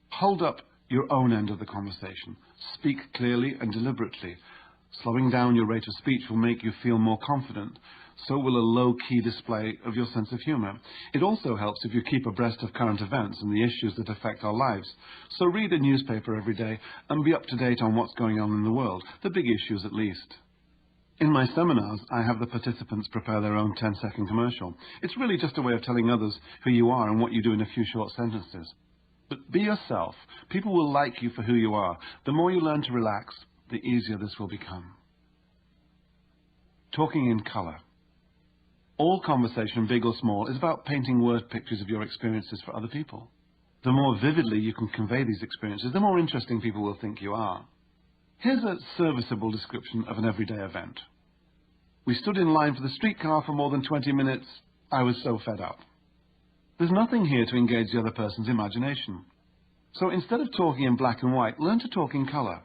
Hold up your own end of the conversation. Speak clearly and deliberately. Slowing down your rate of speech will make you feel more confident. So will a low-key display of your sense of humor. It also helps if you keep abreast of current events and the issues that affect our lives. So read a newspaper every day and be up to date on what's going on in the world, the big issues at least. In my seminars, I have the participants prepare their own 10-second commercial. It's really just a way of telling others who you are and what you do in a few short sentences. But be yourself. People will like you for who you are. The more you learn to relax, the easier this will become. Talking in color. All conversation, big or small, is about painting word pictures of your experiences for other people. The more vividly you can convey these experiences, the more interesting people will think you are. Here's a serviceable description of an everyday event. We stood in line for the streetcar for more than 20 minutes. I was so fed up. There's nothing here to engage the other person's imagination. So instead of talking in black and white, learn to talk in color.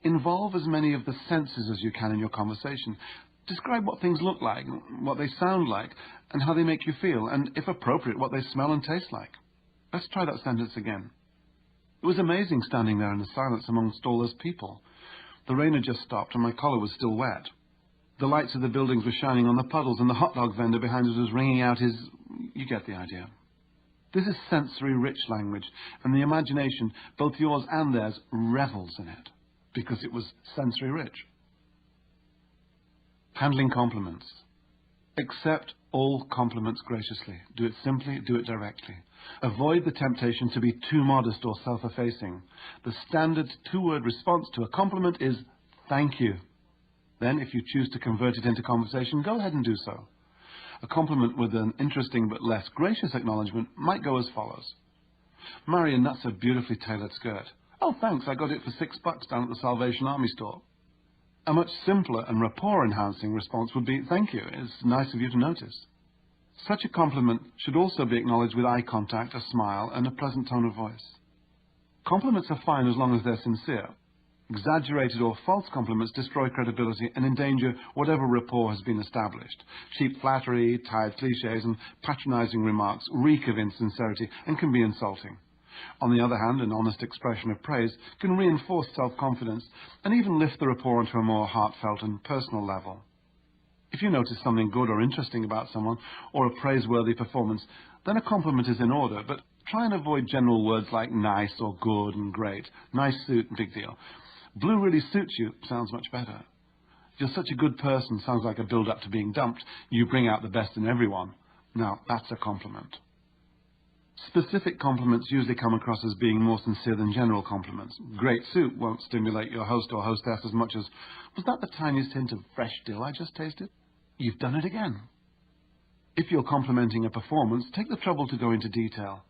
Involve as many of the senses as you can in your conversation. Describe what things look like, what they sound like, and how they make you feel, and if appropriate, what they smell and taste like. Let's try that sentence again. It was amazing standing there in the silence amongst all those people. The rain had just stopped and my collar was still wet. The lights of the buildings were shining on the puddles and the hot dog vendor behind us was ringing out his... You get the idea. This is sensory-rich language, and the imagination, both yours and theirs, revels in it, because it was sensory-rich. Handling compliments. Accept all compliments graciously. Do it simply, do it directly. Avoid the temptation to be too modest or self-effacing. The standard two-word response to a compliment is, thank you. Then, if you choose to convert it into conversation, go ahead and do so. A compliment with an interesting but less gracious acknowledgement might go as follows. Marion, that's a beautifully tailored skirt. Oh, thanks, I got it for $6 down at the Salvation Army store. A much simpler and rapport-enhancing response would be, thank you, it's nice of you to notice. Such a compliment should also be acknowledged with eye contact, a smile, and a pleasant tone of voice. Compliments are fine as long as they're sincere. Exaggerated or false compliments destroy credibility and endanger whatever rapport has been established. Cheap flattery, tired cliches, and patronizing remarks reek of insincerity and can be insulting. On the other hand, an honest expression of praise can reinforce self-confidence and even lift the rapport onto a more heartfelt and personal level. If you notice something good or interesting about someone, or a praiseworthy performance, then a compliment is in order, but try and avoid general words like nice or good and great. Nice suit, big deal. Blue really suits you, sounds much better. You're such a good person, sounds like a build-up to being dumped. You bring out the best in everyone. Now, that's a compliment. Specific compliments usually come across as being more sincere than general compliments. Great suit won't stimulate your host or hostess as much as, was that the tiniest hint of fresh dill I just tasted? You've done it again. If you're complimenting a performance, take the trouble to go into detail.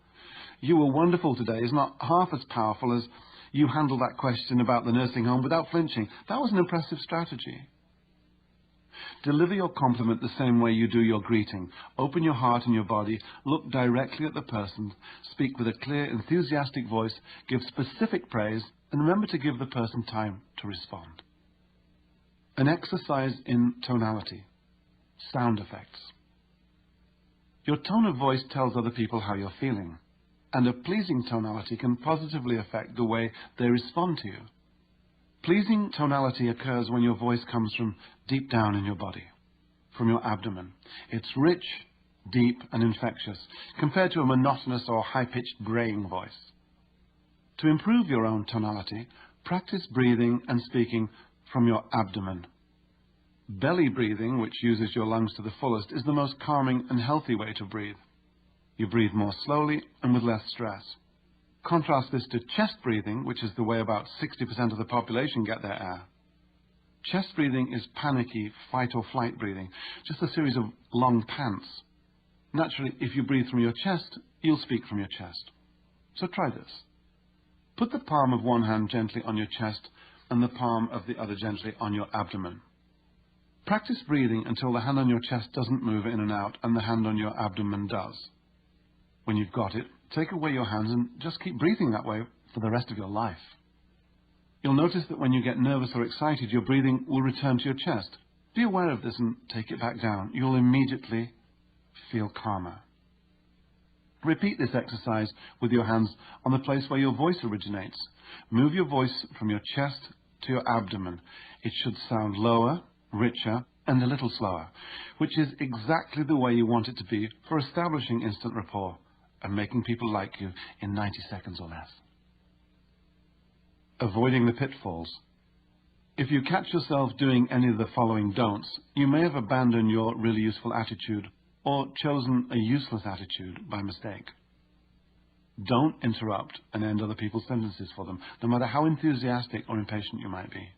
"You were wonderful today" is not half as powerful as "You handled that question about the nursing home without flinching. That was an impressive strategy." Deliver your compliment the same way you do your greeting. Open your heart and your body, look directly at the person, speak with a clear, enthusiastic voice, give specific praise, and remember to give the person time to respond. An exercise in tonality. Sound effects. Your tone of voice tells other people how you're feeling, and a pleasing tonality can positively affect the way they respond to you. Pleasing tonality occurs when your voice comes from deep down in your body, from your abdomen. It's rich, deep, and infectious, compared to a monotonous or high-pitched braying voice. To improve your own tonality, practice breathing and speaking from your abdomen. Belly breathing, which uses your lungs to the fullest, is the most calming and healthy way to breathe. You breathe more slowly and with less stress. Contrast this to chest breathing, which is the way about 60% of the population get their air. Chest breathing is panicky, fight or flight breathing, just a series of long pants. Naturally, if you breathe from your chest, you'll speak from your chest. So try this. Put the palm of one hand gently on your chest and the palm of the other gently on your abdomen. Practice breathing until the hand on your chest doesn't move in and out and the hand on your abdomen does. When you've got it, take away your hands and just keep breathing that way for the rest of your life. You'll notice that when you get nervous or excited, your breathing will return to your chest. Be aware of this and take it back down. You'll immediately feel calmer. Repeat this exercise with your hands on the place where your voice originates. Move your voice from your chest to your abdomen. It should sound lower, richer, and a little slower, which is exactly the way you want it to be for establishing instant rapport and making people like you in 90 seconds or less. Avoiding the pitfalls. If you catch yourself doing any of the following don'ts, you may have abandoned your really useful attitude or chosen a useless attitude by mistake. Don't interrupt and end other people's sentences for them, no matter how enthusiastic or impatient you might be.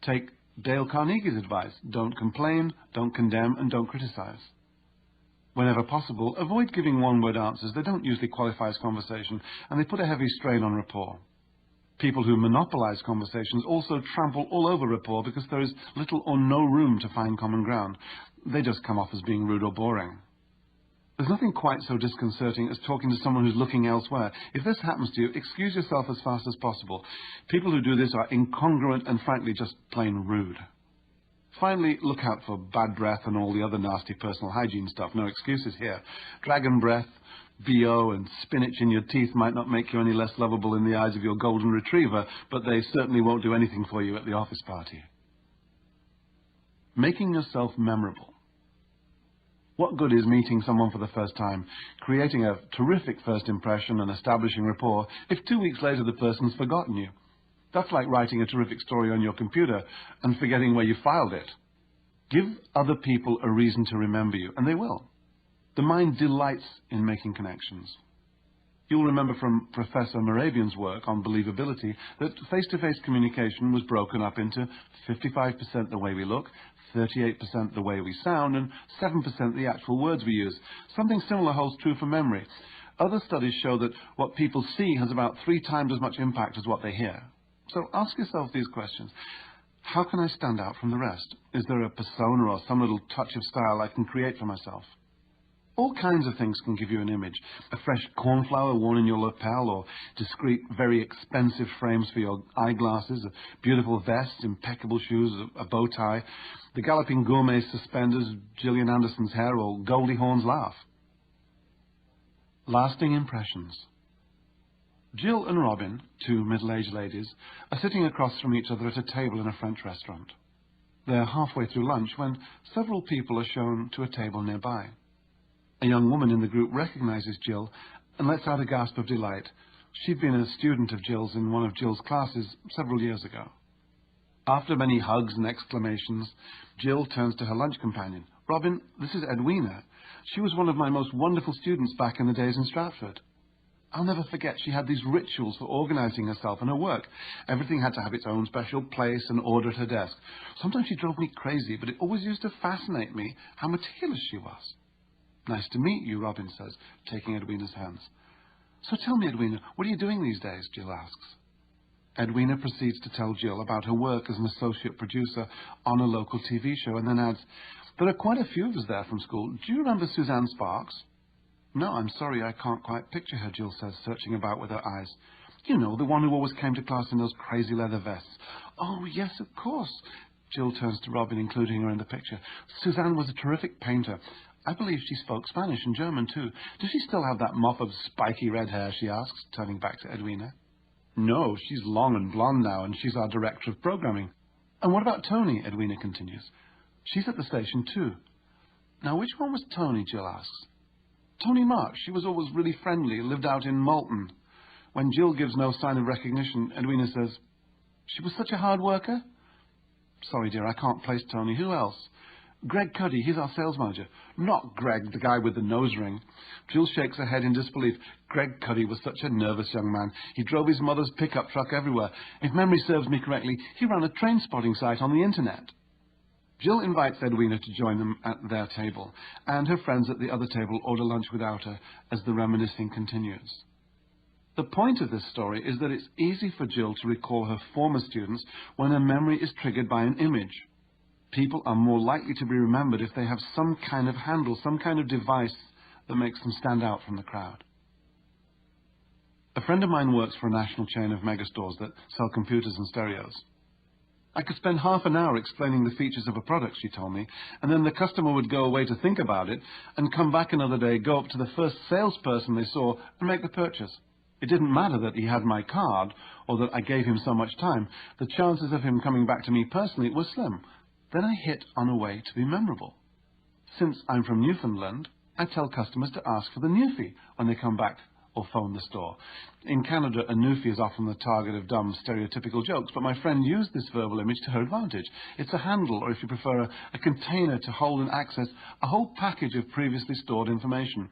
Take Dale Carnegie's advice: don't complain, don't condemn, and don't criticize. Whenever possible, avoid giving one-word answers. They don't usually qualify as conversation, and they put a heavy strain on rapport. People who monopolize conversations also trample all over rapport because there is little or no room to find common ground. They just come off as being rude or boring. There's nothing quite so disconcerting as talking to someone who's looking elsewhere. If this happens to you, excuse yourself as fast as possible. People who do this are incongruent and frankly just plain rude. Finally, look out for bad breath and all the other nasty personal hygiene stuff. No excuses here. Dragon breath, BO, and spinach in your teeth might not make you any less lovable in the eyes of your golden retriever, but they certainly won't do anything for you at the office party. Making yourself memorable. What good is meeting someone for the first time, creating a terrific first impression and establishing rapport, if 2 weeks later the person's forgotten you? That's like writing a terrific story on your computer and forgetting where you filed it. Give other people a reason to remember you, and they will. The mind delights in making connections. You'll remember from Professor Moravian's work on believability that face-to-face communication was broken up into 55% the way we look, 38% the way we sound, and 7% the actual words we use. Something similar holds true for memory. Other studies show that what people see has about 3 times as much impact as what they hear. So ask yourself these questions. How can I stand out from the rest? Is there a persona or some little touch of style I can create for myself? All kinds of things can give you an image. A fresh cornflower worn in your lapel, or discreet, very expensive frames for your eyeglasses, a beautiful vest, impeccable shoes, a bow tie, the galloping gourmet suspenders, Gillian Anderson's hair, or Goldie Hawn's laugh. Lasting impressions. Jill and Robin, 2 middle-aged ladies, are sitting across from each other at a table in a French restaurant. They're halfway through lunch when several people are shown to a table nearby. A young woman in the group recognizes Jill and lets out a gasp of delight. She'd been a student of Jill's in one of Jill's classes several years ago. After many hugs and exclamations, Jill turns to her lunch companion. "Robin, this is Edwina. She was one of my most wonderful students back in the days in Stratford. I'll never forget she had these rituals for organizing herself and her work. Everything had to have its own special place and order at her desk. Sometimes she drove me crazy, but it always used to fascinate me how meticulous she was. Nice to meet you, Robin says, taking Edwina's hands. So tell me, Edwina, what are you doing these days? Jill asks. Edwina proceeds to tell Jill about her work as an associate producer on a local TV show and then adds, there are quite a few of us there from school. Do you remember Suzanne Sparks? No, I'm sorry, I can't quite picture her, Jill says, searching about with her eyes. You know, the one who always came to class in those crazy leather vests. Oh, yes, of course. Jill turns to Robin, including her in the picture. Suzanne was a terrific painter. I believe she spoke Spanish and German, too. Does she still have that mop of spiky red hair, she asks, turning back to Edwina. No, she's long and blonde now, and she's our director of programming. And what about Tony? Edwina continues. She's at the station, too. Now, which one was Tony? Jill asks. Tony March. She was always really friendly, lived out in Malton. When Jill gives no sign of recognition, Edwina says, she was such a hard worker? Sorry, dear, I can't place Tony. Who else? Greg Cuddy, he's our sales manager. Not Greg, the guy with the nose ring. Jill shakes her head in disbelief. Greg Cuddy was such a nervous young man. He drove his mother's pickup truck everywhere. If memory serves me correctly, he ran a train spotting site on the internet. Jill invites Edwina to join them at their table, and her friends at the other table order lunch without her as the reminiscing continues. The point of this story is that it's easy for Jill to recall her former students when a memory is triggered by an image. People are more likely to be remembered if they have some kind of handle, some kind of device that makes them stand out from the crowd. A friend of mine works for a national chain of megastores that sell computers and stereos. I could spend half an hour explaining the features of a product, she told me, and then the customer would go away to think about it and come back another day, go up to the first salesperson they saw and make the purchase. It didn't matter that he had my card or that I gave him so much time. The chances of him coming back to me personally were slim. Then I hit on a way to be memorable. Since I'm from Newfoundland, I tell customers to ask for the Newfie when they come back or phone the store. In Canada, a Newfie is often the target of dumb, stereotypical jokes, but my friend used this verbal image to her advantage. It's a handle, or if you prefer, a container to hold and access a whole package of previously stored information.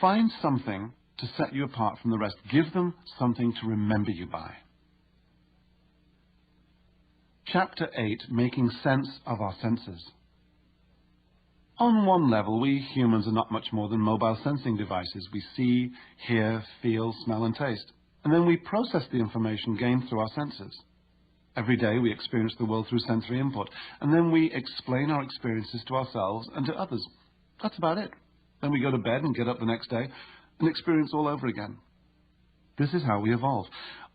Find something to set you apart from the rest. Give them something to remember you by. Chapter 8, Making Sense of Our Senses. On one level, we humans are not much more than mobile sensing devices. We see, hear, feel, smell, and taste. And then we process the information gained through our senses. Every day we experience the world through sensory input, and then we explain our experiences to ourselves and to others. That's about it. Then we go to bed and get up the next day and experience all over again. This is how we evolve.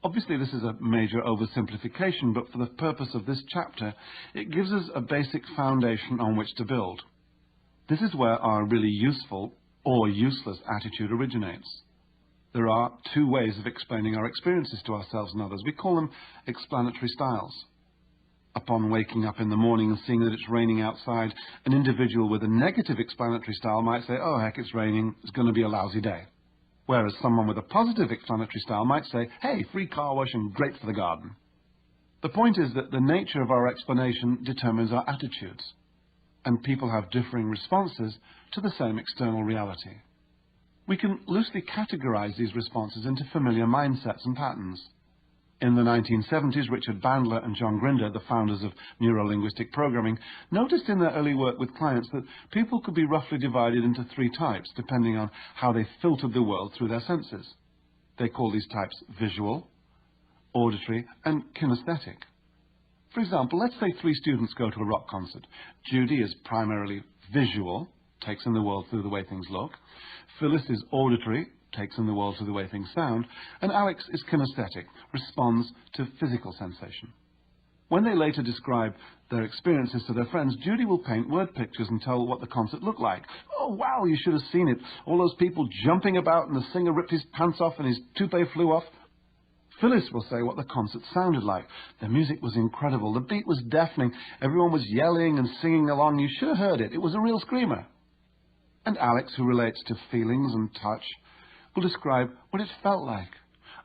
Obviously, this is a major oversimplification, but for the purpose of this chapter, it gives us a basic foundation on which to build. This is where our really useful or useless attitude originates. There are two ways of explaining our experiences to ourselves and others. We call them explanatory styles. Upon waking up in the morning and seeing that it's raining outside, an individual with a negative explanatory style might say, oh heck, it's raining, it's going to be a lousy day. Whereas someone with a positive explanatory style might say, hey, free car wash and great for the garden. The point is that the nature of our explanation determines our attitudes, and people have differing responses to the same external reality. We can loosely categorize these responses into familiar mindsets and patterns. In the 1970s, Richard Bandler and John Grinder, the founders of Neuro-Linguistic Programming, noticed in their early work with clients that people could be roughly divided into three types, depending on how they filtered the world through their senses. They call these types visual, auditory, and kinesthetic. For example, let's say three students go to a rock concert. Judy is primarily visual, takes in the world through the way things look. Phyllis is auditory, takes in the world through the way things sound, and Alex is kinesthetic, responds to physical sensation. When they later describe their experiences to their friends, Judy will paint word pictures and tell what the concert looked like. Oh, wow, you should have seen it. All those people jumping about and the singer ripped his pants off and his toupee flew off. Phyllis will say what the concert sounded like. The music was incredible. The beat was deafening. Everyone was yelling and singing along. You should have heard it. It was a real screamer. And Alex, who relates to feelings and touch, will describe what it felt like.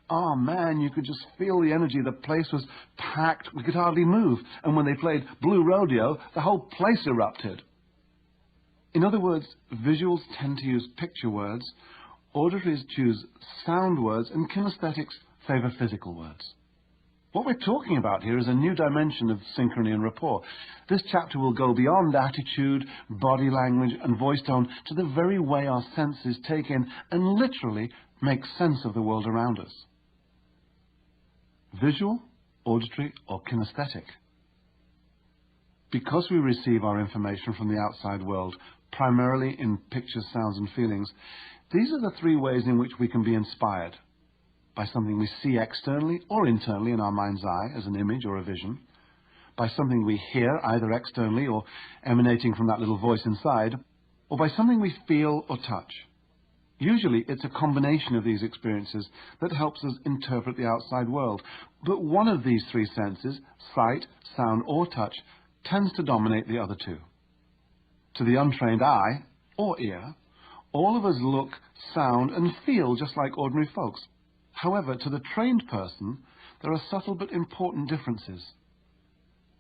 Oh man, you could just feel the energy. The place was packed. We could hardly move. And when they played Blue Rodeo, the whole place erupted. In other words, visuals tend to use picture words, auditories choose sound words, and kinesthetics favor physical words. What we're talking about here is a new dimension of synchrony and rapport. This chapter will go beyond attitude, body language, and voice tone to the very way our senses take in and literally make sense of the world around us. Visual, auditory, or kinesthetic. Because we receive our information from the outside world, primarily in pictures, sounds, and feelings, these are the three ways in which we can be inspired. By something we see externally or internally in our mind's eye as an image or a vision, by something we hear either externally or emanating from that little voice inside, or by something we feel or touch. Usually it's a combination of these experiences that helps us interpret the outside world, but one of these three senses, sight, sound, or touch, tends to dominate the other two. To the untrained eye or ear, all of us look, sound, and feel just like ordinary folks. However, to the trained person, there are subtle but important differences.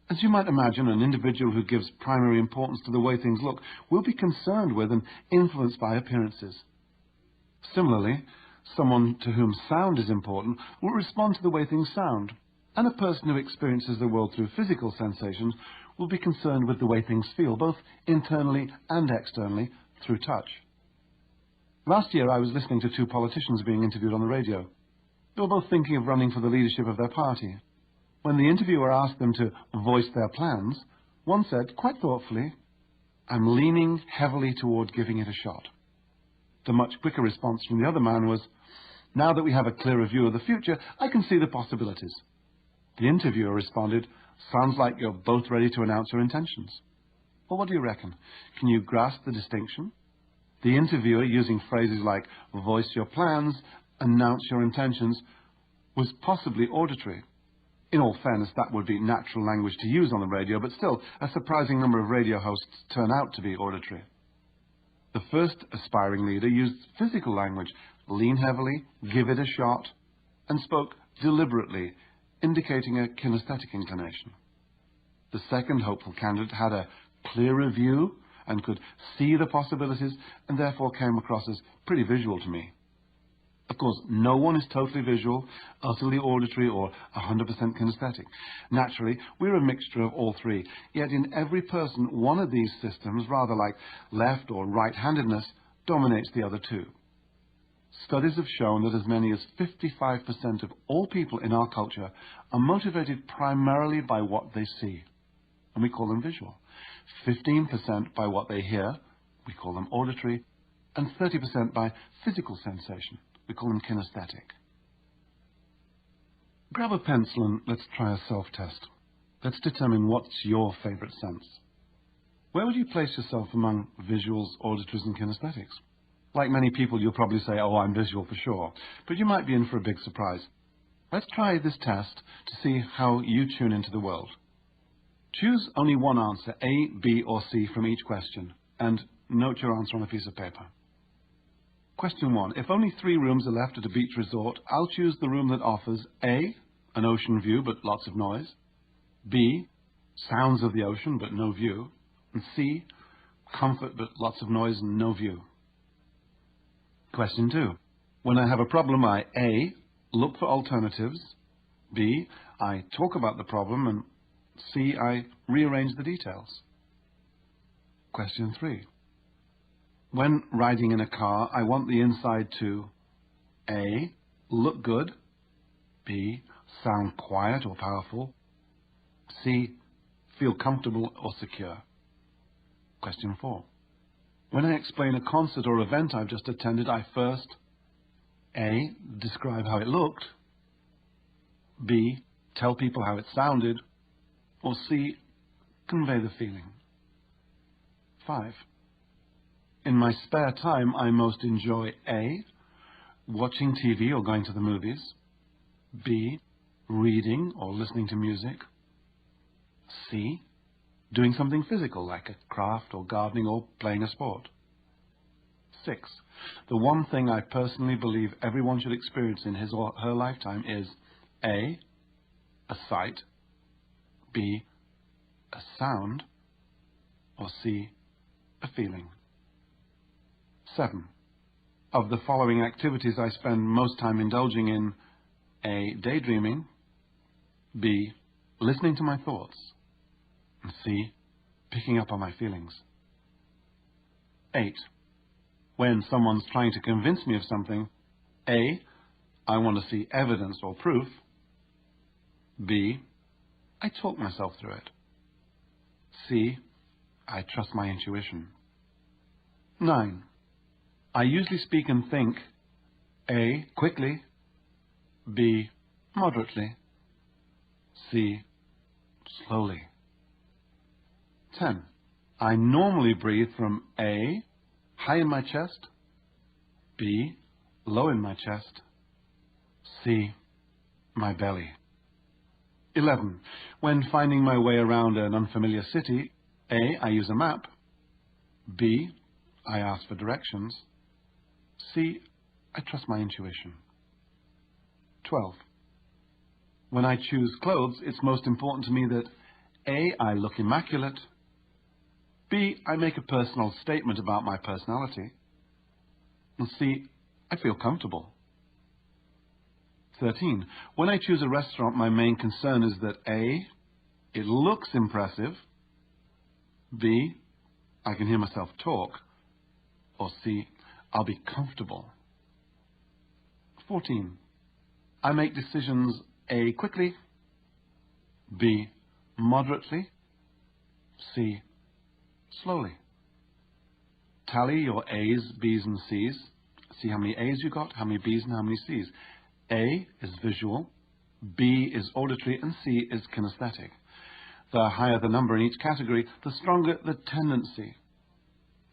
As you might imagine, an individual who gives primary importance to the way things look will be concerned with and influenced by appearances. Similarly, someone to whom sound is important will respond to the way things sound, and a person who experiences the world through physical sensations will be concerned with the way things feel, both internally and externally, through touch. Last year I was listening to two politicians being interviewed on the radio. They were both thinking of running for the leadership of their party. When the interviewer asked them to voice their plans, one said, quite thoughtfully, "I'm leaning heavily toward giving it a shot." The much quicker response from the other man was, "Now that we have a clearer view of the future, I can see the possibilities." The interviewer responded, "Sounds like you're both ready to announce your intentions." Well, what do you reckon? Can you grasp the distinction? The interviewer, using phrases like voice your plans, announce your intentions, was possibly auditory. In all fairness, that would be natural language to use on the radio, but still, a surprising number of radio hosts turn out to be auditory. The first aspiring leader used physical language, lean heavily, give it a shot, and spoke deliberately, indicating a kinesthetic inclination. The second hopeful candidate had a clearer view and could see the possibilities, and therefore came across as pretty visual to me. Of course, no one is totally visual, utterly auditory, or 100% kinesthetic. Naturally, we're a mixture of all three, yet in every person, one of these systems, rather like left or right-handedness, dominates the other two. Studies have shown that as many as 55% of all people in our culture are motivated primarily by what they see, and we call them visual. 15% by what they hear, we call them auditory, and 30% by physical sensation. We call them kinesthetic. Grab a pencil and let's try a self-test. Let's determine what's your favorite sense. Where would you place yourself among visuals, auditories, and kinesthetics? Like many people, you'll probably say, "Oh, I'm visual for sure," but you might be in for a big surprise. Let's try this test to see how you tune into the world. Choose only one answer, A, B, or C, from each question, and note your answer on a piece of paper. Question 1. If only 3 rooms are left at a beach resort, I'll choose the room that offers A, an ocean view but lots of noise, B, sounds of the ocean but no view, and C, comfort but lots of noise and no view. Question 2. When I have a problem, I A, look for alternatives, B, I talk about the problem, and C, I rearrange the details. Question 3. When riding in a car, I want the inside to A, look good, B, sound quiet or powerful, C, feel comfortable or secure. Question 4. When I explain a concert or event I've just attended, I first A, describe how it looked, B, tell people how it sounded, or C, convey the feeling. 5. In my spare time, I most enjoy A, watching TV or going to the movies, B, reading or listening to music, C, doing something physical like a craft or gardening or playing a sport. 6. The one thing I personally believe everyone should experience in his or her lifetime is A, a sight, B, a sound, or C, a feeling. 7. Of the following activities I spend most time indulging in A, daydreaming, B, listening to my thoughts. And C, picking up on my feelings. 8. When someone's trying to convince me of something, A, I want to see evidence or proof. B, I talk myself through it. C, I trust my intuition. 9. I usually speak and think A, quickly, B, moderately, C, slowly. 10. I normally breathe from A, high in my chest, B, low in my chest, C, my belly. 11. When finding my way around an unfamiliar city, A, I use a map, B, I ask for directions, C, I trust my intuition. 12. When I choose clothes, it's most important to me that A, I look immaculate, B, I make a personal statement about my personality, and C, I feel comfortable. 13. When I choose a restaurant, my main concern is that A, it looks impressive, B, I can hear myself talk, or C, I'll be comfortable. 14. I make decisions A, quickly, B, moderately, C, slowly. Tally your A's, B's, and C's. See how many A's you got, how many B's, and how many C's. A is visual, B is auditory, and C is kinesthetic. The higher the number in each category, the stronger the tendency.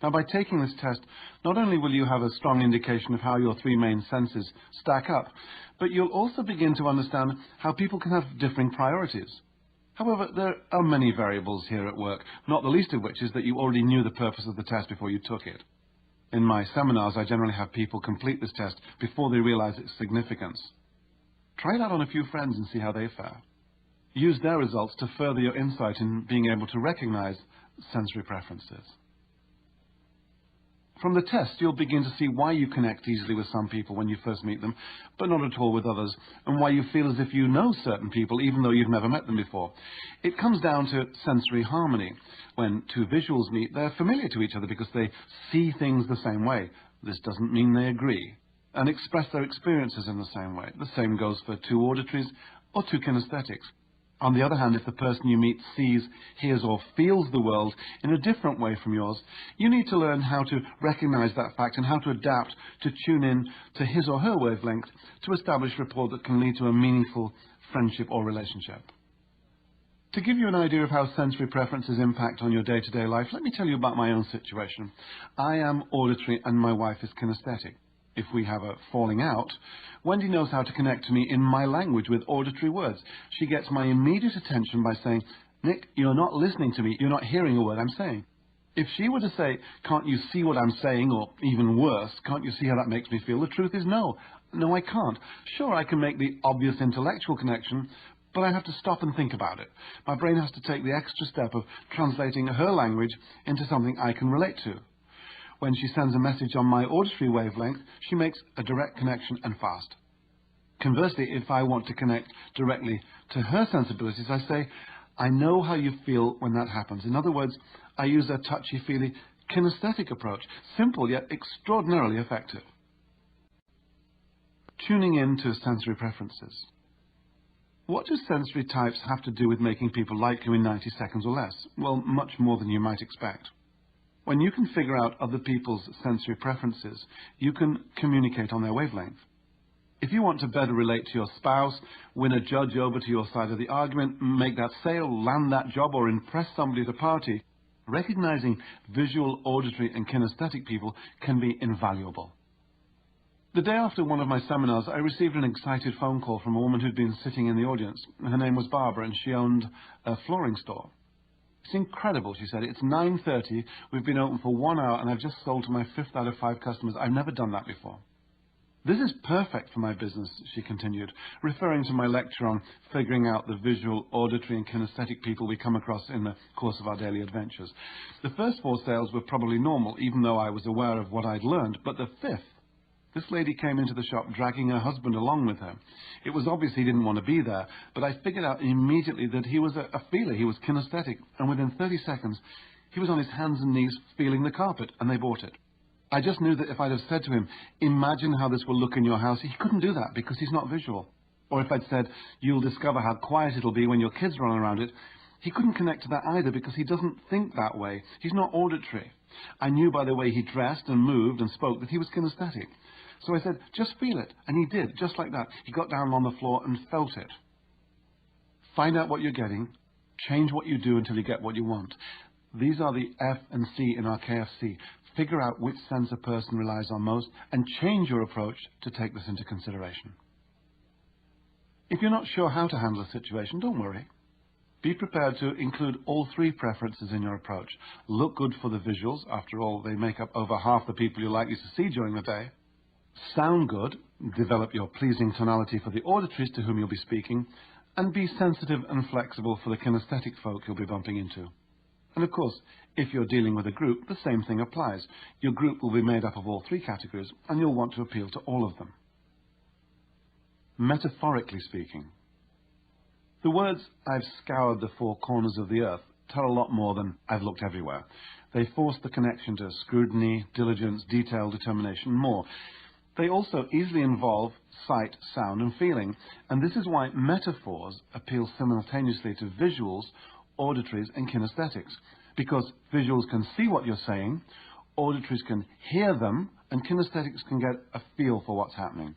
Now, by taking this test, not only will you have a strong indication of how your three main senses stack up, but you'll also begin to understand how people can have differing priorities. However, there are many variables here at work, not the least of which is that you already knew the purpose of the test before you took it. In my seminars, I generally have people complete this test before they realize its significance. Try it out on a few friends and see how they fare. Use their results to further your insight in being able to recognize sensory preferences. From the test, you'll begin to see why you connect easily with some people when you first meet them, but not at all with others, and why you feel as if you know certain people even though you've never met them before. It comes down to sensory harmony. When two visuals meet, they're familiar to each other because they see things the same way. This doesn't mean they agree, and express their experiences in the same way. The same goes for two auditories or two kinesthetics. On the other hand, if the person you meet sees, hears, or feels the world in a different way from yours, you need to learn how to recognize that fact and how to adapt to tune in to his or her wavelength to establish rapport that can lead to a meaningful friendship or relationship. To give you an idea of how sensory preferences impact on your day-to-day life, let me tell you about my own situation. I am auditory and my wife is kinesthetic. If we have a falling out, Wendy knows how to connect to me in my language with auditory words. She gets my immediate attention by saying, "Nick, you're not listening to me, you're not hearing a word I'm saying." If she were to say, "Can't you see what I'm saying?" or even worse, "Can't you see how that makes me feel?" the truth is no. No, I can't. Sure, I can make the obvious intellectual connection, but I have to stop and think about it. My brain has to take the extra step of translating her language into something I can relate to. When she sends a message on my auditory wavelength, she makes a direct connection and fast. Conversely, if I want to connect directly to her sensibilities, I say, "I know how you feel when that happens." In other words, I use a touchy-feely kinesthetic approach, simple yet extraordinarily effective. Tuning in to sensory preferences. What do sensory types have to do with making people like you in 90 seconds or less? Well, much more than you might expect. When you can figure out other people's sensory preferences, you can communicate on their wavelength. If you want to better relate to your spouse, win a judge over to your side of the argument, make that sale, land that job, or impress somebody at a party, recognizing visual, auditory, and kinesthetic people can be invaluable. The day after one of my seminars, I received an excited phone call from a woman who'd been sitting in the audience. Her name was Barbara, and she owned a flooring store. "It's incredible," she said. "It's 9:30, we've been open for 1 hour, and I've just sold to my 5th out of 5 customers. I've never done that before." "This is perfect for my business," she continued, referring to my lecture on figuring out the visual, auditory, and kinesthetic people we come across in the course of our daily adventures. The first 4 sales were probably normal, even though I was aware of what I'd learned, but the 5th, This lady came into the shop dragging her husband along with her. It was obvious he didn't want to be there, but I figured out immediately that he was a feeler, he was kinesthetic, and within 30 seconds, he was on his hands and knees feeling the carpet, and they bought it. I just knew that if I'd have said to him, imagine how this will look in your house, he couldn't do that because he's not visual. Or if I'd said, you'll discover how quiet it'll be when your kids run around it, he couldn't connect to that either because he doesn't think that way. He's not auditory. I knew by the way he dressed and moved and spoke that he was kinesthetic. So I said, just feel it. And he did, just like that. He got down on the floor and felt it. Find out what you're getting. Change what you do until you get what you want. These are the F and C in our KFC. Figure out which sense a person relies on most and change your approach to take this into consideration. If you're not sure how to handle a situation, don't worry. Be prepared to include all three preferences in your approach. Look good for the visuals. After all, they make up over half the people you're likely to see during the day. Sound good. Develop your pleasing tonality for the auditories to whom you'll be speaking. And be sensitive and flexible for the kinesthetic folk you'll be bumping into. And of course, if you're dealing with a group, the same thing applies. Your group will be made up of all three categories, and you'll want to appeal to all of them. Metaphorically speaking. The words, I've scoured the four corners of the earth, tell a lot more than I've looked everywhere. They force the connection to scrutiny, diligence, detail, determination, and more. They also easily involve sight, sound, and feeling, and this is why metaphors appeal simultaneously to visuals, auditories, and kinesthetics, because visuals can see what you're saying, auditories can hear them, and kinesthetics can get a feel for what's happening.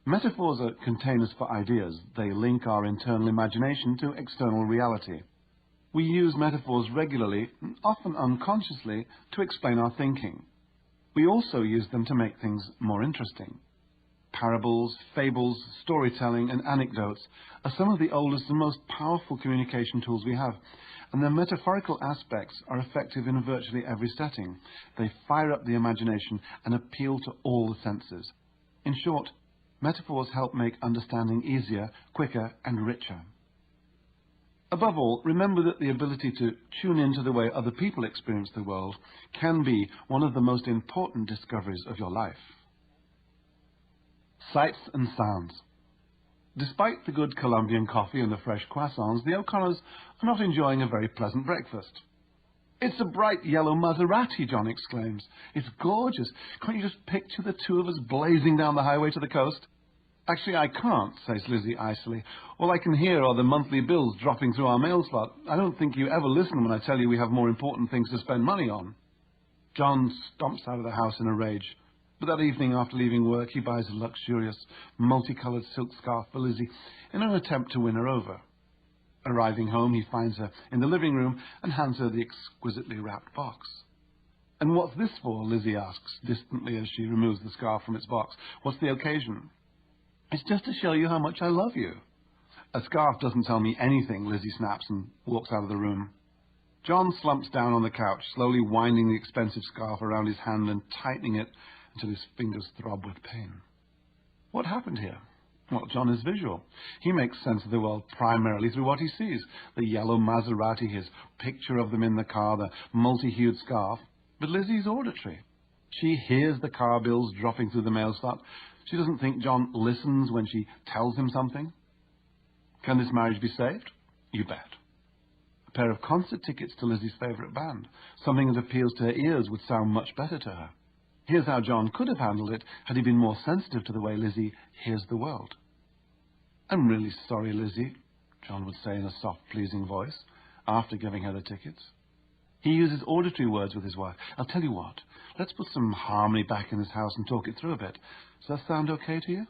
Metaphors are containers for ideas. They link our internal imagination to external reality. We use metaphors regularly, often unconsciously, to explain our thinking. We also use them to make things more interesting. Parables, fables, storytelling, and anecdotes are some of the oldest and most powerful communication tools we have, and their metaphorical aspects are effective in virtually every setting. They fire up the imagination and appeal to all the senses. In short, metaphors help make understanding easier, quicker, and richer. Above all, remember that the ability to tune into the way other people experience the world can be one of the most important discoveries of your life. Sights and sounds. Despite the good Colombian coffee and the fresh croissants, the O'Connors are not enjoying a very pleasant breakfast. It's a bright yellow Maserati, John exclaims. It's gorgeous. Can't you just picture the two of us blazing down the highway to the coast? Actually, I can't, says Lizzie icily. All I can hear are the monthly bills dropping through our mail slot. I don't think you ever listen when I tell you we have more important things to spend money on. John stomps out of the house in a rage. But that evening, after leaving work, he buys a luxurious, multicolored silk scarf for Lizzie in an attempt to win her over. Arriving home, he finds her in the living room and hands her the exquisitely wrapped box. And what's this for? Lizzie asks distantly as she removes the scarf from its box. What's the occasion? It's just to show you how much I love you. A scarf doesn't tell me anything, Lizzie snaps and walks out of the room. John slumps down on the couch, slowly winding the expensive scarf around his hand and tightening it until his fingers throb with pain. What happened here? Well, John is visual. He makes sense of the world primarily through what he sees. The yellow Maserati, his picture of them in the car, the multi-hued scarf. But Lizzie's auditory. She hears the car bills dropping through the mail slot. She doesn't think John listens when she tells him something. Can this marriage be saved? You bet. A pair of concert tickets to Lizzie's favourite band. Something that appeals to her ears would sound much better to her. Here's how John could have handled it had he been more sensitive to the way Lizzie hears the world. I'm really sorry, Lizzie, John would say in a soft, pleasing voice, after giving her the tickets. He uses auditory words with his wife. I'll tell you what, let's put some harmony back in this house and talk it through a bit. Does that sound okay to you?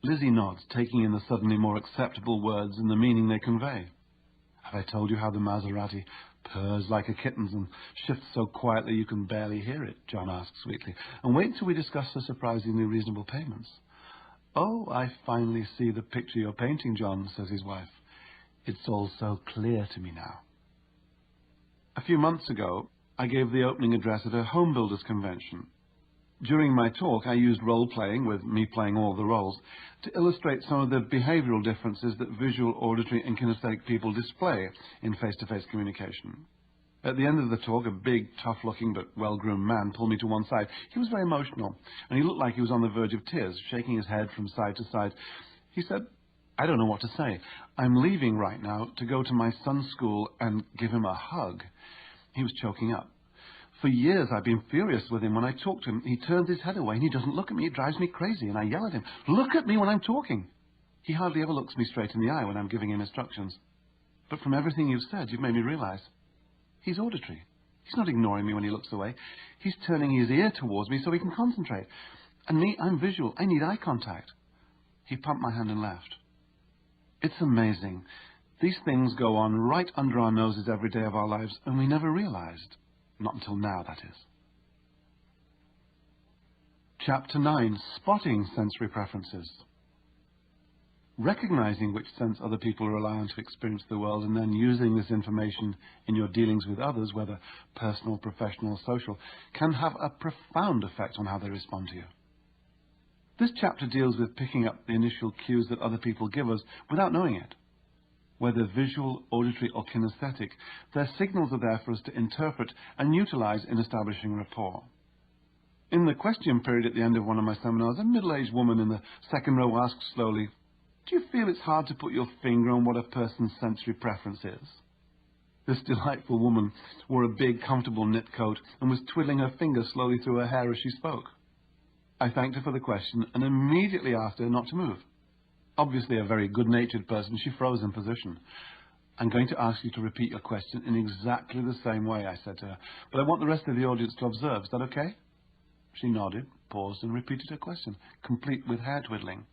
Lizzie nods, taking in the suddenly more acceptable words and the meaning they convey. Have I told you how the Maserati purrs like a kitten's and shifts so quietly you can barely hear it? John asks sweetly. And wait till we discuss the surprisingly reasonable payments. Oh, I finally see the picture you're painting, John, says his wife. It's all so clear to me now. A few months ago, I gave the opening address at a home builders convention. During my talk, I used role-playing, with me playing all the roles, to illustrate some of the behavioral differences that visual, auditory, and kinesthetic people display in face-to-face communication. At the end of the talk, a big, tough-looking but well-groomed man pulled me to one side. He was very emotional, and he looked like he was on the verge of tears, shaking his head from side to side. He said, "I don't know what to say. I'm leaving right now to go to my son's school and give him a hug." He was choking up. "For years I've been furious with him when I talk to him. He turns his head away and he doesn't look at me. It drives me crazy, and I yell at him, 'Look at me when I'm talking.' He hardly ever looks me straight in the eye when I'm giving him instructions. But from everything you've said, you've made me realize he's auditory. He's not ignoring me when he looks away. He's turning his ear towards me so he can concentrate. And me, I'm visual. I need eye contact." He pumped my hand and laughed. It's amazing. These things go on right under our noses every day of our lives, and we never realized. Not until now, that is. Chapter 9, Spotting Sensory Preferences. Recognizing which sense other people rely on to experience the world and then using this information in your dealings with others, whether personal, professional, or social, can have a profound effect on how they respond to you. This chapter deals with picking up the initial cues that other people give us without knowing it. Whether visual, auditory, or kinesthetic, their signals are there for us to interpret and utilize in establishing rapport. In the question period at the end of one of my seminars, a middle-aged woman in the second row asked slowly, "Do you feel it's hard to put your finger on what a person's sensory preference is?" This delightful woman wore a big, comfortable knit coat and was twiddling her finger slowly through her hair as she spoke. I thanked her for the question and immediately asked her not to move. Obviously a very good-natured person, she froze in position. "I'm going to ask you to repeat your question in exactly the same way," I said to her, "but I want the rest of the audience to observe. Is that okay?" She nodded, paused, and repeated her question, complete with hair twiddling.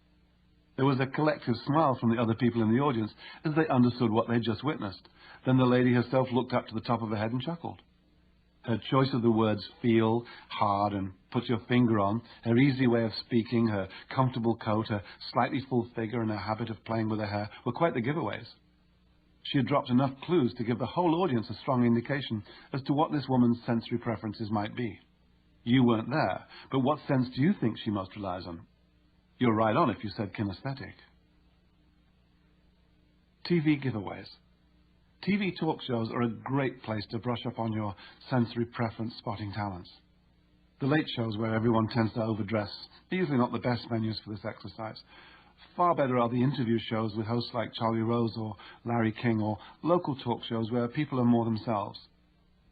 There was a collective smile from the other people in the audience as they understood what they'd just witnessed. Then the lady herself looked up to the top of her head and chuckled. Her choice of the words "feel," "hard," and "put your finger on," her easy way of speaking, her comfortable coat, her slightly full figure, and her habit of playing with her hair were quite the giveaways. She had dropped enough clues to give the whole audience a strong indication as to what this woman's sensory preferences might be. You weren't there, but what sense do you think she most relies on? You're right on if you said kinesthetic. TV giveaways. TV talk shows are a great place to brush up on your sensory preference spotting talents. The late shows, where everyone tends to overdress, are usually not the best venues for this exercise. Far better are the interview shows with hosts like Charlie Rose or Larry King, or local talk shows where people are more themselves.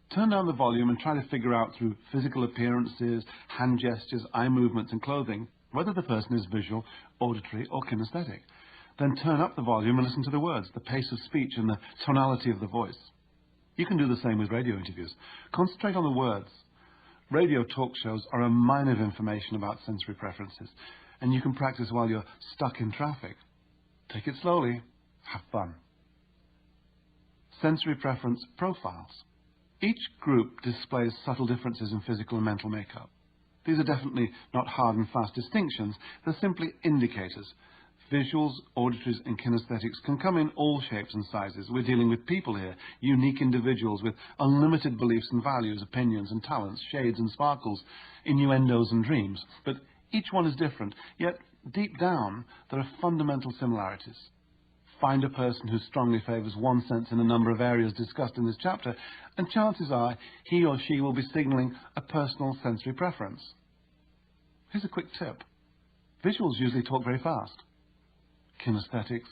Turn down the volume and try to figure out through physical appearances, hand gestures, eye movements, and clothing whether the person is visual, auditory, or kinesthetic. Then turn up the volume and listen to the words, the pace of speech, and the tonality of the voice. You can do the same with radio interviews. Concentrate on the words. Radio talk shows are a mine of information about sensory preferences, and you can practice while you're stuck in traffic. Take it slowly. Have fun. Sensory preference profiles. Each group displays subtle differences in physical and mental makeup. These are definitely not hard and fast distinctions. They're simply indicators. Visuals, auditories, and kinesthetics can come in all shapes and sizes. We're dealing with people here, unique individuals with unlimited beliefs and values, opinions and talents, shades and sparkles, innuendos and dreams. But each one is different, yet deep down there are fundamental similarities. Find a person who strongly favors one sense in a number of areas discussed in this chapter, and chances are he or she will be signaling a personal sensory preference. Here's a quick tip. Visuals usually talk very fast. Kinesthetics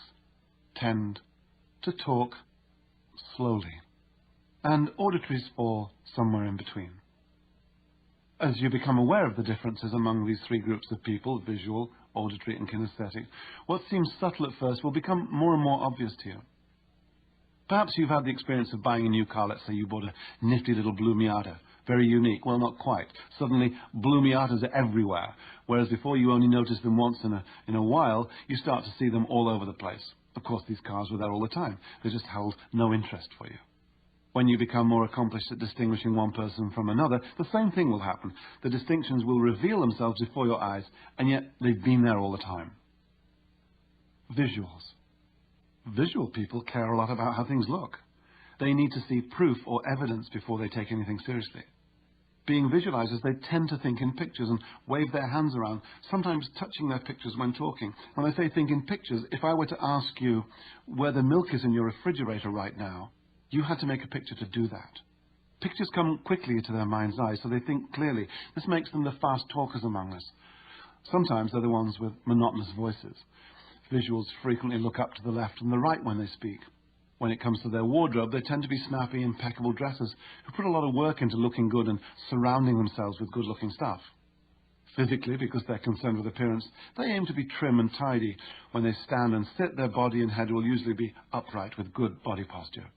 tend to talk slowly, and auditories fall somewhere in between. As you become aware of the differences among these three groups of people, visual, auditory, and kinesthetic, what seems subtle at first will become more and more obvious to you. Perhaps you've had the experience of buying a new car. Let's say you bought a nifty little blue Miata. Very unique. Well, not quite. Suddenly, blue Miatas are everywhere, whereas before you only noticed them once in a while, you start to see them all over the place. Of course, these cars were there all the time. They just held no interest for you. When you become more accomplished at distinguishing one person from another, the same thing will happen. The distinctions will reveal themselves before your eyes, and yet they've been there all the time. Visuals. Visual people care a lot about how things look. They need to see proof or evidence before they take anything seriously. Being visualizers, they tend to think in pictures and wave their hands around, sometimes touching their pictures when talking. When I say think in pictures, if I were to ask you where the milk is in your refrigerator right now, you had to make a picture to do that. Pictures come quickly to their mind's eye, so they think clearly. This makes them the fast talkers among us. Sometimes they're the ones with monotonous voices. Visuals frequently look up to the left and the right when they speak. When it comes to their wardrobe, they tend to be snappy, impeccable dressers who put a lot of work into looking good and surrounding themselves with good-looking stuff. Physically, because they're concerned with appearance, they aim to be trim and tidy. When they stand and sit, their body and head will usually be upright with good body posture.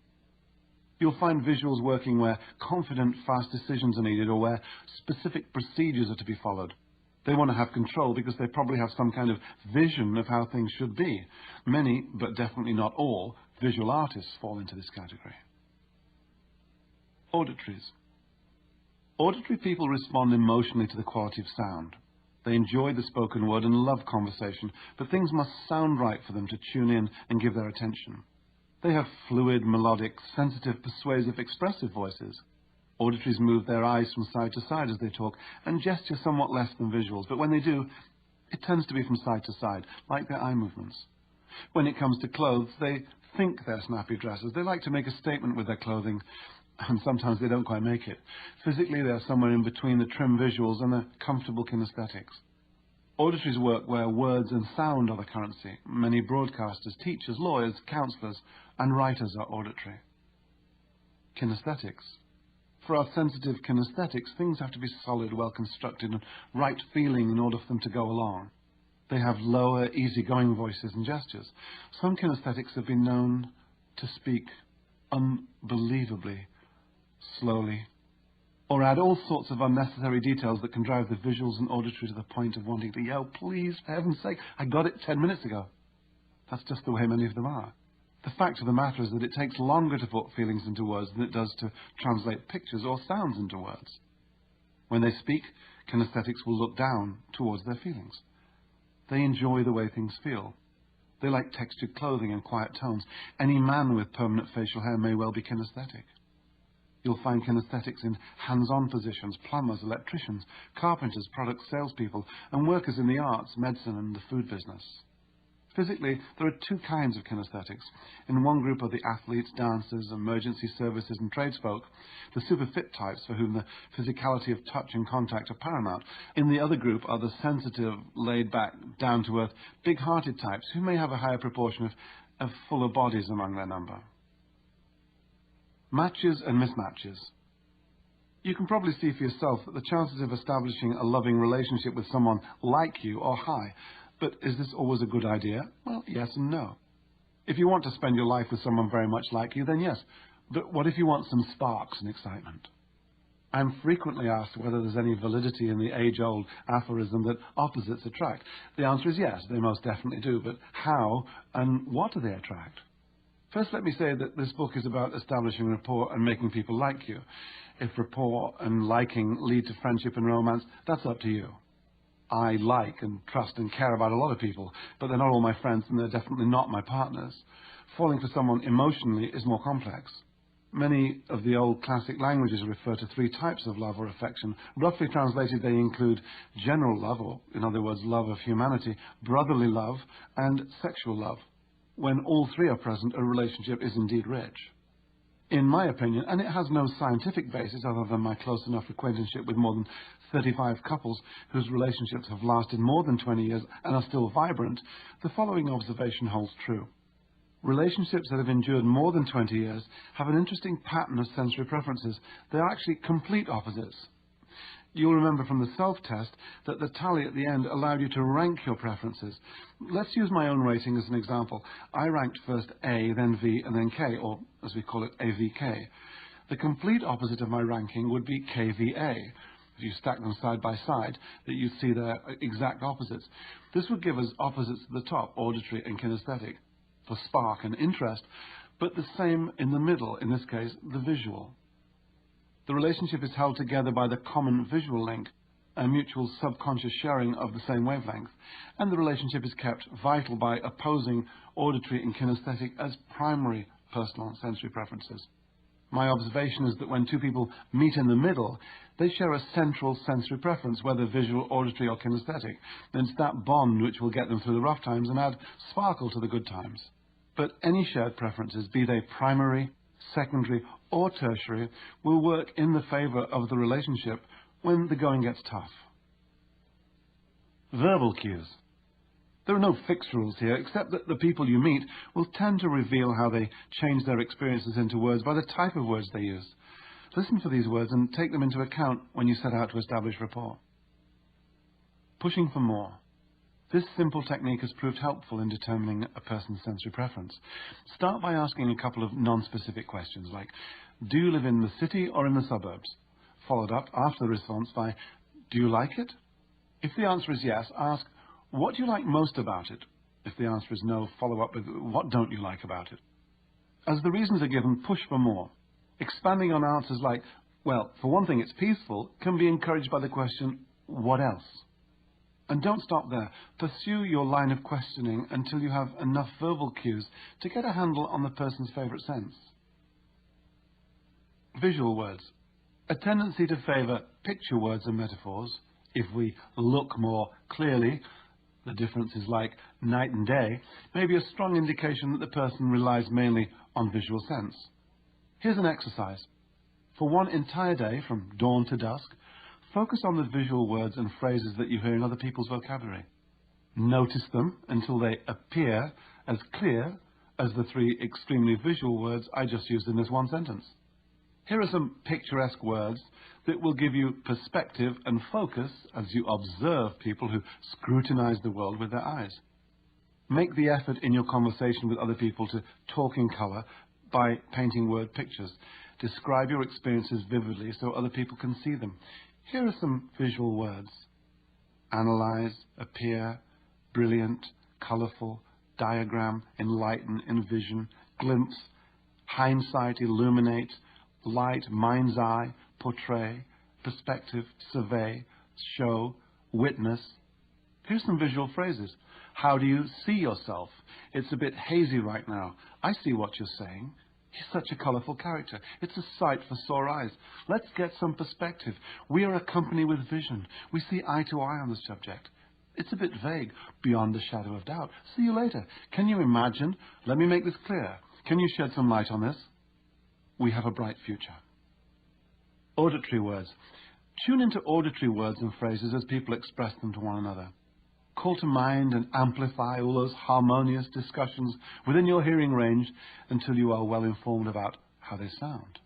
You'll find visuals working where confident, fast decisions are needed or where specific procedures are to be followed. They want to have control because they probably have some kind of vision of how things should be. Many, but definitely not all, visual artists fall into this category. Auditories. Auditory people respond emotionally to the quality of sound. They enjoy the spoken word and love conversation, but things must sound right for them to tune in and give their attention. They have fluid, melodic, sensitive, persuasive, expressive voices. Auditories move their eyes from side to side as they talk and gesture somewhat less than visuals, but when they do, it tends to be from side to side, like their eye movements. When it comes to clothes, they think they're snappy dressers. They like to make a statement with their clothing, and sometimes they don't quite make it. Physically, they're somewhere in between the trim visuals and the comfortable kinesthetics. Auditories work where words and sound are the currency. Many broadcasters, teachers, lawyers, counsellors, and writers are auditory. Kinesthetics. For our sensitive kinesthetics, things have to be solid, well constructed, and right feeling in order for them to go along. They have lower, easygoing voices and gestures. Some kinesthetics have been known to speak unbelievably slowly, or add all sorts of unnecessary details that can drive the visuals and auditory to the point of wanting to yell, "Please, for heaven's sake, I got it 10 minutes ago." That's just the way many of them are. The fact of the matter is that it takes longer to put feelings into words than it does to translate pictures or sounds into words. When they speak, kinesthetics will look down towards their feelings. They enjoy the way things feel. They like textured clothing and quiet tones. Any man with permanent facial hair may well be kinesthetic. You'll find kinesthetics in hands-on positions, plumbers, electricians, carpenters, product salespeople, and workers in the arts, medicine, and the food business. Physically, there are two kinds of kinesthetics. In one group are the athletes, dancers, emergency services, and tradesfolk, the super fit types for whom the physicality of touch and contact are paramount. In the other group are the sensitive, laid-back, down-to-earth, big-hearted types who may have a higher proportion of fuller bodies among their number. Matches and mismatches. You can probably see for yourself that the chances of establishing a loving relationship with someone like you are high. But is this always a good idea? Well, yes and no. If you want to spend your life with someone very much like you, then yes. But what if you want some sparks and excitement? I'm frequently asked whether there's any validity in the age-old aphorism that opposites attract. The answer is yes, they most definitely do. But how and what do they attract? First, let me say that this book is about establishing rapport and making people like you. If rapport and liking lead to friendship and romance, that's up to you. I like and trust and care about a lot of people, but they're not all my friends and they're definitely not my partners. Falling for someone emotionally is more complex. Many of the old classic languages refer to three types of love or affection. Roughly translated, they include general love, or in other words, love of humanity, brotherly love, and sexual love. When all three are present, a relationship is indeed rich. In my opinion, and it has no scientific basis other than my close enough acquaintanceship with more than 35 couples whose relationships have lasted more than 20 years and are still vibrant, the following observation holds true. Relationships that have endured more than 20 years have an interesting pattern of sensory preferences. They are actually complete opposites. You'll remember from the self-test that the tally at the end allowed you to rank your preferences. Let's use my own rating as an example. I ranked first A, then V, and then K, or as we call it, AVK. The complete opposite of my ranking would be KVA. If you stack them side by side, that you'd see their exact opposites. This would give us opposites at the top, auditory and kinesthetic, for spark and interest, but the same in the middle, in this case, the visual. The relationship is held together by the common visual link, a mutual subconscious sharing of the same wavelength, and the relationship is kept vital by opposing auditory and kinesthetic as primary personal sensory preferences. My observation is that when two people meet in the middle, they share a central sensory preference, whether visual, auditory, or kinesthetic. And it's that bond which will get them through the rough times and add sparkle to the good times. But any shared preferences, be they primary, secondary, or tertiary will work in the favor of the relationship when the going gets tough. Verbal cues. There are no fixed rules here, except that the people you meet will tend to reveal how they change their experiences into words by the type of words they use. Listen for these words and take them into account when you set out to establish rapport. Pushing for more. This simple technique has proved helpful in determining a person's sensory preference. Start by asking a couple of non-specific questions like, do you live in the city or in the suburbs? Followed up after the response by, do you like it? If the answer is yes, ask, what do you like most about it? If the answer is no, follow up with, what don't you like about it? As the reasons are given, push for more. Expanding on answers like, well, for one thing it's peaceful, can be encouraged by the question, what else? And don't stop there. Pursue your line of questioning until you have enough verbal cues to get a handle on the person's favourite sense. Visual words. A tendency to favour picture words and metaphors. If we look more clearly, the difference is like night and day, may be a strong indication that the person relies mainly on visual sense. Here's an exercise. For one entire day, from dawn to dusk, focus on the visual words and phrases that you hear in other people's vocabulary. Notice them until they appear as clear as the three extremely visual words I just used in this one sentence. Here are some picturesque words that will give you perspective and focus as you observe people who scrutinize the world with their eyes. Make the effort in your conversation with other people to talk in color by painting word pictures. Describe your experiences vividly so other people can see them. Here are some visual words. Analyze, appear, brilliant, colorful, diagram, enlighten, envision, glimpse, hindsight, illuminate, light, mind's eye, portray, perspective, survey, show, witness. Here's some visual phrases. How do you see yourself? It's a bit hazy right now. I see what you're saying. He's such a colourful character. It's a sight for sore eyes. Let's get some perspective. We are a company with vision. We see eye to eye on the subject. It's a bit vague, beyond a shadow of doubt. See you later. Can you imagine? Let me make this clear. Can you shed some light on this? We have a bright future. Auditory words. Tune into auditory words and phrases as people express them to one another. Call to mind and amplify all those harmonious discussions within your hearing range until you are well informed about how they sound.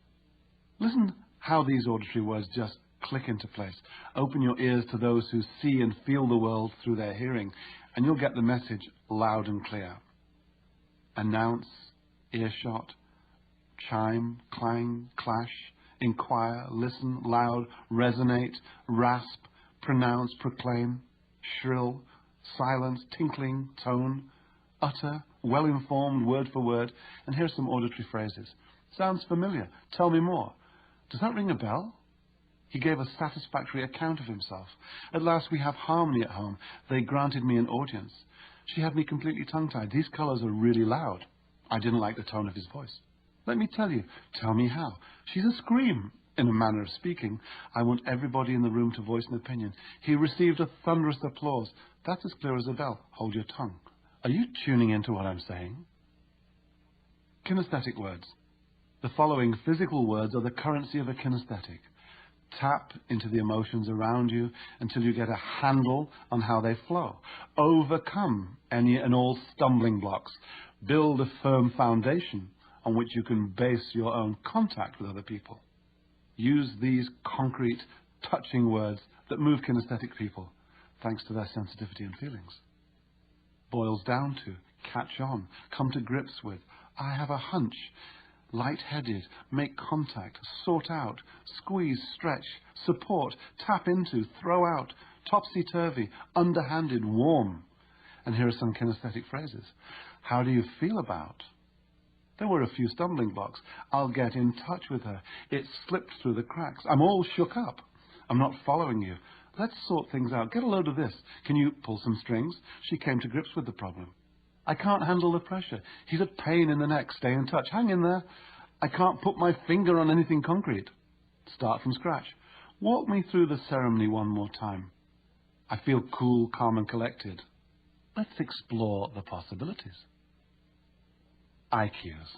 Listen how these auditory words just click into place. Open your ears to those who see and feel the world through their hearing, and you'll get the message loud and clear. Announce, earshot, chime, clang, clash, inquire, listen, loud, resonate, rasp, pronounce, proclaim, shrill, silence, tinkling, tone, utter, well-informed, word for word. And here's some auditory phrases. Sounds familiar. Tell me more. Does that ring a bell? He gave a satisfactory account of himself. At last we have harmony at home. They granted me an audience. She had me completely tongue-tied. These colours are really loud. I didn't like the tone of his voice. Let me tell you. Tell me how. She's a scream. In a manner of speaking, I want everybody in the room to voice an opinion. He received a thunderous applause. That's as clear as a bell. Hold your tongue. Are you tuning into what I'm saying? Kinesthetic words. The following physical words are the currency of a kinesthetic. Tap into the emotions around you until you get a handle on how they flow. Overcome any and all stumbling blocks. Build a firm foundation on which you can base your own contact with other people. Use these concrete, touching words that move kinesthetic people, thanks to their sensitivity and feelings. Boils down to, catch on, come to grips with, I have a hunch, light-headed, make contact, sort out, squeeze, stretch, support, tap into, throw out, topsy-turvy, underhanded, warm. And here are some kinesthetic phrases. How do you feel about? There were a few stumbling blocks. I'll get in touch with her. It slipped through the cracks. I'm all shook up. I'm not following you. Let's sort things out. Get a load of this. Can you pull some strings? She came to grips with the problem. I can't handle the pressure. He's a pain in the neck. Stay in touch. Hang in there. I can't put my finger on anything concrete. Start from scratch. Walk me through the ceremony one more time. I feel cool, calm and collected. Let's explore the possibilities. IQs.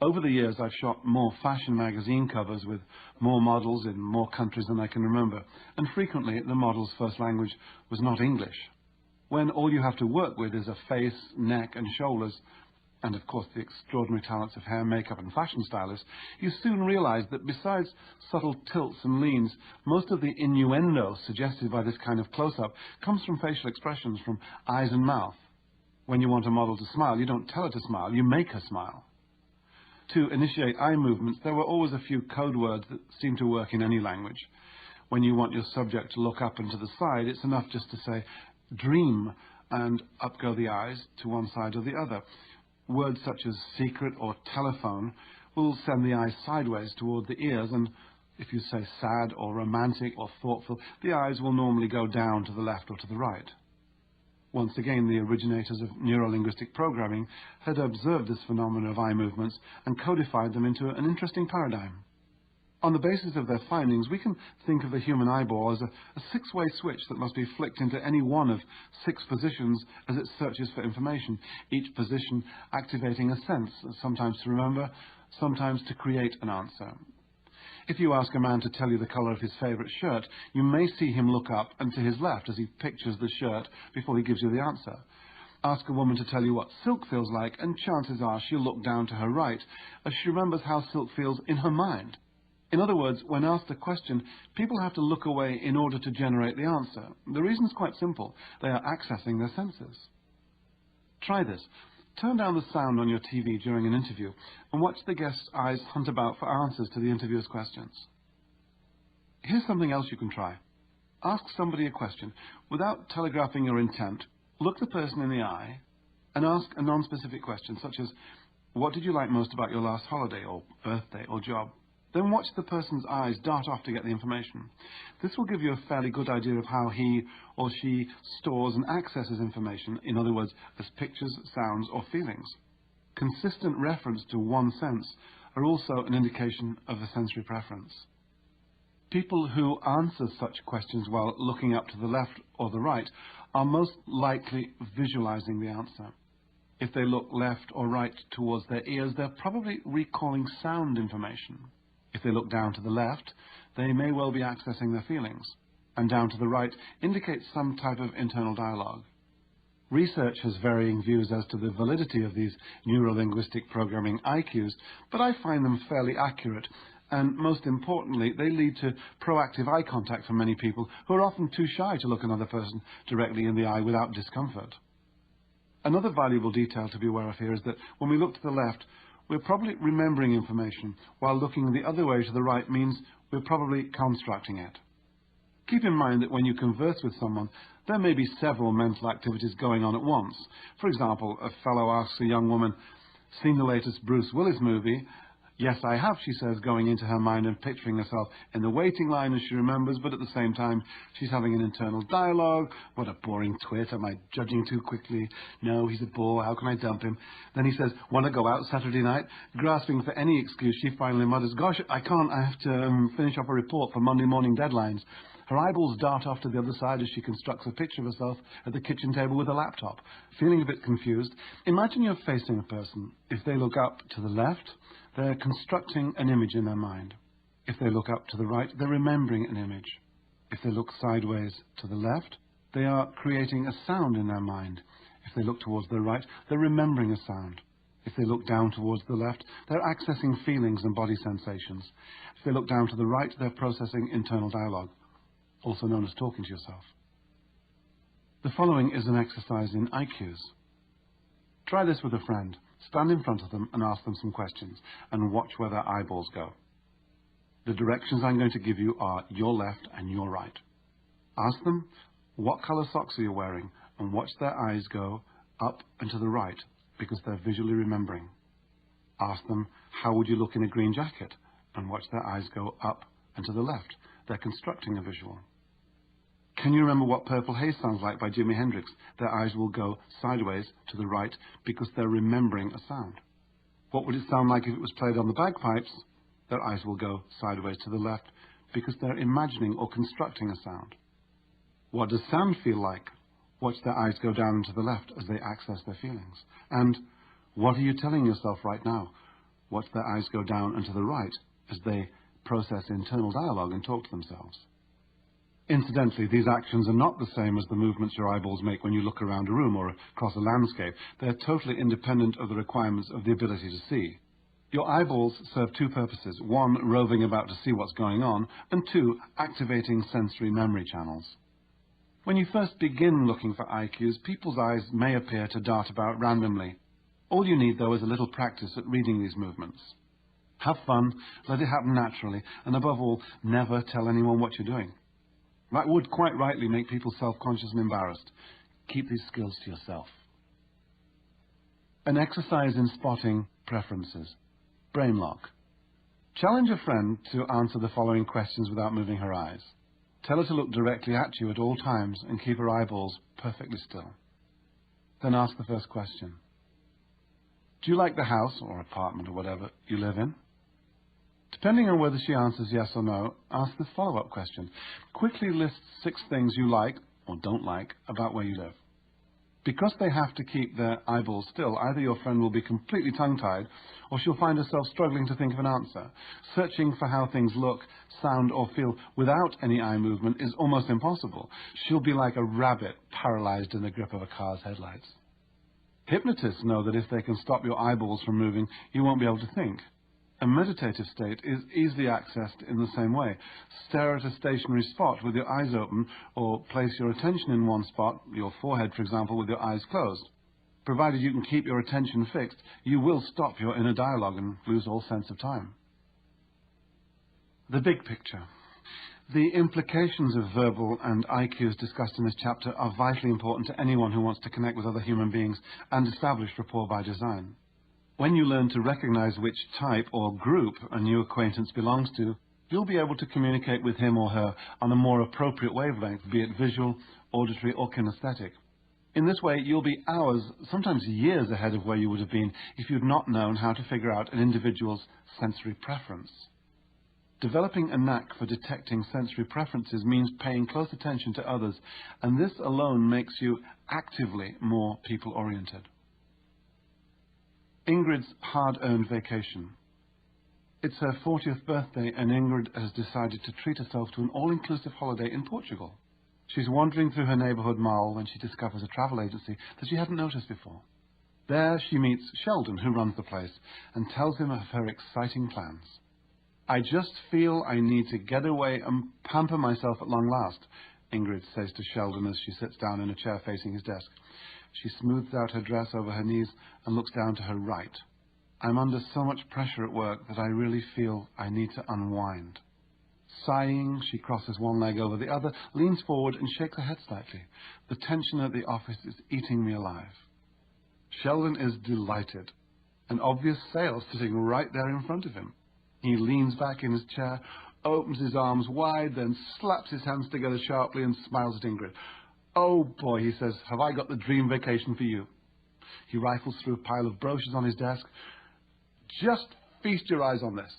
Over the years, I've shot more fashion magazine covers with more models in more countries than I can remember, and frequently the model's first language was not English. When all you have to work with is a face, neck and shoulders, and of course the extraordinary talents of hair, makeup and fashion stylists, you soon realize that besides subtle tilts and leans, most of the innuendo suggested by this kind of close-up comes from facial expressions, from eyes and mouth. When you want a model to smile, you don't tell her to smile, you make her smile. To initiate eye movements, there were always a few code words that seem to work in any language. When you want your subject to look up and to the side, it's enough just to say, dream, and up go the eyes to one side or the other. Words such as secret or telephone will send the eyes sideways toward the ears, and if you say sad or romantic or thoughtful, the eyes will normally go down to the left or to the right. Once again, the originators of Neuro-Linguistic Programming had observed this phenomenon of eye movements and codified them into an interesting paradigm. On the basis of their findings, we can think of the human eyeball as a six-way switch that must be flicked into any one of 6 positions as it searches for information, each position activating a sense, sometimes to remember, sometimes to create an answer. If you ask a man to tell you the color of his favorite shirt, you may see him look up and to his left as he pictures the shirt before he gives you the answer. Ask a woman to tell you what silk feels like, and chances are she'll look down to her right as she remembers how silk feels in her mind. In other words, when asked a question, people have to look away in order to generate the answer. The reason is quite simple. They are accessing their senses. Try this. Turn down the sound on your TV during an interview and watch the guest's eyes hunt about for answers to the interviewer's questions. Here's something else you can try. Ask somebody a question without telegraphing your intent. Look the person in the eye and ask a non-specific question, such as, what did you like most about your last holiday or birthday or job? Then watch the person's eyes dart off to get the information. This will give you a fairly good idea of how he or she stores and accesses information, in other words, as pictures, sounds or feelings. Consistent reference to one sense are also an indication of a sensory preference. People who answer such questions while looking up to the left or the right are most likely visualizing the answer. If they look left or right towards their ears, they're probably recalling sound information. If they look down to the left, they may well be accessing their feelings, and down to the right indicates some type of internal dialogue. Research has varying views as to the validity of these neuro-linguistic programming IQs, but I find them fairly accurate, and most importantly, they lead to proactive eye contact for many people who are often too shy to look another person directly in the eye without discomfort. Another valuable detail to be aware of here is that when we look to the left, we're probably remembering information, while looking the other way to the right means we're probably constructing it. Keep in mind that when you converse with someone, there may be several mental activities going on at once. For example, a fellow asks a young woman, "Seen the latest Bruce Willis movie?" "Yes, I have," she says, going into her mind and picturing herself in the waiting line as she remembers, but at the same time, she's having an internal dialogue. "What a boring twit. Am I judging too quickly? No, he's a bore. How can I dump him?" Then he says, "Want to go out Saturday night?" Grasping for any excuse, she finally mutters, "Gosh, I can't. I have to finish up a report for Monday morning deadlines." Her eyeballs dart off to the other side as she constructs a picture of herself at the kitchen table with a laptop. Feeling a bit confused, imagine you're facing a person. If they look up to the left, they're constructing an image in their mind. If they look up to the right, they're remembering an image. If they look sideways to the left, they are creating a sound in their mind. If they look towards the right, they're remembering a sound. If they look down towards the left, they're accessing feelings and body sensations. If they look down to the right, they're processing internal dialogue, also known as talking to yourself. The following is an exercise in IQs. Try this with a friend. Stand in front of them and ask them some questions, and watch where their eyeballs go. The directions I'm going to give you are your left and your right. Ask them, what color socks are you wearing, and watch their eyes go up and to the right, because they're visually remembering. Ask them, how would you look in a green jacket, and watch their eyes go up and to the left. They're constructing a visual. Can you remember what Purple Haze sounds like by Jimi Hendrix? Their eyes will go sideways to the right because they're remembering a sound. What would it sound like if it was played on the bagpipes? Their eyes will go sideways to the left because they're imagining or constructing a sound. What does sound feel like? Watch their eyes go down to the left as they access their feelings. And what are you telling yourself right now? Watch their eyes go down and to the right as they process internal dialogue and talk to themselves. Incidentally, these actions are not the same as the movements your eyeballs make when you look around a room or across a landscape. They are totally independent of the requirements of the ability to see. Your eyeballs serve two purposes: one, roving about to see what's going on, and two, activating sensory memory channels. When you first begin looking for eye cues, people's eyes may appear to dart about randomly. All you need, though, is a little practice at reading these movements. Have fun, let it happen naturally, and above all, never tell anyone what you're doing. That would quite rightly make people self-conscious and embarrassed. Keep these skills to yourself. An exercise in spotting preferences. Brain lock. Challenge a friend to answer the following questions without moving her eyes. Tell her to look directly at you at all times and keep her eyeballs perfectly still. Then ask the first question. Do you like the house or apartment or whatever you live in? Depending on whether she answers yes or no, ask the follow-up question. Quickly list 6 things you like or don't like about where you live. Because they have to keep their eyeballs still, either your friend will be completely tongue-tied or she'll find herself struggling to think of an answer. Searching for how things look, sound or feel without any eye movement is almost impossible. She'll be like a rabbit paralyzed in the grip of a car's headlights. Hypnotists know that if they can stop your eyeballs from moving, you won't be able to think. A meditative state is easily accessed in the same way. Stare at a stationary spot with your eyes open, or place your attention in one spot, your forehead for example, with your eyes closed. Provided you can keep your attention fixed, you will stop your inner dialogue and lose all sense of time. The big picture. The implications of verbal and eye cues discussed in this chapter are vitally important to anyone who wants to connect with other human beings and establish rapport by design. When you learn to recognize which type or group a new acquaintance belongs to, you'll be able to communicate with him or her on a more appropriate wavelength, be it visual, auditory, or kinesthetic. In this way, you'll be hours, sometimes years ahead of where you would have been if you'd not known how to figure out an individual's sensory preference. Developing a knack for detecting sensory preferences means paying close attention to others, and this alone makes you actively more people-oriented. Ingrid's hard-earned vacation. It's her 40th birthday and Ingrid has decided to treat herself to an all-inclusive holiday in Portugal. She's wandering through her neighborhood mall when she discovers a travel agency that she hadn't noticed before. There she meets Sheldon, who runs the place, and tells him of her exciting plans. I just feel I need to get away and pamper myself at long last, Ingrid says to Sheldon as she sits down in a chair facing his desk. She smooths out her dress over her knees and looks down to her right. I'm under so much pressure at work that I really feel I need to unwind. Sighing, she crosses one leg over the other, leans forward and shakes her head slightly. The tension at the office is eating me alive. Sheldon is delighted. An obvious sale sitting right there in front of him. He leans back in his chair, opens his arms wide, then slaps his hands together sharply and smiles at Ingrid. Oh boy, he says, have I got the dream vacation for you. He rifles through a pile of brochures on his desk. Just feast your eyes on this.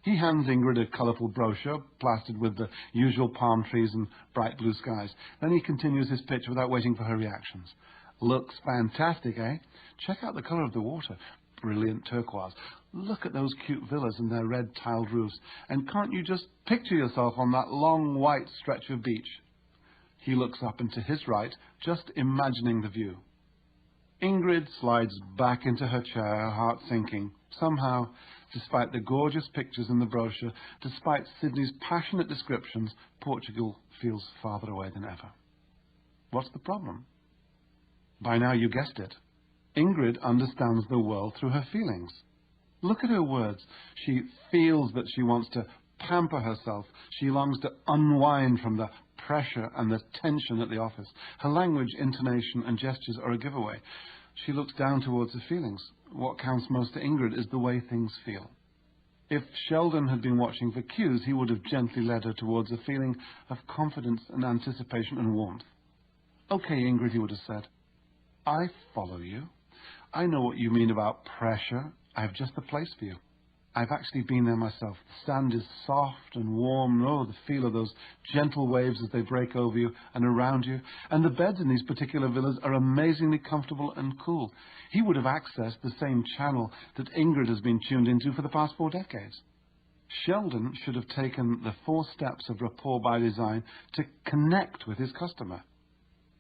He hands Ingrid a colourful brochure, plastered with the usual palm trees and bright blue skies. Then he continues his pitch without waiting for her reactions. Looks fantastic, eh? Check out the colour of the water. Brilliant turquoise. Look at those cute villas and their red tiled roofs. And can't you just picture yourself on that long white stretch of beach? He looks up and to his right, just imagining the view. Ingrid slides back into her chair, her heart sinking. Somehow, despite the gorgeous pictures in the brochure, despite Sydney's passionate descriptions, Portugal feels farther away than ever. What's the problem? By now you guessed it. Ingrid understands the world through her feelings. Look at her words. She feels that she wants to pamper herself. She longs to unwind from the pressure and the tension at the office. Her language, intonation and gestures are a giveaway. She looks down towards her feelings. What counts most to Ingrid is the way things feel. If Sheldon had been watching for cues, he would have gently led her towards a feeling of confidence and anticipation and warmth. Okay, Ingrid, he would have said. I follow you. I know what you mean about pressure. I have just the place for you. I've actually been there myself. The sand is soft and warm. Oh, the feel of those gentle waves as they break over you and around you. And the beds in these particular villas are amazingly comfortable and cool. He would have accessed the same channel that Ingrid has been tuned into for the past 4 decades. Sheldon should have taken the 4 steps of rapport by design to connect with his customer.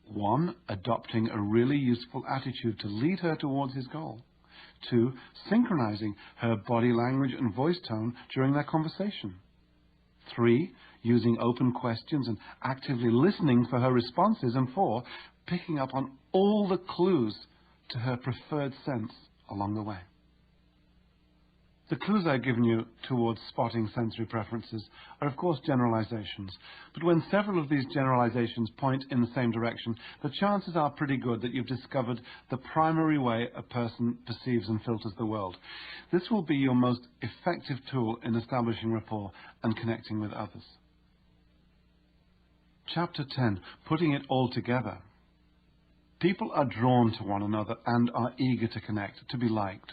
1, adopting a really useful attitude to lead her towards his goal. 2, synchronizing her body language and voice tone during their conversation. 3, using open questions and actively listening for her responses. And 4, picking up on all the clues to her preferred sense along the way. The clues I've given you towards spotting sensory preferences are of course generalizations, but when several of these generalizations point in the same direction, the chances are pretty good that you've discovered the primary way a person perceives and filters the world. This will be your most effective tool in establishing rapport and connecting with others. Chapter 10, Putting it all together. People are drawn to one another and are eager to connect, to be liked.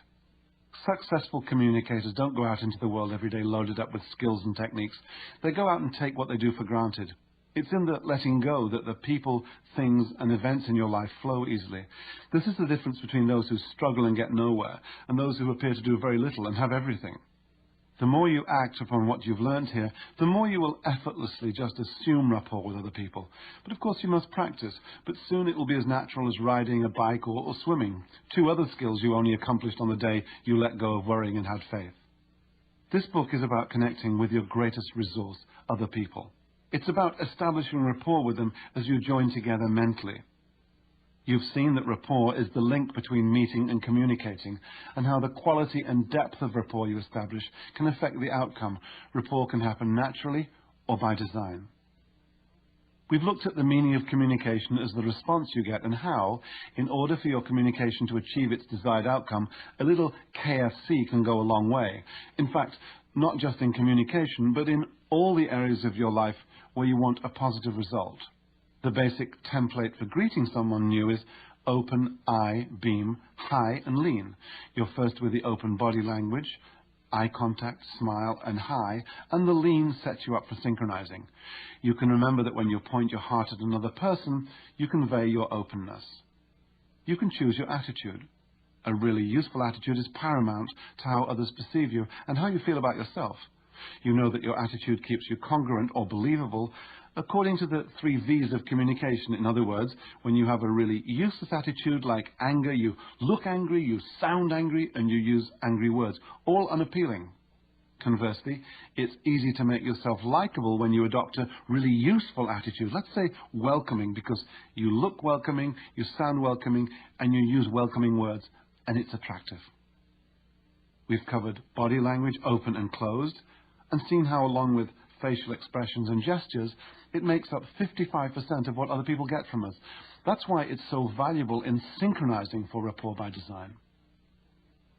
Successful communicators don't go out into the world every day loaded up with skills and techniques. They go out and take what they do for granted. It's in the letting go that the people, things, and events in your life flow easily. This is the difference between those who struggle and get nowhere and those who appear to do very little and have everything. The more you act upon what you've learned here, the more you will effortlessly just assume rapport with other people. But of course you must practice, but soon it will be as natural as riding a bike or swimming, 2 other skills you only accomplished on the day you let go of worrying and had faith. This book is about connecting with your greatest resource, other people. It's about establishing rapport with them as you join together mentally. You've seen that rapport is the link between meeting and communicating, and how the quality and depth of rapport you establish can affect the outcome. Rapport can happen naturally or by design. We've looked at the meaning of communication as the response you get, and how, in order for your communication to achieve its desired outcome, a little KFC can go a long way. In fact, not just in communication, but in all the areas of your life where you want a positive result. The basic template for greeting someone new is open, eye, beam, hi, and lean. You're first with the open body language, eye contact, smile, and hi, and the lean sets you up for synchronizing. You can remember that when you point your heart at another person, you convey your openness. You can choose your attitude. A really useful attitude is paramount to how others perceive you and how you feel about yourself. You know that your attitude keeps you congruent or believable according to the 3 V's of communication. In other words, when you have a really useless attitude like anger, you look angry, you sound angry, and you use angry words, all unappealing. Conversely, it's easy to make yourself likable when you adopt a really useful attitude. Let's say welcoming, because you look welcoming, you sound welcoming, and you use welcoming words, and it's attractive. We've covered body language, open and closed, and seen how, along with facial expressions and gestures, it makes up 55% of what other people get from us. That's why it's so valuable in synchronizing for rapport by design.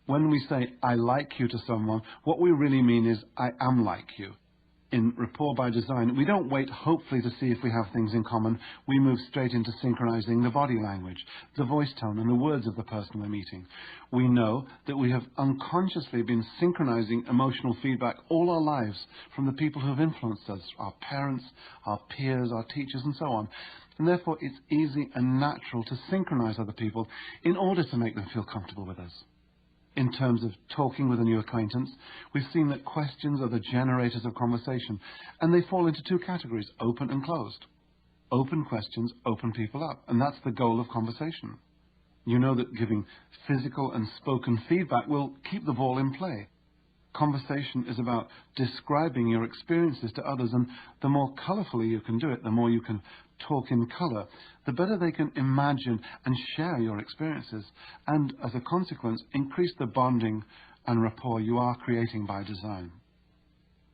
When we say, I like you to someone, what we really mean is, I am like you. In rapport by design, we don't wait hopefully to see if we have things in common. We move straight into synchronizing the body language, the voice tone, and the words of the person we're meeting. We know that we have unconsciously been synchronizing emotional feedback all our lives from the people who have influenced us, our parents, our peers, our teachers, and so on. And therefore, it's easy and natural to synchronize other people in order to make them feel comfortable with us. In terms of talking with a new acquaintance, we've seen that questions are the generators of conversation, and they fall into 2 categories, open and closed. Open questions open people up, and that's the goal of conversation. You know that giving physical and spoken feedback will keep the ball in play. Conversation is about describing your experiences to others, and the more colourfully you can do it, the more you can talk in colour, the better they can imagine and share your experiences, and as a consequence, increase the bonding and rapport you are creating by design.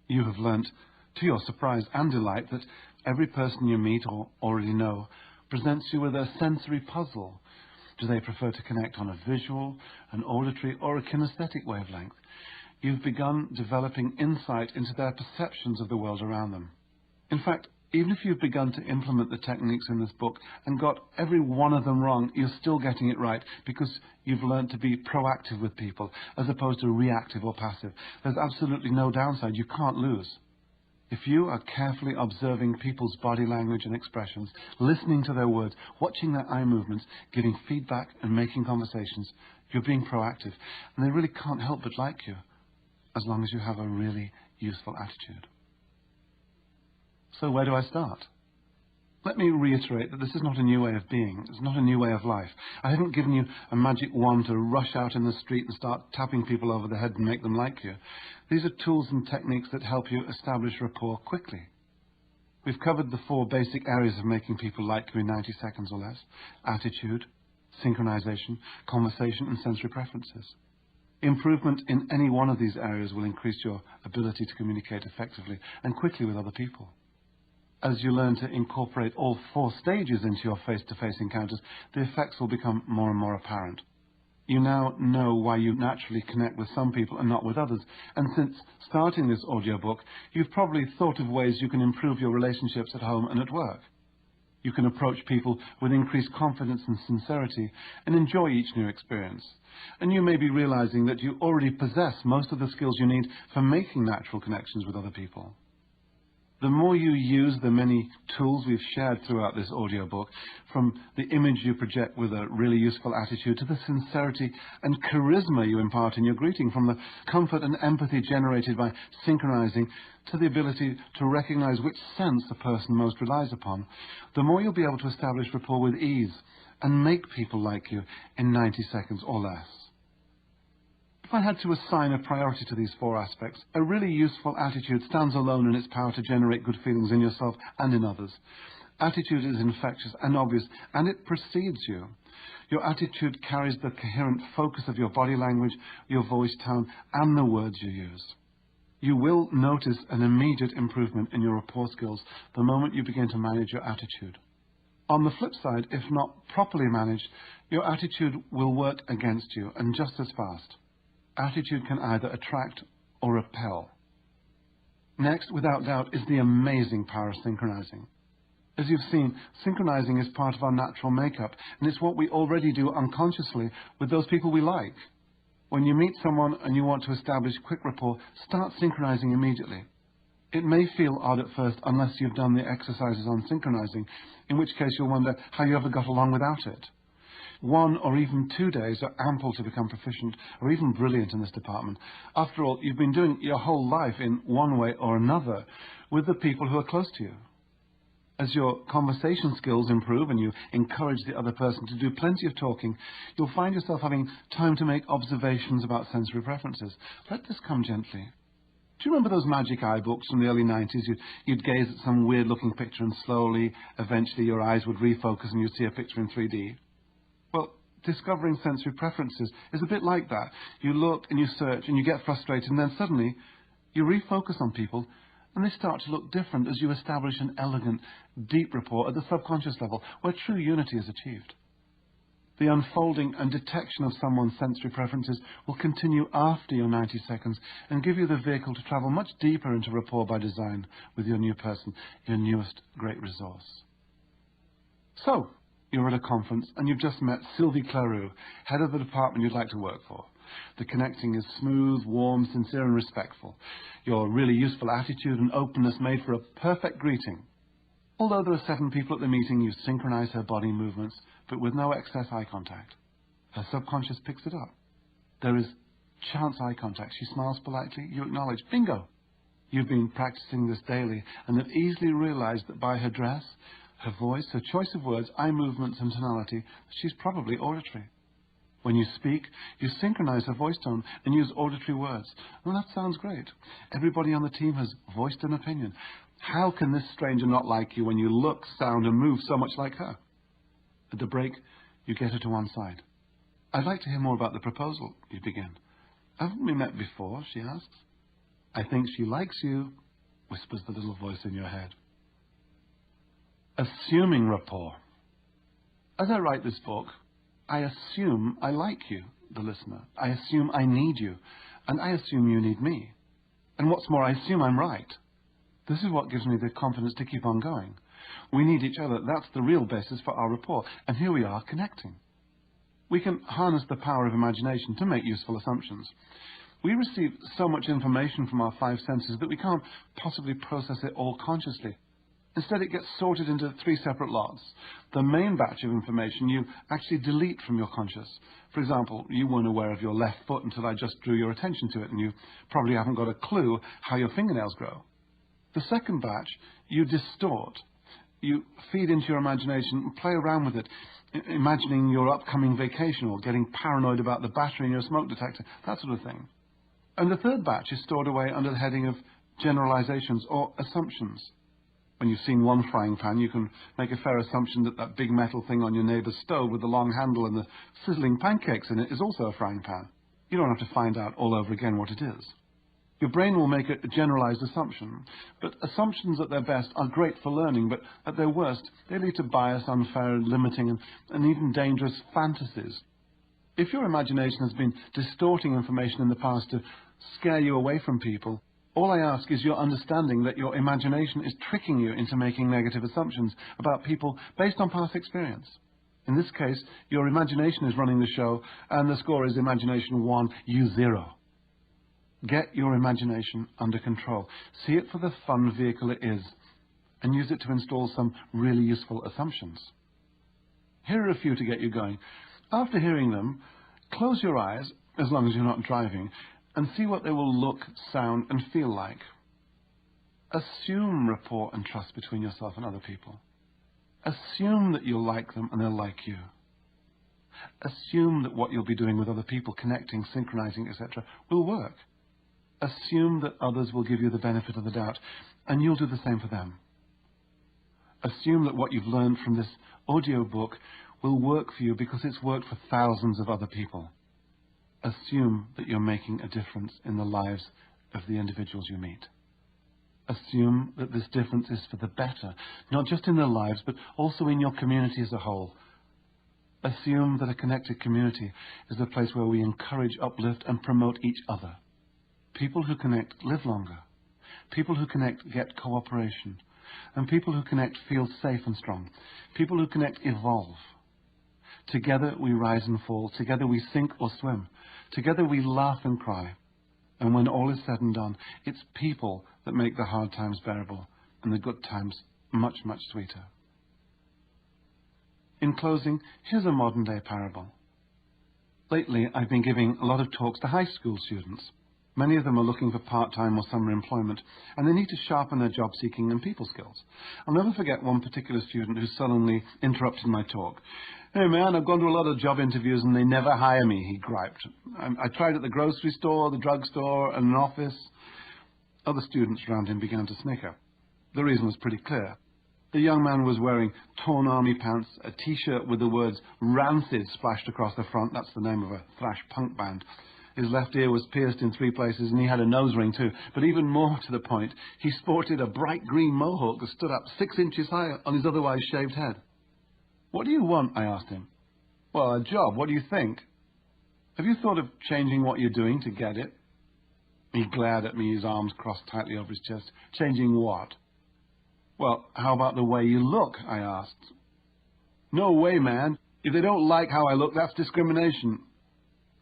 You have learnt, to your surprise and delight, that every person you meet or already know presents you with a sensory puzzle. Do they prefer to connect on a visual, an auditory, or a kinesthetic wavelength? You've begun developing insight into their perceptions of the world around them. In fact, Even if you've begun to implement the techniques in this book and got every one of them wrong, you're still getting it right because you've learned to be proactive with people as opposed to reactive or passive. There's absolutely no downside. You can't lose. If you are carefully observing people's body language and expressions, listening to their words, watching their eye movements, giving feedback and making conversations, you're being proactive. And they really can't help but like you, as long as you have a really useful attitude. So where do I start? Let me reiterate that this is not a new way of being. It's not a new way of life. I haven't given you a magic wand to rush out in the street and start tapping people over the head and make them like you. These are tools and techniques that help you establish rapport quickly. We've covered the 4 basic areas of making people like you in 90 seconds or less: attitude, synchronization, conversation, and sensory preferences. Improvement in any one of these areas will increase your ability to communicate effectively and quickly with other people. As you learn to incorporate all 4 stages into your face-to-face encounters, the effects will become more and more apparent. You now know why you naturally connect with some people and not with others, and since starting this audiobook, you've probably thought of ways you can improve your relationships at home and at work. You can approach people with increased confidence and sincerity and enjoy each new experience. And you may be realizing that you already possess most of the skills you need for making natural connections with other people. The more you use the many tools we've shared throughout this audiobook, from the image you project with a really useful attitude to the sincerity and charisma you impart in your greeting, from the comfort and empathy generated by synchronizing to the ability to recognize which sense a person most relies upon, the more you'll be able to establish rapport with ease and make people like you in 90 seconds or less. If I had to assign a priority to these 4 aspects, a really useful attitude stands alone in its power to generate good feelings in yourself and in others. Attitude is infectious and obvious, and it precedes you. Your attitude carries the coherent focus of your body language, your voice tone, and the words you use. You will notice an immediate improvement in your rapport skills the moment you begin to manage your attitude. On the flip side, if not properly managed, your attitude will work against you, and just as fast. Attitude can either attract or repel. Next, without doubt, is the amazing power of synchronizing. As you've seen, synchronizing is part of our natural makeup, and it's what we already do unconsciously with those people we like. When you meet someone and you want to establish quick rapport, start synchronizing immediately. It may feel odd at first unless you've done the exercises on synchronizing, in which case you'll wonder how you ever got along without it. 1 or even 2 days are ample to become proficient or even brilliant in this department. After all, you've been doing your whole life in one way or another with the people who are close to you. As your conversation skills improve and you encourage the other person to do plenty of talking, you'll find yourself having time to make observations about sensory preferences. Let this come gently. Do you remember those magic eye books from the early 90s? You'd gaze at some weird-looking picture and slowly, eventually, your eyes would refocus and you'd see a picture in 3D. Well, discovering sensory preferences is a bit like that. You look and you search and you get frustrated, and then suddenly you refocus on people and they start to look different as you establish an elegant, deep rapport at the subconscious level where true unity is achieved. The unfolding and detection of someone's sensory preferences will continue after your 90 seconds and give you the vehicle to travel much deeper into rapport by design with your new person, your newest great resource. So, you're at a conference and you've just met Sylvie Claroux, head of the department you'd like to work for. The connecting is smooth, warm, sincere and respectful. Your really useful attitude and openness made for a perfect greeting. Although there are 7 people at the meeting, you synchronize her body movements, but with no excess eye contact. Her subconscious picks it up. There is chance eye contact. She smiles politely, you acknowledge. Bingo! You've been practicing this daily and have easily realized that by her dress, her voice, her choice of words, eye movements and tonality, she's probably auditory. When you speak, you synchronize her voice tone and use auditory words. Well, that sounds great. Everybody on the team has voiced an opinion. How can this stranger not like you when you look, sound and move so much like her? At the break, you get her to one side. I'd like to hear more about the proposal, you begin. Haven't we met before, she asks. I think she likes you, whispers the little voice in your head. Assuming rapport. As I write this book, I assume I like you, the listener. I assume I need you, and I assume you need me. And what's more, I assume I'm right. This is what gives me the confidence to keep on going. We need each other. That's the real basis for our rapport. And here we are connecting. We can harness the power of imagination to make useful assumptions. We receive so much information from our five senses that we can't possibly process it all consciously. Instead, it gets sorted into three separate lots. The main batch of information you actually delete from your conscious. For example, you weren't aware of your left foot until I just drew your attention to it, and you probably haven't got a clue how your fingernails grow. The second batch, you distort. You feed into your imagination and play around with it, imagining your upcoming vacation or getting paranoid about the battery in your smoke detector, that sort of thing. And the third batch is stored away under the heading of generalizations or assumptions. When you've seen one frying pan, you can make a fair assumption that that big metal thing on your neighbor's stove with the long handle and the sizzling pancakes in it is also a frying pan. You don't have to find out all over again what it is. Your brain will make a generalized assumption, but assumptions at their best are great for learning, but at their worst, they lead to bias, unfair, limiting, and even dangerous fantasies. If your imagination has been distorting information in the past to scare you away from people, all I ask is your understanding that your imagination is tricking you into making negative assumptions about people based on past experience. In this case, your imagination is running the show, and the score is imagination 1, you 0. Get your imagination under control. See it for the fun vehicle it is, and use it to install some really useful assumptions. Here are a few to get you going. After hearing them, close your eyes, as long as you're not driving, and see what they will look, sound, and feel like. Assume rapport and trust between yourself and other people. Assume that you'll like them and they'll like you. Assume that what you'll be doing with other people, connecting, synchronizing, etc., will work. Assume that others will give you the benefit of the doubt, and you'll do the same for them. Assume that what you've learned from this audiobook will work for you because it's worked for thousands of other people. Assume that you're making a difference in the lives of the individuals you meet. Assume that this difference is for the better, not just in their lives, but also in your community as a whole. Assume that a connected community is a place where we encourage, uplift, and promote each other. People who connect live longer. People who connect get cooperation. And people who connect feel safe and strong. People who connect evolve. Together we rise and fall. Together we sink or swim. Together we laugh and cry. And when all is said and done, it's people that make the hard times bearable and the good times much, much sweeter. In closing, here's a modern-day parable. Lately, I've been giving a lot of talks to high school students. Many of them are looking for part-time or summer employment, and they need to sharpen their job-seeking and people skills. I'll never forget one particular student who sullenly interrupted my talk. "Hey man, I've gone to a lot of job interviews and they never hire me," he griped. "I tried at the grocery store, the drugstore, and an office." Other students around him began to snicker. The reason was pretty clear. The young man was wearing torn army pants, a t-shirt with the words "Rancid" splashed across the front. That's the name of a thrash punk band. His left ear was pierced in 3 places, and he had a nose ring too. But even more to the point, he sported a bright green mohawk that stood up 6 inches high on his otherwise shaved head. "What do you want?" I asked him. "Well, a job. What do you think?" "Have you thought of changing what you're doing to get it?" He glared at me, his arms crossed tightly over his chest. "Changing what?" "Well, how about the way you look?" I asked. "No way, man. If they don't like how I look, that's discrimination."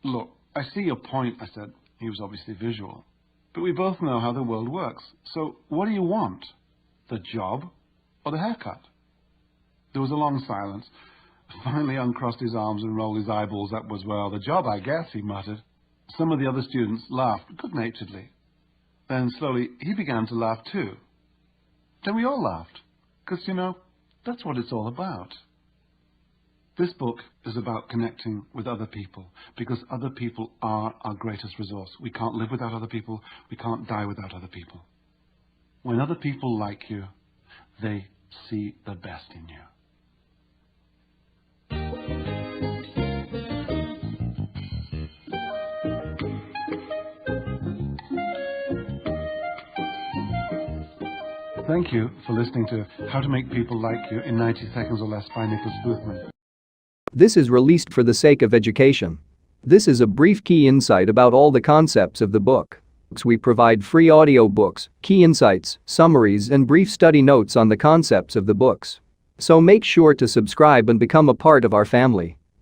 "Look, I see your point," I said. He was obviously visual. "But we both know how the world works. So what do you want? The job or the haircut?" There was a long silence. Finally uncrossed his arms and rolled his eyeballs upwards. "Well, the job, I guess," he muttered. Some of the other students laughed good-naturedly. Then slowly he began to laugh too. Then we all laughed, because, you know, that's what it's all about. This book is about connecting with other people, because other people are our greatest resource. We can't live without other people. We can't die without other people. When other people like you, they see the best in you. Thank you for listening to How to Make People Like You in 90 Seconds or Less by Nicholas Boothman. This is released for the sake of education. This is a brief key insight about all the concepts of the book. We provide free audiobooks, key insights, summaries, and brief study notes on the concepts of the books. So make sure to subscribe and become a part of our family.